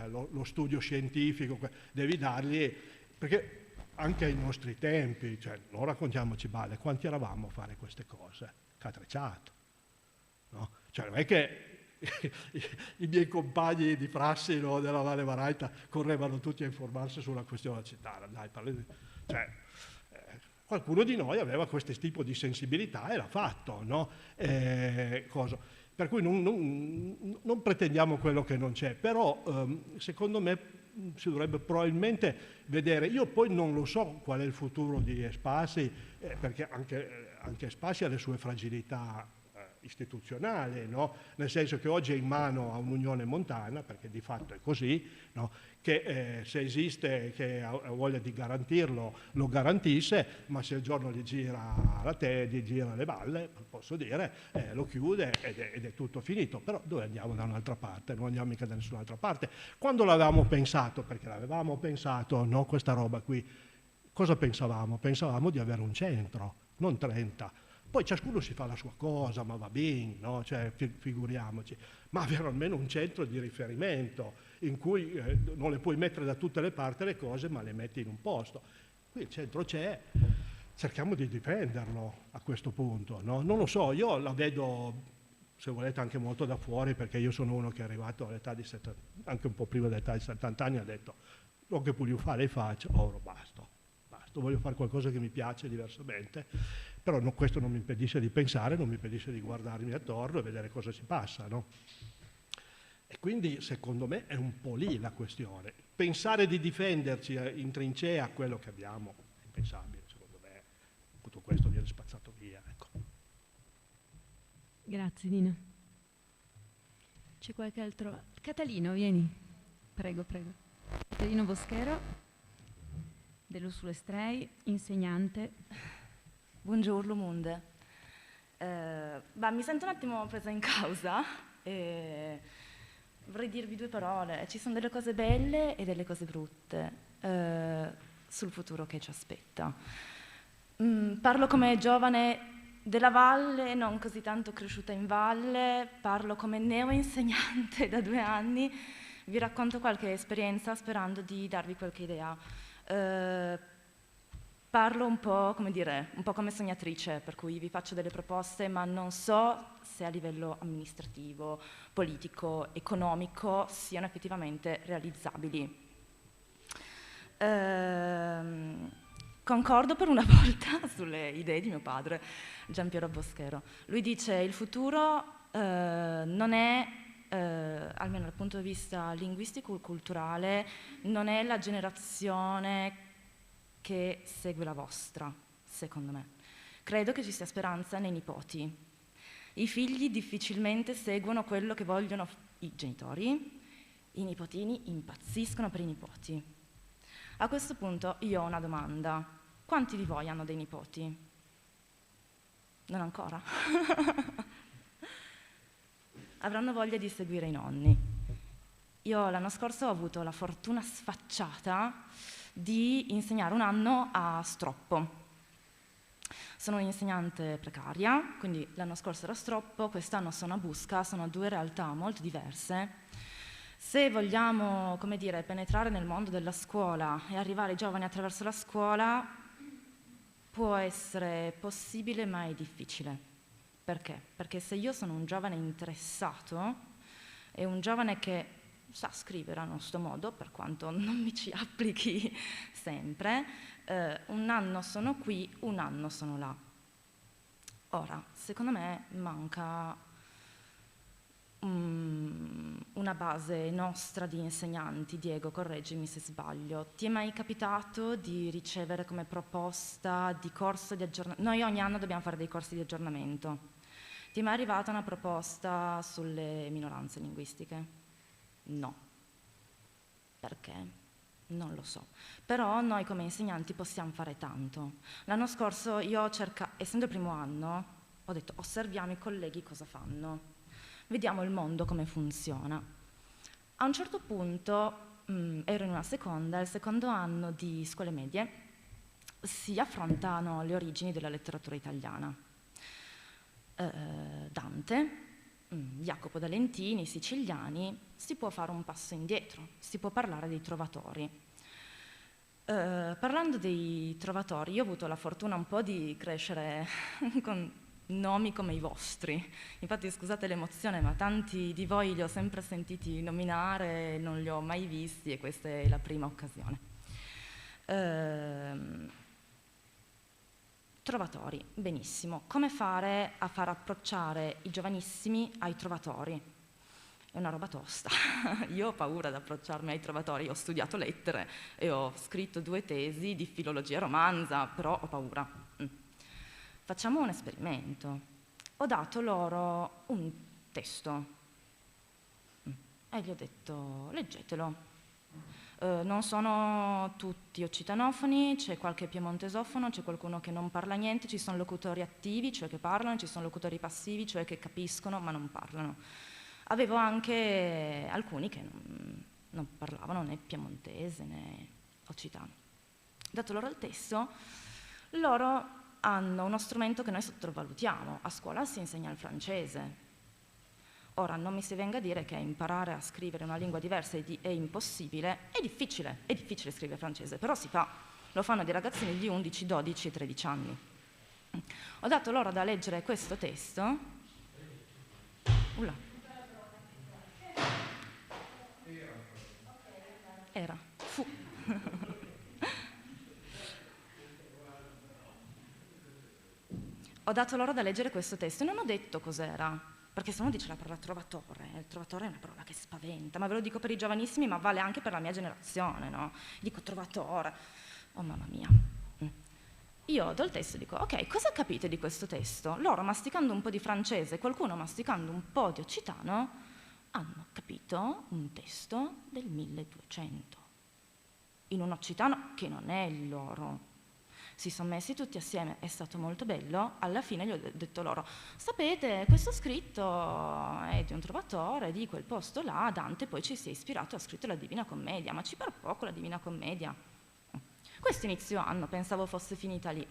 lo studio scientifico, devi dargli, perché anche ai nostri tempi, cioè, non raccontiamoci balle, quanti eravamo a fare queste cose? Catrecciato. No? Cioè, non è che i miei compagni di prassi, no, della Valle Baraita correvano tutti a informarsi sulla questione città, dai, qualcuno di noi aveva questo tipo di sensibilità e l'ha fatto, no? Per cui non pretendiamo quello che non c'è, però secondo me si dovrebbe probabilmente vedere, io poi non lo so qual è il futuro di Spassi, perché anche Spassi ha le sue fragilità istituzionale, no? Nel senso che oggi è in mano a un'unione montana, perché di fatto è così, no? Che se esiste, che ha voglia di garantirlo, lo garantisce, ma se il giorno gli gira le balle, posso dire, lo chiude ed è tutto finito. Però dove andiamo da un'altra parte? Non andiamo mica da nessun'altra parte. Quando l'avevamo pensato, perché l'avevamo pensato, no, questa roba qui, cosa pensavamo? Pensavamo di avere un centro, non 30. Poi ciascuno si fa la sua cosa, ma va bene, no? Cioè, figuriamoci, ma avere almeno un centro di riferimento in cui non le puoi mettere da tutte le parti le cose, ma le metti in un posto. Qui il centro c'è, cerchiamo di difenderlo a questo punto, no? Non lo so, io la vedo, se volete, anche molto da fuori, perché io sono uno che è arrivato all'età di 70, anche un po' prima dell'età di 70 anni, ha detto, non che voglio fare e faccio, ora basta, voglio fare qualcosa che mi piace diversamente. Però questo non mi impedisce di pensare, non mi impedisce di guardarmi attorno e vedere cosa si passa, no? E quindi, secondo me, è un po' lì la questione. Pensare di difenderci in trincea quello che abbiamo è impensabile, secondo me. Tutto questo viene spazzato via, ecco. Grazie, Dino. C'è qualche altro? Catalino, vieni. Prego. Catalino Boschero, dello Sulestrei, insegnante. Buongiorno Monde. Mi sento un attimo presa in causa e vorrei dirvi 2 parole. Ci sono delle cose belle e delle cose brutte sul futuro che ci aspetta. Parlo come giovane della valle, non così tanto cresciuta in valle, parlo come neoinsegnante da 2 anni, vi racconto qualche esperienza sperando di darvi qualche idea. parlo un po', come dire, un po' come sognatrice, per cui vi faccio delle proposte, ma non so se a livello amministrativo, politico, economico siano effettivamente realizzabili. Concordo per una volta sulle idee di mio padre, Giampiero Boschero. Lui dice il futuro non è, almeno dal punto di vista linguistico-culturale, non è la generazione che segue la vostra, secondo me. Credo che ci sia speranza nei nipoti. I figli difficilmente seguono quello che vogliono i genitori, i nipotini impazziscono per i nipoti. A questo punto io ho una domanda. Quanti di voi hanno dei nipoti? Non ancora? Avranno voglia di seguire i nonni. Io l'anno scorso ho avuto la fortuna sfacciata di insegnare un anno a Stroppo. Sono un'insegnante precaria, quindi l'anno scorso ero a Stroppo, quest'anno sono a Busca, sono due realtà molto diverse. Se vogliamo, come dire, penetrare nel mondo della scuola e arrivare ai giovani attraverso la scuola, può essere possibile ma è difficile. Perché? Perché se io sono un giovane interessato e un giovane che sa scrivere a nostro modo, per quanto non mi ci applichi sempre, un anno sono qui, un anno sono là. Ora, secondo me manca una base nostra di insegnanti. Diego, correggimi se sbaglio. Ti è mai capitato di ricevere come proposta di corso di aggiornamento? Noi ogni anno dobbiamo fare dei corsi di aggiornamento. Ti è mai arrivata una proposta sulle minoranze linguistiche? No. Perché? Non lo so. Però noi come insegnanti possiamo fare tanto. L'anno scorso io essendo il primo anno, ho detto osserviamo i colleghi cosa fanno. Vediamo il mondo come funziona. A un certo punto, ero in una il secondo anno di scuole medie, si affrontano le origini della letteratura italiana. Dante, Jacopo da Lentini, i siciliani, si può fare un passo indietro, si può parlare dei trovatori. Parlando dei trovatori, io ho avuto la fortuna un po' di crescere con nomi come i vostri. Infatti scusate l'emozione, ma tanti di voi li ho sempre sentiti nominare, non li ho mai visti e questa è la prima occasione. Trovatori, benissimo. Come fare a far approcciare i giovanissimi ai trovatori? È una roba tosta. Io ho paura di approcciarmi ai trovatori. Ho studiato lettere e ho scritto 2 tesi di filologia romanza, però ho paura. Facciamo un esperimento. Ho dato loro un testo e gli ho detto leggetelo. Non sono tutti occitanofoni, c'è qualche piemontesofono, c'è qualcuno che non parla niente, ci sono locutori attivi, cioè che parlano, ci sono locutori passivi, cioè che capiscono ma non parlano. Avevo anche alcuni che non parlavano né piemontese né occitano. Dato loro il testo, loro hanno uno strumento che noi sottovalutiamo. A scuola si insegna il francese. Ora, non mi si venga a dire che imparare a scrivere una lingua diversa è impossibile. È difficile scrivere francese, però si fa. Lo fanno dei ragazzini di 11, 12 e 13 anni. Ho dato loro da leggere questo testo. Fu. Ho dato loro da leggere questo testo e non ho detto cos'era, perché se uno dice la parola trovatore, il trovatore è una parola che spaventa, ma ve lo dico per i giovanissimi, ma vale anche per la mia generazione, no? Dico trovatore, oh mamma mia. Io do il testo e dico, ok, cosa capite di questo testo? Loro masticando un po' di francese, qualcuno masticando un po' di occitano, hanno capito un testo del 1200, in un occitano che non è il loro. Si sono messi tutti assieme, è stato molto bello. Alla fine gli ho detto loro, sapete, questo scritto è di un trovatore di quel posto là, Dante poi ci si è ispirato, ha scritto la Divina Commedia, ma ci par poco la Divina Commedia. Questo inizio anno pensavo fosse finita lì.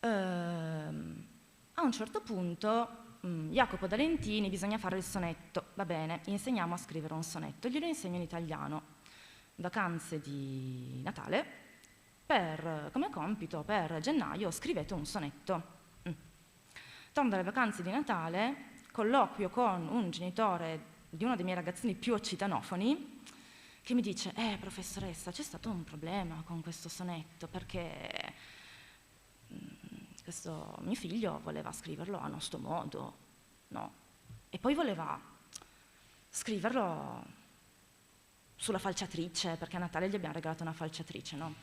A un certo punto, Jacopo da Lentini, bisogna fare il sonetto. Va bene, insegniamo a scrivere un sonetto, glielo insegno in italiano. Vacanze di Natale, come compito per gennaio scrivete un sonetto. Torno dalle vacanze di Natale, colloquio con un genitore di uno dei miei ragazzini più occitanofoni che mi dice: professoressa, c'è stato un problema con questo sonetto perché questo mio figlio voleva scriverlo a nostro modo, no? E poi voleva scriverlo sulla falciatrice, perché a Natale gli abbiamo regalato una falciatrice, no?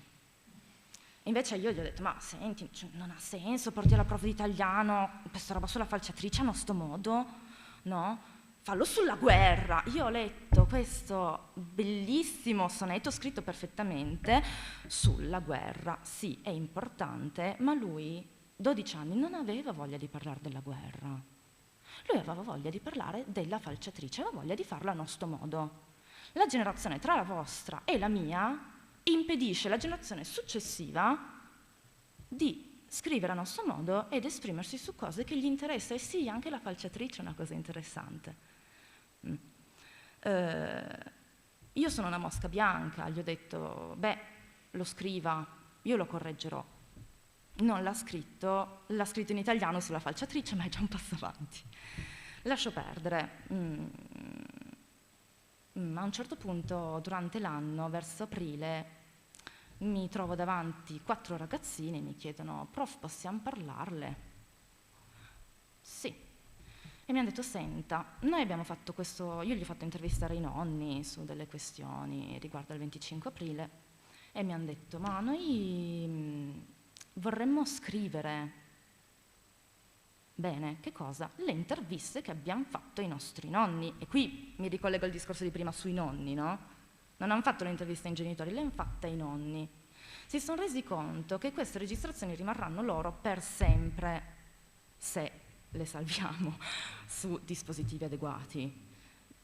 E invece io gli ho detto: ma senti, non ha senso, porti alla prova di italiano questa roba sulla falciatrice a nostro modo, no? Fallo sulla guerra. Io ho letto questo bellissimo sonetto scritto perfettamente sulla guerra. Sì, è importante, ma lui, 12 anni, non aveva voglia di parlare della guerra. Lui aveva voglia di parlare della falciatrice, aveva voglia di farlo a nostro modo. La generazione tra la vostra e la mia impedisce alla generazione successiva di scrivere a nostro modo ed esprimersi su cose che gli interessa. E sì, anche la falciatrice è una cosa interessante. Io sono una mosca bianca, gli ho detto: beh, lo scriva, io lo correggerò. Non l'ha scritto in italiano sulla falciatrice, ma è già un passo avanti. Lascio perdere. A un certo punto, durante l'anno, verso aprile, mi trovo davanti 4 ragazzine e mi chiedono: prof, possiamo parlarle? Sì. E mi hanno detto: senta, noi abbiamo fatto questo, io gli ho fatto intervistare i nonni su delle questioni riguardo al 25 aprile e mi hanno detto: ma noi vorremmo scrivere. Bene, che cosa? Le interviste che abbiamo fatto ai nostri nonni. E qui mi ricollego al discorso di prima sui nonni, no? Non hanno fatto le interviste ai genitori, le hanno fatte ai nonni. Si sono resi conto che queste registrazioni rimarranno loro per sempre, se le salviamo su dispositivi adeguati.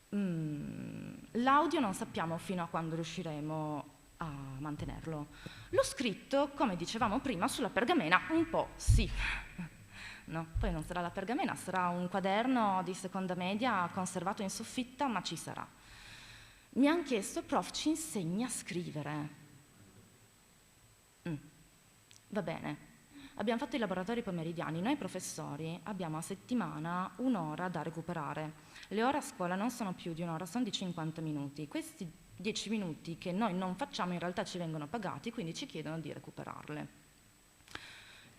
L'audio non sappiamo fino a quando riusciremo a mantenerlo. L'ho scritto, come dicevamo prima, sulla pergamena, un po' sì. No, poi non sarà la pergamena, sarà un quaderno di seconda media conservato in soffitta, ma ci sarà. Mi hanno chiesto: prof, ci insegni a scrivere? Va bene. Abbiamo fatto i laboratori pomeridiani, noi professori abbiamo a settimana 1 ora da recuperare. Le ore a scuola non sono più di 1 ora, sono di 50 minuti. Questi 10 minuti che noi non facciamo in realtà ci vengono pagati, quindi ci chiedono di recuperarle.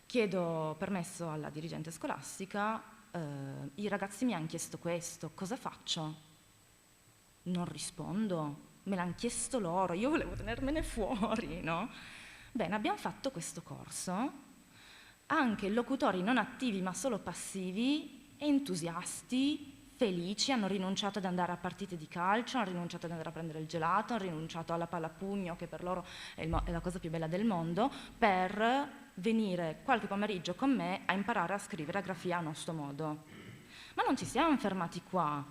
Chiedo permesso alla dirigente scolastica, i ragazzi mi hanno chiesto questo, cosa faccio? Non rispondo, me l'hanno chiesto loro, io volevo tenermene fuori, no? Bene, abbiamo fatto questo corso. Anche locutori non attivi ma solo passivi, entusiasti, felici, hanno rinunciato ad andare a partite di calcio, hanno rinunciato ad andare a prendere il gelato, hanno rinunciato alla pallapugno, che per loro è la cosa più bella del mondo, per venire qualche pomeriggio con me a imparare a scrivere a grafia a nostro modo. Ma non ci siamo fermati qua.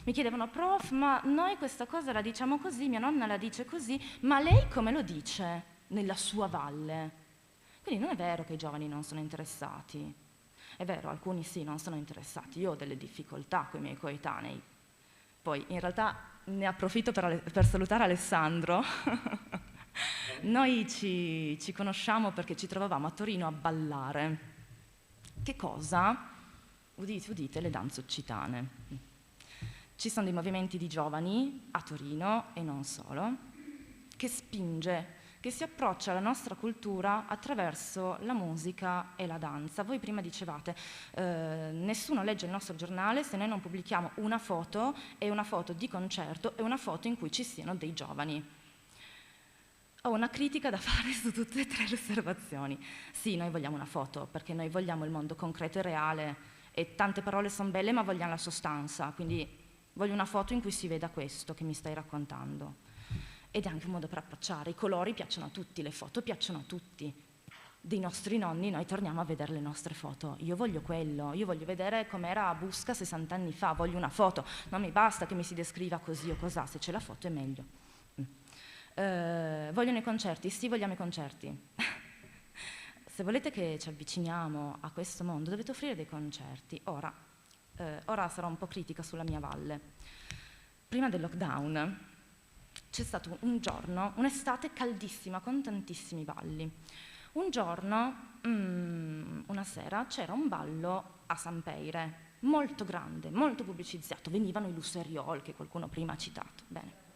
Mi chiedevano: prof, ma noi questa cosa la diciamo così, mia nonna la dice così, ma lei come lo dice nella sua valle? Quindi non è vero che i giovani non sono interessati, è vero, alcuni sì, non sono interessati, io ho delle difficoltà con i miei coetanei. Poi in realtà ne approfitto per salutare Alessandro. Noi ci conosciamo perché ci trovavamo a Torino a ballare. Che cosa? Udite, udite, le danze occitane. Ci sono dei movimenti di giovani a Torino, e non solo, che spinge, che si approccia alla nostra cultura attraverso la musica e la danza. Voi prima dicevate, nessuno legge il nostro giornale se noi non pubblichiamo una foto, e una foto di concerto, e una foto in cui ci siano dei giovani. Ho una critica da fare su tutte e 3 le osservazioni. Sì, noi vogliamo una foto, perché noi vogliamo il mondo concreto e reale, e tante parole sono belle, ma vogliamo la sostanza, quindi voglio una foto in cui si veda questo che mi stai raccontando. Ed è anche un modo per approcciare. I colori piacciono a tutti, le foto piacciono a tutti. Dei nostri nonni noi torniamo a vedere le nostre foto. Io voglio quello, io voglio vedere com'era a Busca 60 anni fa, voglio una foto. Non mi basta che mi si descriva così o cos'ha, se c'è la foto è meglio. Vogliono i concerti? Sì, vogliamo i concerti. Se volete che ci avviciniamo a questo mondo dovete offrire dei concerti. Ora sarò un po' critica sulla mia valle. Prima del lockdown c'è stato un giorno, un'estate caldissima con tantissimi balli. Un giorno, una sera, c'era un ballo a San Peire, molto grande, molto pubblicizzato, venivano i Lusseriol che qualcuno prima ha citato. Bene.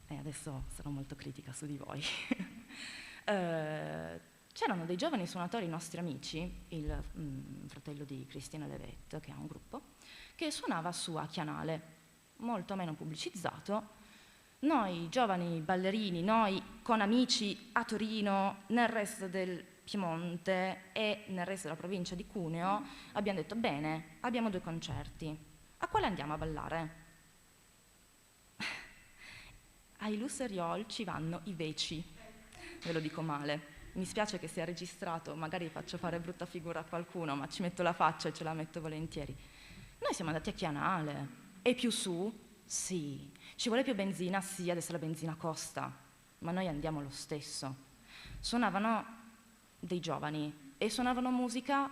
E adesso sarò molto critica su di voi. C'erano dei giovani suonatori nostri amici, il fratello di Cristina Levet, che ha un gruppo, che suonava su a Chianale, molto meno pubblicizzato. Noi giovani ballerini, noi con amici a Torino, nel resto del Piemonte e nel resto della provincia di Cuneo, abbiamo detto bene, abbiamo 2 concerti, a quale andiamo a ballare? Ai Lusseriol ci vanno i veci, ve lo dico male. Mi spiace che sia registrato, magari faccio fare brutta figura a qualcuno, ma ci metto la faccia e ce la metto volentieri. Noi siamo andati a Chianale. E più su? Sì. Ci vuole più benzina? Sì, adesso la benzina costa, ma noi andiamo lo stesso. Suonavano dei giovani e suonavano musica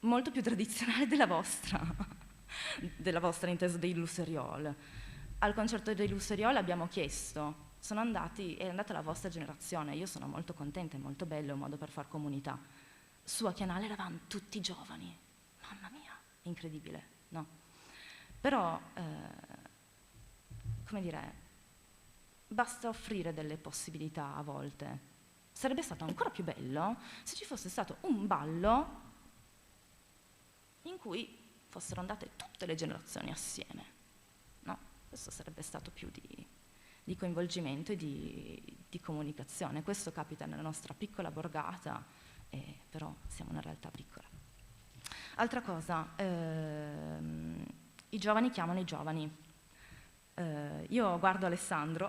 molto più tradizionale della vostra intesa dei Lusseriol. Al concerto dei Lusseriol abbiamo chiesto, è andata la vostra generazione, io sono molto contenta, è molto bello, è un modo per far comunità. Su a Chianale eravamo tutti giovani, mamma mia, incredibile, no? Però, come dire, basta offrire delle possibilità a volte. Sarebbe stato ancora più bello se ci fosse stato un ballo in cui fossero andate tutte le generazioni assieme, no? Questo sarebbe stato più di coinvolgimento e di comunicazione. Questo capita nella nostra piccola borgata, però siamo una realtà piccola. Altra cosa, i giovani chiamano i giovani. Io guardo Alessandro,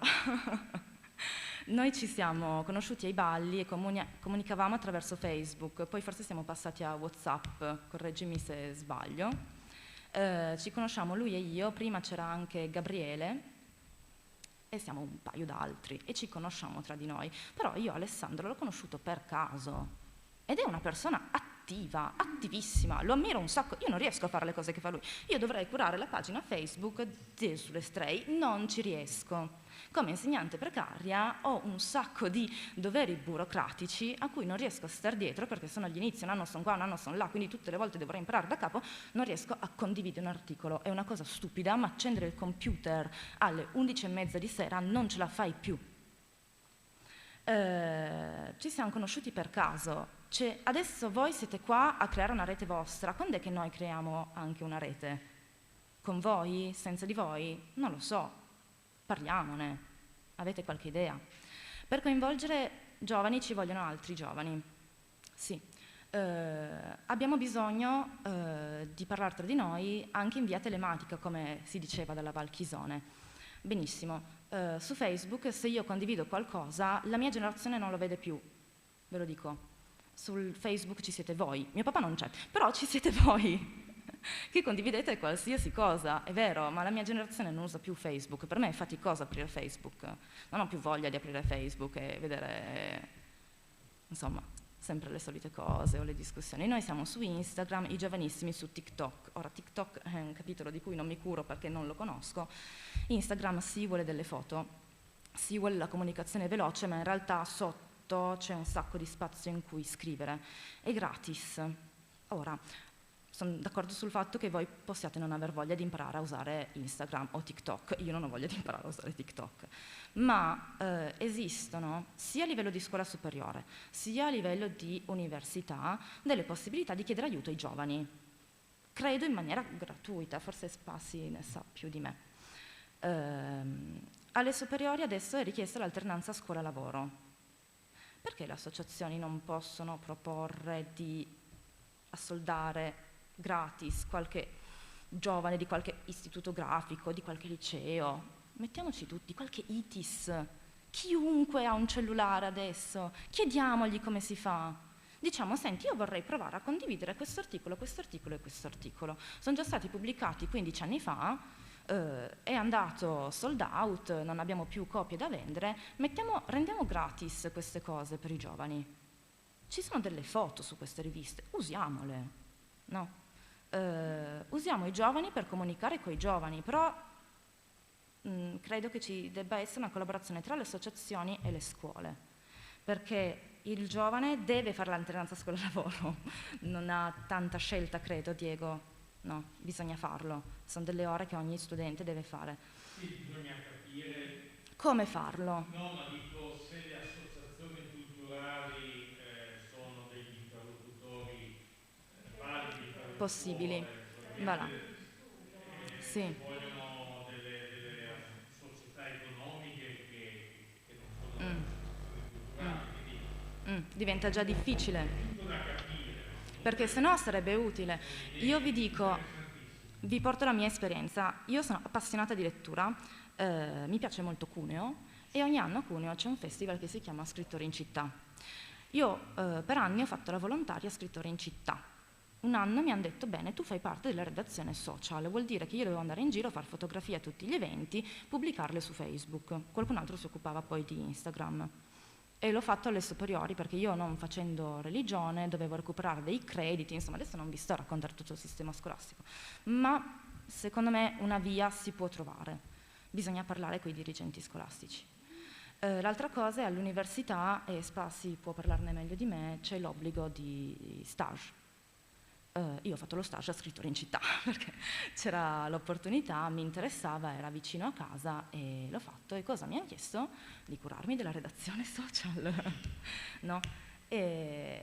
noi ci siamo conosciuti ai balli e comunicavamo attraverso Facebook, poi forse siamo passati a WhatsApp, correggimi se sbaglio. Ci conosciamo lui e io, prima c'era anche Gabriele, e siamo un paio d'altri e ci conosciamo tra di noi. Però io Alessandro l'ho conosciuto per caso ed è una persona attiva, attivissima, lo ammiro un sacco. Io non riesco a fare le cose che fa lui. Io dovrei curare la pagina Facebook sulle Stray, non ci riesco. Come insegnante precaria ho un sacco di doveri burocratici a cui non riesco a star dietro perché sono agli inizi, un anno sono qua, un anno sono là, quindi tutte le volte dovrei imparare da capo, non riesco a condividere un articolo. È una cosa stupida, ma accendere il computer alle 11:30 di sera non ce la fai più. Ci siamo conosciuti per caso. Adesso voi siete qua a creare una rete vostra. Quando è che noi creiamo anche una rete? Con voi? Senza di voi? Non lo so. Parliamone. Avete qualche idea? Per coinvolgere giovani ci vogliono altri giovani. Sì. Abbiamo bisogno di parlare tra di noi anche in via telematica, come si diceva dalla Val Chisone. Benissimo. Su Facebook, se io condivido qualcosa, la mia generazione non lo vede più. Ve lo dico. Sul Facebook ci siete voi. Mio papà non c'è, però ci siete voi. Che condividete qualsiasi cosa, è vero, ma la mia generazione non usa più Facebook, per me è faticoso aprire Facebook, non ho più voglia di aprire Facebook e vedere, insomma, sempre le solite cose o le discussioni. Noi siamo su Instagram, i giovanissimi su TikTok. Ora TikTok è un capitolo di cui non mi curo perché non lo conosco. Instagram si vuole delle foto, si vuole la comunicazione veloce, ma in realtà sotto c'è un sacco di spazio in cui scrivere. È gratis. Ora, sono d'accordo sul fatto che voi possiate non aver voglia di imparare a usare Instagram o TikTok. Io non ho voglia di imparare a usare TikTok. Ma esistono, sia a livello di scuola superiore, sia a livello di università, delle possibilità di chiedere aiuto ai giovani. Credo in maniera gratuita, forse Spassi ne sa più di me. Alle superiori adesso è richiesta l'alternanza scuola-lavoro. Perché le associazioni non possono proporre di assoldare gratis qualche giovane di qualche istituto grafico, di qualche liceo? Mettiamoci tutti, qualche ITIS. Chiunque ha un cellulare adesso, chiediamogli come si fa. Diciamo, senti, io vorrei provare a condividere questo articolo e questo articolo. Sono già stati pubblicati 15 anni fa, è andato sold out, non abbiamo più copie da vendere, rendiamo gratis queste cose per i giovani. Ci sono delle foto su queste riviste, usiamole, no? Usiamo i giovani per comunicare coi giovani, però credo che ci debba essere una collaborazione tra le associazioni e le scuole, perché il giovane deve fare l'alternanza scuola-lavoro, non ha tanta scelta, credo, Diego, no, bisogna farlo, sono delle ore che ogni studente deve fare. Sì, bisogna capire come farlo. No, ma dico, se le associazioni culturali sono degli interlocutori validi per possibili, voilà. Sì. Vogliono delle società economiche che non sono culturali. Diventa già difficile, perché se no sarebbe utile. Io vi dico, vi porto la mia esperienza. Io sono appassionata di lettura, mi piace molto Cuneo e ogni anno a Cuneo c'è un festival che si chiama Scrittori in città. Io per anni ho fatto la volontaria Scrittori in città. Un anno mi hanno detto, bene, tu fai parte della redazione social, vuol dire che io dovevo andare in giro, fare fotografie a tutti gli eventi, pubblicarle su Facebook. Qualcun altro si occupava poi di Instagram. E l'ho fatto alle superiori perché io, non facendo religione, dovevo recuperare dei crediti, insomma adesso non vi sto a raccontare tutto il sistema scolastico, ma secondo me una via si può trovare, bisogna parlare con i dirigenti scolastici. L'altra cosa è all'università, e Spassi può parlarne meglio di me, c'è l'obbligo di stage. Io ho fatto lo stage a Scrittori in città perché c'era l'opportunità, mi interessava, era vicino a casa e l'ho fatto. E cosa mi hanno chiesto? Di curarmi della redazione social, no? E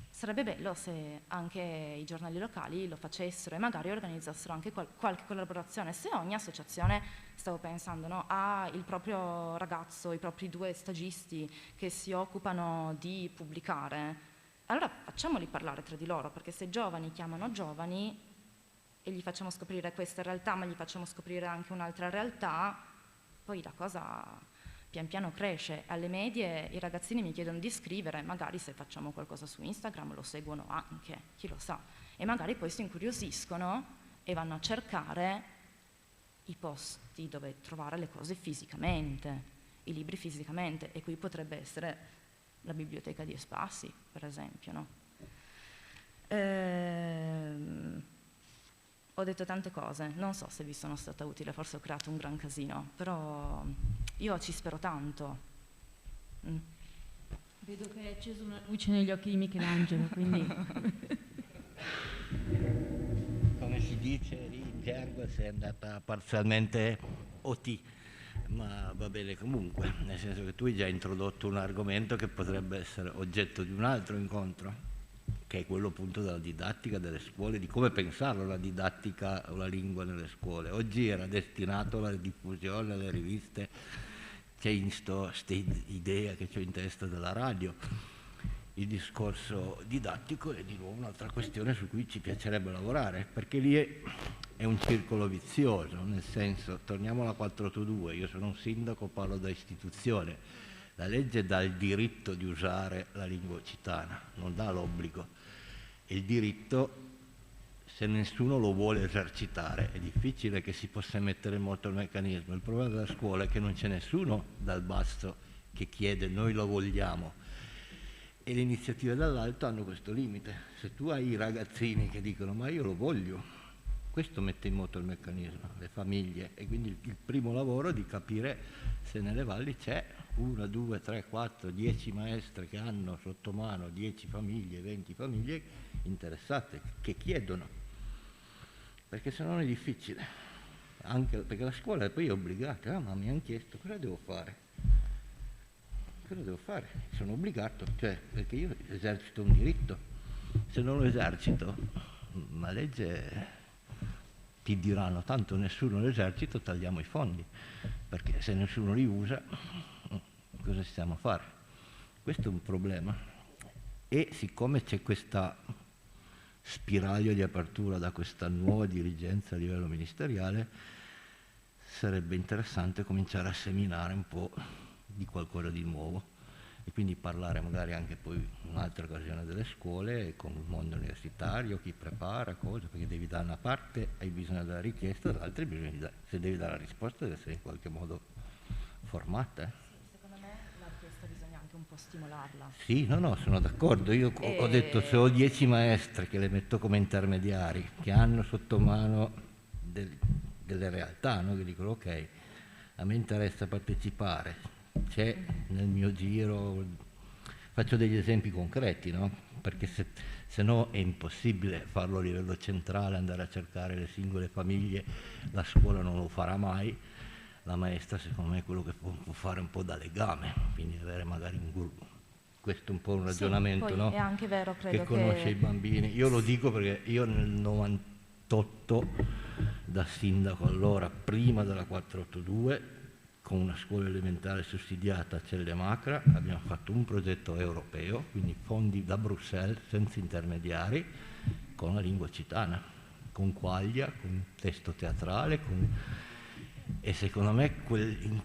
sarebbe bello se anche i giornali locali lo facessero e magari organizzassero anche qualche collaborazione. Se ogni associazione, stavo pensando, no, ha il proprio ragazzo, i propri 2 stagisti che si occupano di pubblicare, allora facciamoli parlare tra di loro, perché se giovani chiamano giovani e gli facciamo scoprire questa realtà, ma gli facciamo scoprire anche un'altra realtà, poi la cosa pian piano cresce. Alle medie i ragazzini mi chiedono di scrivere, magari se facciamo qualcosa su Instagram lo seguono anche, chi lo sa, e magari poi si incuriosiscono e vanno a cercare i posti dove trovare le cose fisicamente, i libri fisicamente, e qui potrebbe essere la biblioteca di Spassi, per esempio, no? Ho detto tante cose, non so se vi sono stata utile, forse ho creato un gran casino, però io ci spero tanto. Vedo che è acceso una luce negli occhi di Michelangelo, quindi... Come si dice in gergo, sei andata parzialmente OT. Ma va bene comunque, nel senso che tu hai già introdotto un argomento che potrebbe essere oggetto di un altro incontro, che è quello appunto della didattica delle scuole, di come pensarlo la didattica o la lingua nelle scuole. Oggi era destinato alla diffusione, alle riviste, c'è in questa idea che ho in testa della radio. Il discorso didattico è di nuovo un'altra questione su cui ci piacerebbe lavorare, perché lì è un circolo vizioso, nel senso, torniamo alla 482, io sono un sindaco, parlo da istituzione, la legge dà il diritto di usare la lingua occitana, non dà l'obbligo, e il diritto, se nessuno lo vuole esercitare, è difficile che si possa mettere in moto il meccanismo. Il problema della scuola è che non c'è nessuno dal basso che chiede noi lo vogliamo, e le iniziative dall'alto hanno questo limite. Se tu hai i ragazzini che dicono ma io lo voglio, questo mette in moto il meccanismo, le famiglie, e quindi il primo lavoro è di capire se nelle valli c'è 1, 2, 3, 4, 10 maestre che hanno sotto mano 10 famiglie, 20 famiglie interessate, che chiedono, perché se no è difficile, anche perché la scuola poi è obbligata, ma mi hanno chiesto cosa devo fare. Cosa devo fare? Sono obbligato, cioè perché io esercito un diritto. Se non lo esercito, la legge ti diranno tanto nessuno lo esercita, tagliamo i fondi, perché se nessuno li usa, cosa stiamo a fare? Questo è un problema. E siccome c'è questa spiraglio di apertura da questa nuova dirigenza a livello ministeriale, sarebbe interessante cominciare a seminare un po' di qualcosa di nuovo e quindi parlare magari anche poi in un'altra occasione delle scuole con il mondo universitario, chi prepara cose, perché devi dare una parte, hai bisogno della richiesta, dall'altra se devi dare la risposta deve essere in qualche modo formata. Secondo me la richiesta bisogna anche un po' stimolarla. Sì, no, sono d'accordo, io ho detto se ho 10 maestre che le metto come intermediari, che hanno sotto mano delle realtà, no? Che dicono ok, a me interessa partecipare, c'è nel mio giro, faccio degli esempi concreti, no? Perché se no è impossibile farlo a livello centrale, andare a cercare le singole famiglie, la scuola non lo farà mai, la maestra secondo me è quello che può fare un po' da legame, quindi avere magari un gruppo. Questo è un po' un ragionamento, sì, no? È anche vero, credo che conosce i bambini. Io lo dico perché io nel 98, da sindaco allora, prima della 482, con una scuola elementare sussidiata a Celle Macra, abbiamo fatto un progetto europeo, quindi fondi da Bruxelles, senza intermediari, con la lingua occitana, con quaglia, con testo teatrale, e secondo me in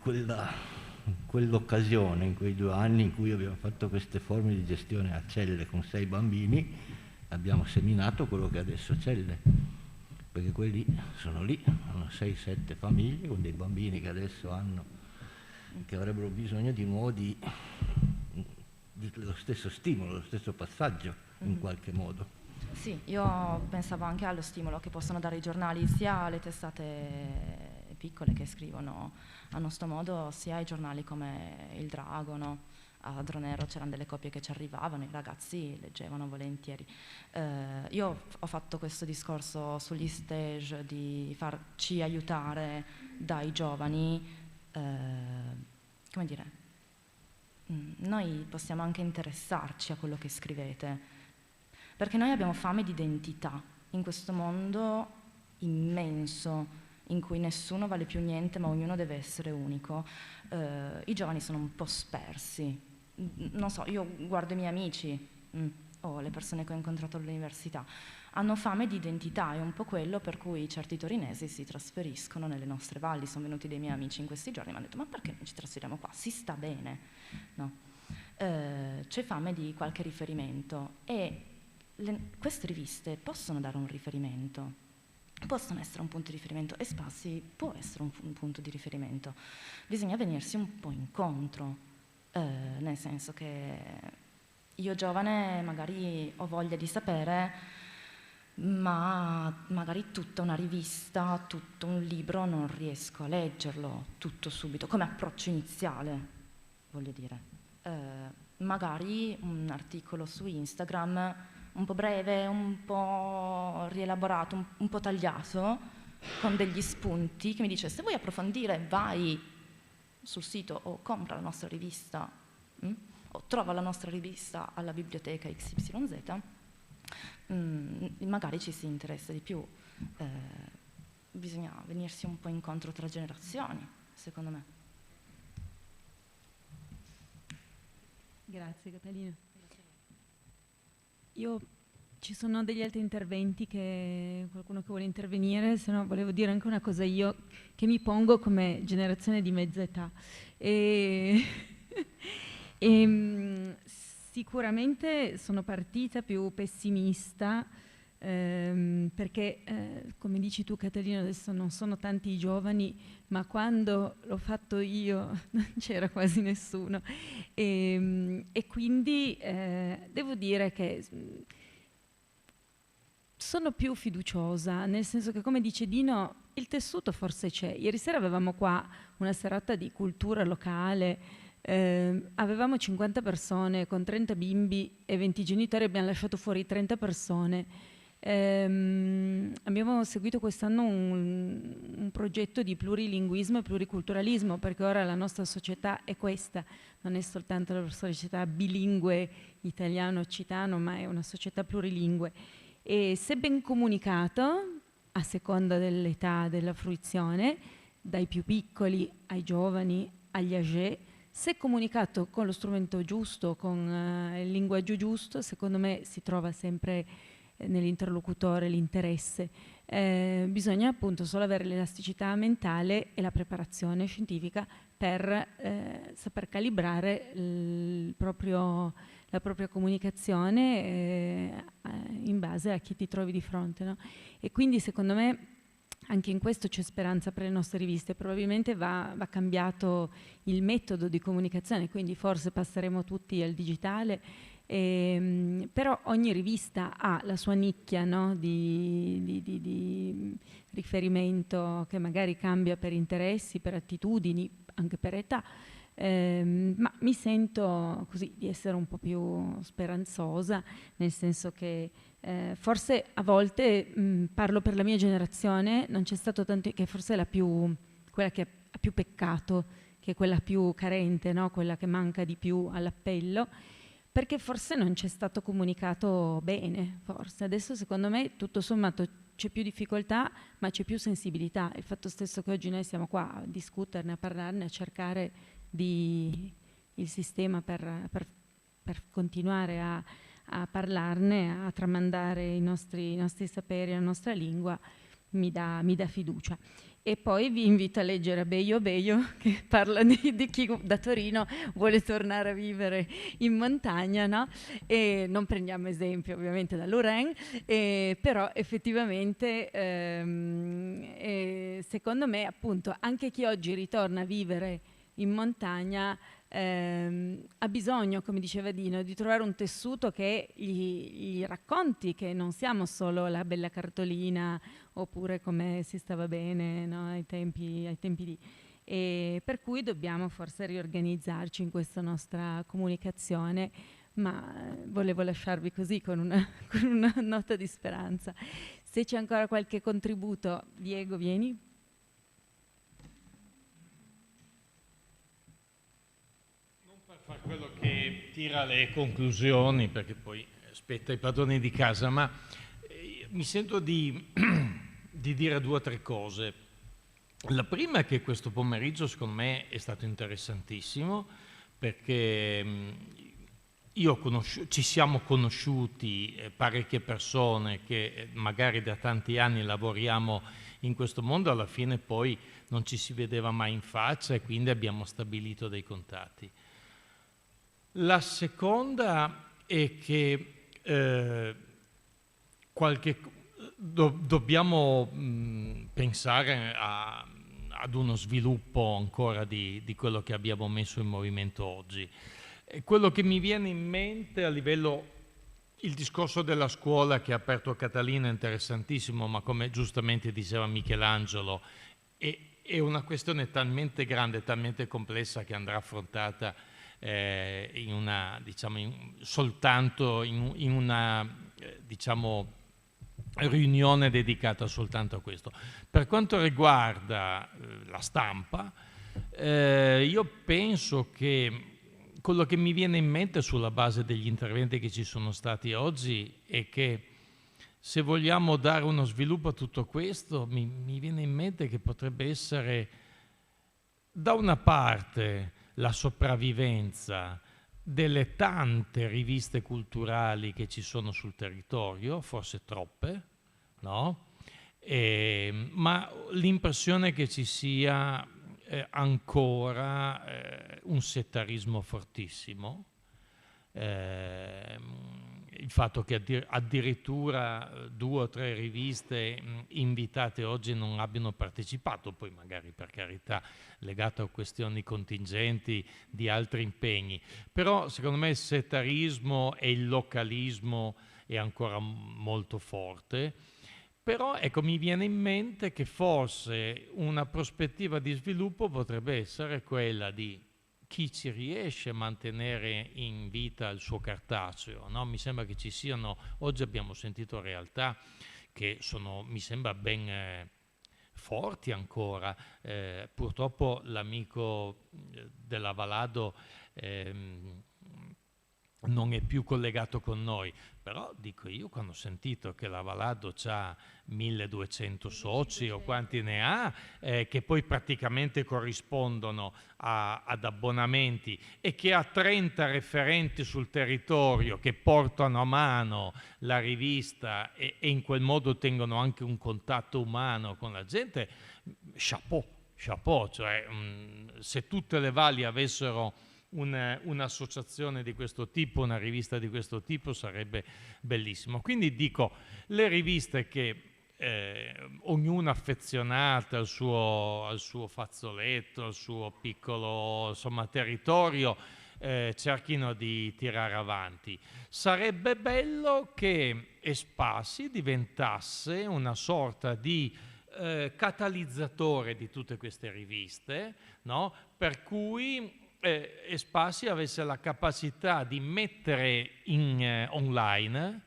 quell'occasione, in quei 2 anni in cui abbiamo fatto queste forme di gestione a Celle con 6 bambini, abbiamo seminato quello che adesso Celle, perché quelli sono lì, hanno 6-7 famiglie con dei bambini che adesso che avrebbero bisogno di nuovo lo stesso stimolo, lo stesso passaggio in qualche modo. Sì, io pensavo anche allo stimolo che possono dare i giornali sia alle testate piccole che scrivono a nostro modo, sia ai giornali come Il Drago, no? A Dronero c'erano delle copie che ci arrivavano, i ragazzi leggevano volentieri. Io ho fatto questo discorso sugli stage di farci aiutare dai giovani, come dire, noi possiamo anche interessarci a quello che scrivete, perché noi abbiamo fame di identità in questo mondo immenso in cui nessuno vale più niente ma ognuno deve essere unico. I giovani sono un po' spersi, non so, io guardo i miei amici o le persone che ho incontrato all'università, hanno fame di identità, è un po' quello per cui certi torinesi si trasferiscono nelle nostre valli. Sono venuti dei miei amici in questi giorni e mi hanno detto: ma perché non ci trasferiamo qua? Si sta bene, no? C'è fame di qualche riferimento e queste riviste possono dare un riferimento, possono essere un punto di riferimento, e Spassi può essere un punto di riferimento. Bisogna venirsi un po' incontro, nel senso che io giovane magari ho voglia di sapere, ma magari tutta una rivista, tutto un libro non riesco a leggerlo tutto subito, come approccio iniziale, voglio dire. Magari un articolo su Instagram un po' breve, un po' rielaborato, un po' tagliato, con degli spunti, che mi dice: se vuoi approfondire vai sul sito o compra la nostra rivista, o trova la nostra rivista alla biblioteca XYZ, magari ci si interessa di più. Bisogna venirsi un po' incontro tra generazioni, secondo me. Grazie Catalina. Ci sono degli altri interventi, qualcuno che vuole intervenire, se no volevo dire anche una cosa io, che mi pongo come generazione di mezza età. Sicuramente sono partita più pessimista, perché come dici tu Catalina, adesso non sono tanti i giovani, ma quando l'ho fatto io non c'era quasi nessuno, e quindi devo dire che sono più fiduciosa, nel senso che, come dice Dino, il tessuto forse c'è. Ieri sera avevamo qua una serata di cultura locale, avevamo 50 persone con 30 bimbi e 20 genitori, abbiamo lasciato fuori 30 persone. Abbiamo seguito quest'anno un progetto di plurilinguismo e pluriculturalismo, perché ora la nostra società è questa, non è soltanto la società bilingue italiano-occitano, ma è una società plurilingue. E se ben comunicato, a seconda dell'età della fruizione, dai più piccoli ai giovani, agli âgés, se comunicato con lo strumento giusto, con il linguaggio giusto, secondo me si trova sempre nell'interlocutore l'interesse. Bisogna appunto solo avere l'elasticità mentale e la preparazione scientifica per saper calibrare la propria comunicazione in base a chi ti trovi di fronte, no? E quindi secondo me anche in questo c'è speranza per le nostre riviste. Probabilmente va cambiato il metodo di comunicazione, quindi forse passeremo tutti al digitale, Però ogni rivista ha la sua nicchia, no? di riferimento che magari cambia per interessi, per attitudini, anche per età, ma mi sento così di essere un po' più speranzosa, nel senso che forse a volte parlo per la mia generazione, non c'è stato tanto, che forse è quella che ha più peccato, che è quella più carente, no? Quella che manca di più all'appello, perché forse non c'è stato comunicato bene, forse. Adesso secondo me tutto sommato c'è più difficoltà, ma c'è più sensibilità. Il fatto stesso che oggi noi siamo qua a discuterne, a parlarne, a cercare il sistema per continuare a parlarne, a tramandare i nostri saperi, la nostra lingua, mi dà fiducia. E poi vi invito a leggere Beio Beio, che parla di chi da Torino vuole tornare a vivere in montagna, no? E non prendiamo esempio ovviamente da Lorraine, però effettivamente secondo me appunto anche chi oggi ritorna a vivere in montagna ha bisogno, come diceva Dino, di trovare un tessuto che gli racconti che non siamo solo la bella cartolina oppure come si stava bene, no, ai tempi di... E per cui dobbiamo forse riorganizzarci in questa nostra comunicazione, ma volevo lasciarvi così con una nota di speranza. Se c'è ancora qualche contributo, Diego, vieni. Quello che tira le conclusioni, perché poi spetta ai padroni di casa, ma mi sento di dire 2 o 3 cose. La prima è che questo pomeriggio secondo me è stato interessantissimo, perché ci siamo conosciuti parecchie persone che magari da tanti anni lavoriamo in questo mondo, alla fine poi non ci si vedeva mai in faccia e quindi abbiamo stabilito dei contatti. La seconda è che dobbiamo pensare ad uno sviluppo ancora di quello che abbiamo messo in movimento oggi. E quello che mi viene in mente a livello, il discorso della scuola che ha aperto Catalina è interessantissimo, ma come giustamente diceva Michelangelo, è una questione talmente grande, talmente complessa che andrà affrontata soltanto in una riunione dedicata soltanto a questo. Per quanto riguarda la stampa, io penso che quello che mi viene in mente sulla base degli interventi che ci sono stati oggi è che se vogliamo dare uno sviluppo a tutto questo, mi viene in mente che potrebbe essere da una parte la sopravvivenza delle tante riviste culturali che ci sono sul territorio, forse troppe, no? Ma l'impressione che ci sia ancora un settarismo fortissimo, il fatto che addirittura 2 o 3 riviste invitate oggi non abbiano partecipato, poi magari per carità legato a questioni contingenti di altri impegni, però secondo me il settarismo e il localismo è ancora molto forte. Però ecco, mi viene in mente che forse una prospettiva di sviluppo potrebbe essere quella di chi ci riesce a mantenere in vita il suo cartaceo, no? Mi sembra che ci siano, oggi abbiamo sentito realtà che sono, mi sembra, ben forti ancora. Purtroppo l'amico della Valado non è più collegato con noi, però dico io, quando ho sentito che la Valado ha 1200 soci o quanti ne ha, che poi praticamente corrispondono ad abbonamenti e che ha 30 referenti sul territorio che portano a mano la rivista e in quel modo tengono anche un contatto umano con la gente, chapeau, cioè se tutte le valli avessero un'associazione di questo tipo, una rivista di questo tipo, sarebbe bellissimo. Quindi dico, le riviste che ognuna affezionata al suo fazzoletto, al suo piccolo, insomma, territorio, cerchino di tirare avanti. Sarebbe bello che Espasi diventasse una sorta di catalizzatore di tutte queste riviste, no? Per cui Espasi avesse la capacità di mettere online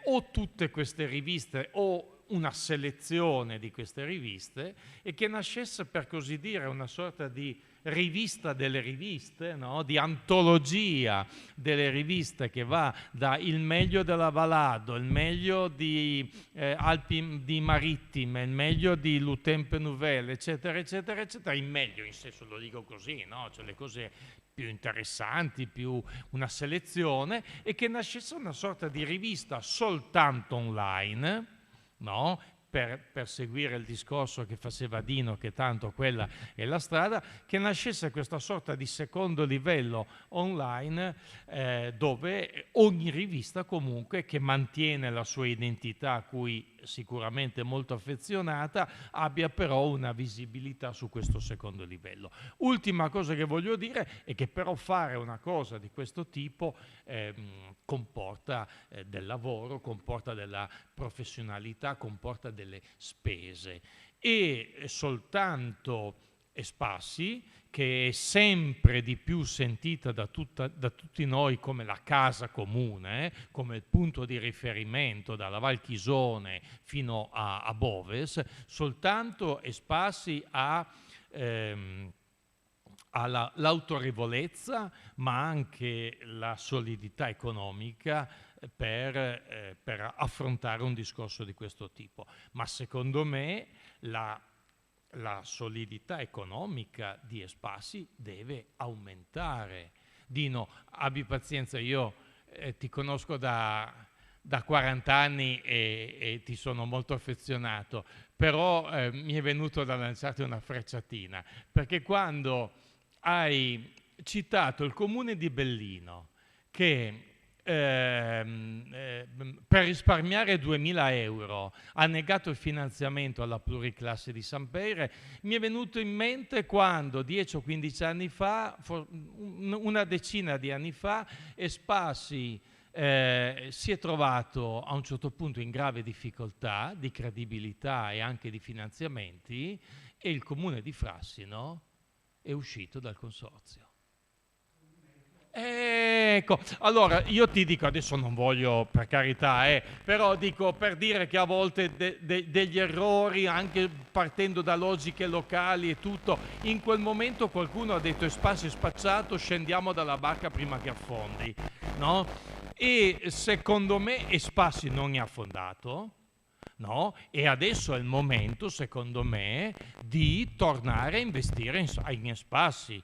o tutte queste riviste o una selezione di queste riviste, e che nascesse, per così dire, una sorta di rivista delle riviste, no? Di antologia delle riviste, che va da il meglio della Valado, il meglio di Alpi di Marittime, il meglio di Lutempe Nouvelle, eccetera, eccetera, eccetera. Il meglio, in senso, lo dico così, no? Cioè le cose più interessanti, più una selezione, e che nascesse una sorta di rivista soltanto online, no? Per seguire il discorso che faceva Dino, che tanto quella è la strada, che nascesse questa sorta di secondo livello online, dove ogni rivista comunque, che mantiene la sua identità, a cui sicuramente molto affezionata, abbia però una visibilità su questo secondo livello. Ultima cosa che voglio dire è che però fare una cosa di questo tipo comporta del lavoro, comporta della professionalità, comporta delle spese, e soltanto Espasi, che è sempre di più sentita da tutti noi come la casa comune, come il punto di riferimento dalla Val Chisone fino a Boves, soltanto Espasi ha l'autorevolezza, ma anche la solidità economica per affrontare un discorso di questo tipo. Ma secondo me la solidità economica di Espasi deve aumentare. Dino, abbi pazienza, io ti conosco da 40 anni e ti sono molto affezionato, però mi è venuto da lanciarti una frecciatina, perché quando hai citato il comune di Bellino che per risparmiare 2.000 euro ha negato il finanziamento alla pluriclasse di Sampere, mi è venuto in mente quando 10 o 15 anni fa, una decina di anni fa, Espasi si è trovato a un certo punto in grave difficoltà di credibilità e anche di finanziamenti, e il comune di Frassino è uscito dal consorzio. Ecco, allora io ti dico, adesso non voglio, per carità, però dico, per dire che a volte degli errori, anche partendo da logiche locali e tutto, in quel momento qualcuno ha detto Espasi è spacciato, scendiamo dalla barca prima che affondi, no? E secondo me Espasi non è affondato, no? E adesso è il momento, secondo me, di tornare a investire in Espasi.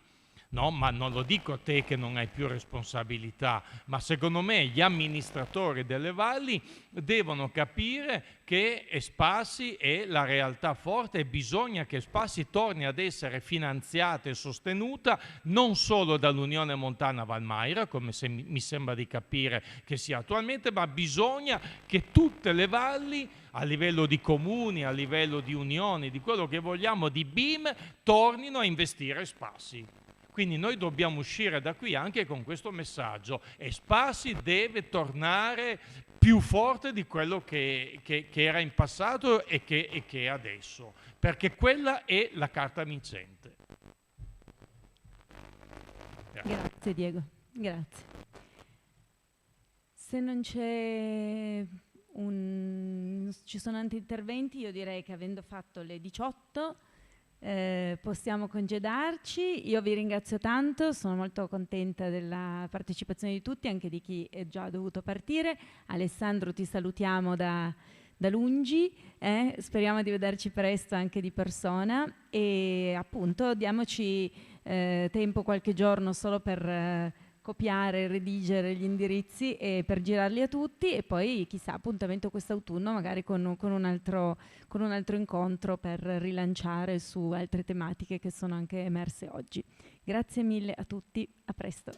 No, ma non lo dico a te che non hai più responsabilità, ma secondo me gli amministratori delle valli devono capire che Espasi è la realtà forte e bisogna che Espasi torni ad essere finanziata e sostenuta non solo dall'Unione Montana Valmaira, come mi sembra di capire che sia attualmente, ma bisogna che tutte le valli, a livello di comuni, a livello di unioni, di quello che vogliamo, di BIM, tornino a investire Espasi. Quindi noi dobbiamo uscire da qui anche con questo messaggio. Espasi deve tornare più forte di quello che era in passato e che è adesso, perché quella è la carta vincente. Grazie Diego, grazie. Se non ci sono altri interventi, io direi che avendo fatto le 18 possiamo congedarci. Io vi ringrazio tanto, sono molto contenta della partecipazione di tutti, anche di chi è già dovuto partire. Alessandro, ti salutiamo da lungi, speriamo di vederci presto anche di persona, e appunto diamoci tempo, qualche giorno solo per copiare, redigere gli indirizzi e per girarli a tutti, e poi chissà, appuntamento quest'autunno magari con un altro incontro per rilanciare su altre tematiche che sono anche emerse oggi. Grazie mille a tutti, a presto.